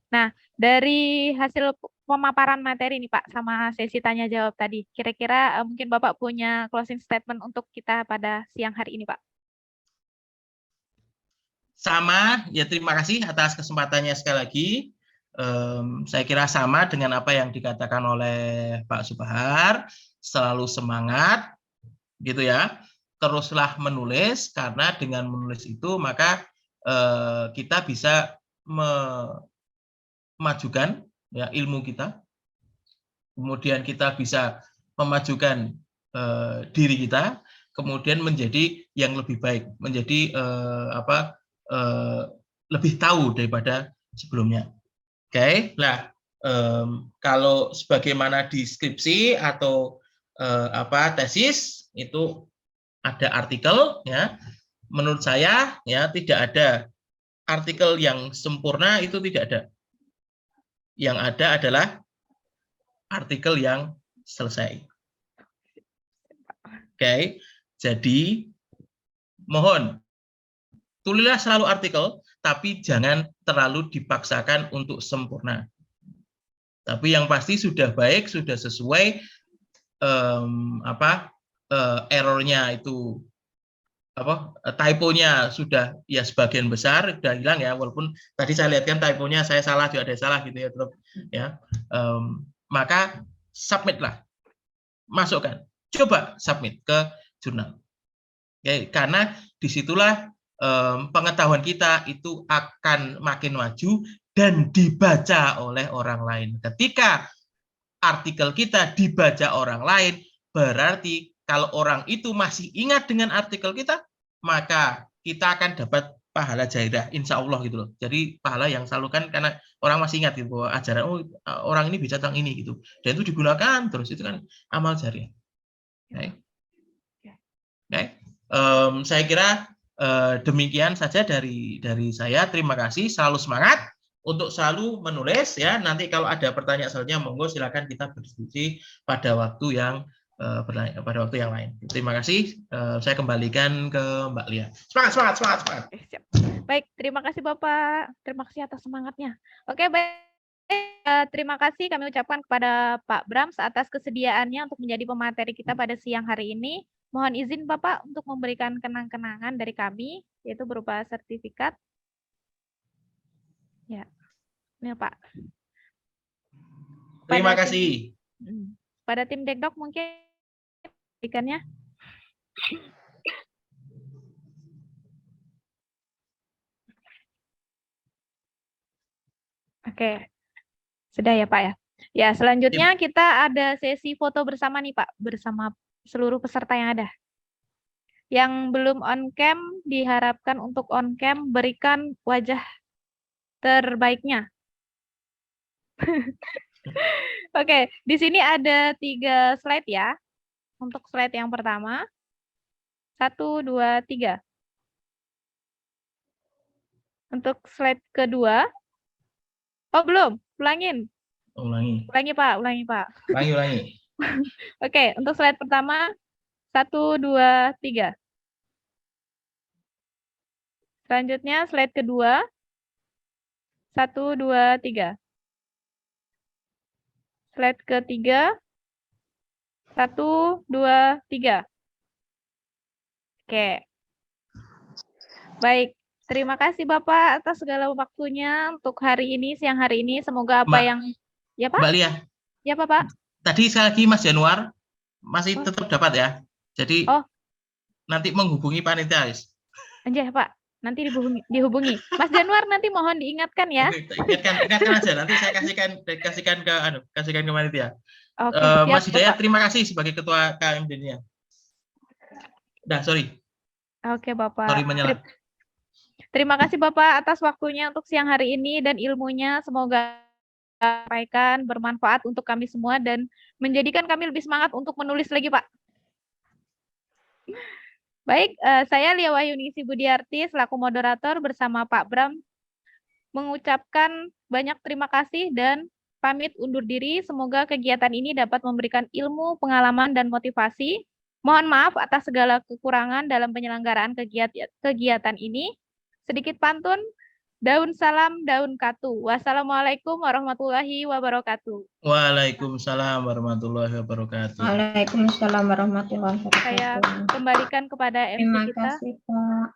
B: Nah, dari hasil pemaparan materi nih Pak sama sesi tanya jawab tadi, kira-kira mungkin Bapak punya closing statement untuk kita pada siang hari ini, Pak.
C: Sama, ya terima kasih atas kesempatannya sekali lagi. Saya kira sama dengan apa yang dikatakan oleh Pak Subahar, selalu semangat, gitu ya. Teruslah menulis, karena dengan menulis itu maka kita bisa memajukan ya ilmu kita, kemudian kita bisa memajukan diri kita, kemudian menjadi yang lebih baik, menjadi lebih tahu daripada sebelumnya. Oke, nah kalau sebagaimana di skripsi atau tesis itu ada artikel, ya. Menurut saya ya tidak ada artikel yang sempurna, itu tidak ada. Yang ada adalah artikel yang selesai. Oke, jadi mohon tulislah selalu artikel, tapi jangan terlalu dipaksakan untuk sempurna. Tapi yang pasti sudah baik, sudah sesuai errornya itu typonya sudah ya sebagian besar sudah hilang ya, walaupun tadi saya lihat kan typonya saya salah juga ada salah gitu ya, tetap ya. Maka submitlah, masukkan, coba submit ke jurnal. Ya, karena disitulah pengetahuan kita itu akan makin maju dan dibaca oleh orang lain. Ketika artikel kita dibaca orang lain, berarti kalau orang itu masih ingat dengan artikel kita, maka kita akan dapat pahala jariah, insya Allah gitu loh. Jadi pahala yang selalu kan karena orang masih ingat gitu bahwa ajaran orang ini bisa tentang ini gitu, dan itu digunakan terus, itu kan amal jariah. Okay. Saya kira demikian saja dari saya. Terima kasih, selalu semangat untuk selalu menulis ya. Nanti kalau ada pertanyaan selanjutnya, monggo silakan kita berdiskusi pada waktu yang lain. Terima kasih. Saya kembalikan ke Mbak Lia. Semangat.
B: Siap. Baik, terima kasih Bapak. Terima kasih atas semangatnya. Oke, baik. Terima kasih kami ucapkan kepada Pak Brams atas kesediaannya untuk menjadi pemateri kita pada siang hari ini. Mohon izin Bapak untuk memberikan kenang-kenangan dari kami, yaitu berupa sertifikat. Ya, ini Pak.
C: Terima kasih.
B: Pada tim Dekdok mungkin berikannya. Oke. Sudah ya Pak ya. Ya, selanjutnya kita ada sesi foto bersama nih Pak, bersama seluruh peserta yang ada. Yang belum on cam diharapkan untuk on cam berikan wajah terbaiknya. Oke, di sini ada 3 slide ya. Untuk slide yang pertama, 1, 2, 3. Untuk slide kedua, oh belum, ulangin. Ulangi Pak.
C: Ulangi.
B: Oke, untuk slide pertama, 1, 2, 3. Selanjutnya slide kedua, 1, 2, 3. Slide ketiga, 1, 2, 3. Oke. Baik, terima kasih Bapak atas segala waktunya untuk hari ini, siang hari ini. Semoga apa yang... Ya Pak?
C: Mbak Lia.
B: Ya Bapak.
C: Tadi sekali lagi Mas Januar masih tetap dapat ya. Jadi nanti menghubungi panitia.
B: Anjay Pak, nanti dihubungi. Mas Januar nanti mohon diingatkan ya.
C: Ingatkan aja. Nanti saya kasihkan ke panitia.
B: Oke,
C: Mas Hidayat, terima kasih sebagai ketua KMD-nya. Sorry.
B: Oke Bapak.
C: Sorry menyela.
B: Terima kasih Bapak atas waktunya untuk siang hari ini dan ilmunya. Semoga sampaikan bermanfaat untuk kami semua dan menjadikan kami lebih semangat untuk menulis lagi Pak. Baik, saya Lia Wahyuningsi Budiarti selaku moderator bersama Pak Bram mengucapkan banyak terima kasih dan pamit undur diri. Semoga kegiatan ini dapat memberikan ilmu, pengalaman, dan motivasi. Mohon maaf atas segala kekurangan dalam penyelenggaraan kegiatan ini. Sedikit pantun, daun salam, daun katu. Wassalamualaikum warahmatullahi wabarakatuh.
C: Waalaikumsalam warahmatullahi wabarakatuh.
D: Waalaikumsalam warahmatullahi wabarakatuh.
B: Saya kembalikan kepada MC
D: Terima
B: kita.
D: kasih, Pak.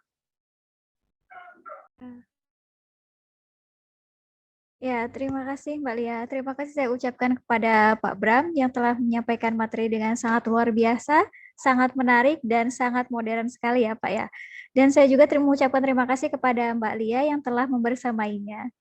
A: Ya, terima kasih Mbak Lia. Terima kasih saya ucapkan kepada Pak Bram yang telah menyampaikan materi dengan sangat luar biasa, sangat menarik, dan sangat modern sekali ya Pak ya. Dan saya juga mengucapkan terima kasih kepada Mbak Lia yang telah membersamainya.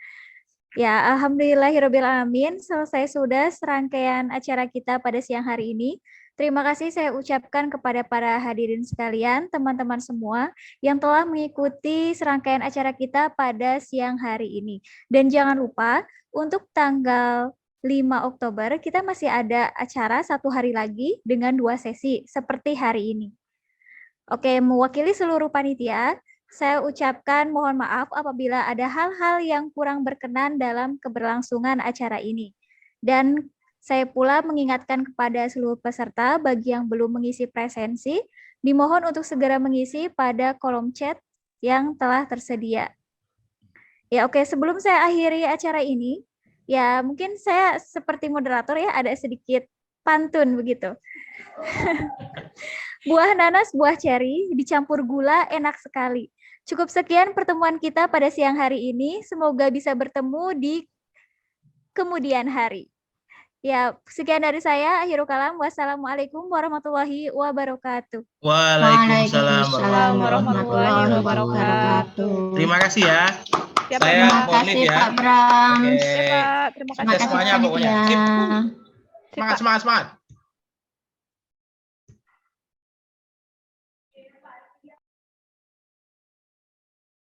A: Ya, alhamdulillahirrabbilalamin, selesai sudah serangkaian acara kita pada siang hari ini. Terima kasih saya ucapkan kepada para hadirin sekalian, teman-teman semua yang telah mengikuti serangkaian acara kita pada siang hari ini. Dan jangan lupa, untuk tanggal 5 Oktober kita masih ada acara 1 hari lagi dengan 2 sesi seperti hari ini. Oke, mewakili seluruh panitia, saya ucapkan mohon maaf apabila ada hal-hal yang kurang berkenan dalam keberlangsungan acara ini. Dan saya pula mengingatkan kepada seluruh peserta bagi yang belum mengisi presensi, dimohon untuk segera mengisi pada kolom chat yang telah tersedia. Ya oke, sebelum saya akhiri acara ini, ya mungkin saya seperti moderator ya ada sedikit pantun begitu. Buah nanas, buah ceri, dicampur gula, enak sekali. Cukup sekian pertemuan kita pada siang hari ini. Semoga bisa bertemu di kemudian hari. Ya, sekian dari saya. Akhirul kalam. Wassalamualaikum warahmatullahi wabarakatuh.
C: Waalaikumsalam warahmatullahi wabarakatuh. Terima kasih ya. Saya mohon ya.
D: Pak Bram.
C: Oke.
B: Terima kasih.
C: Semuanya pokoknya. Semangat.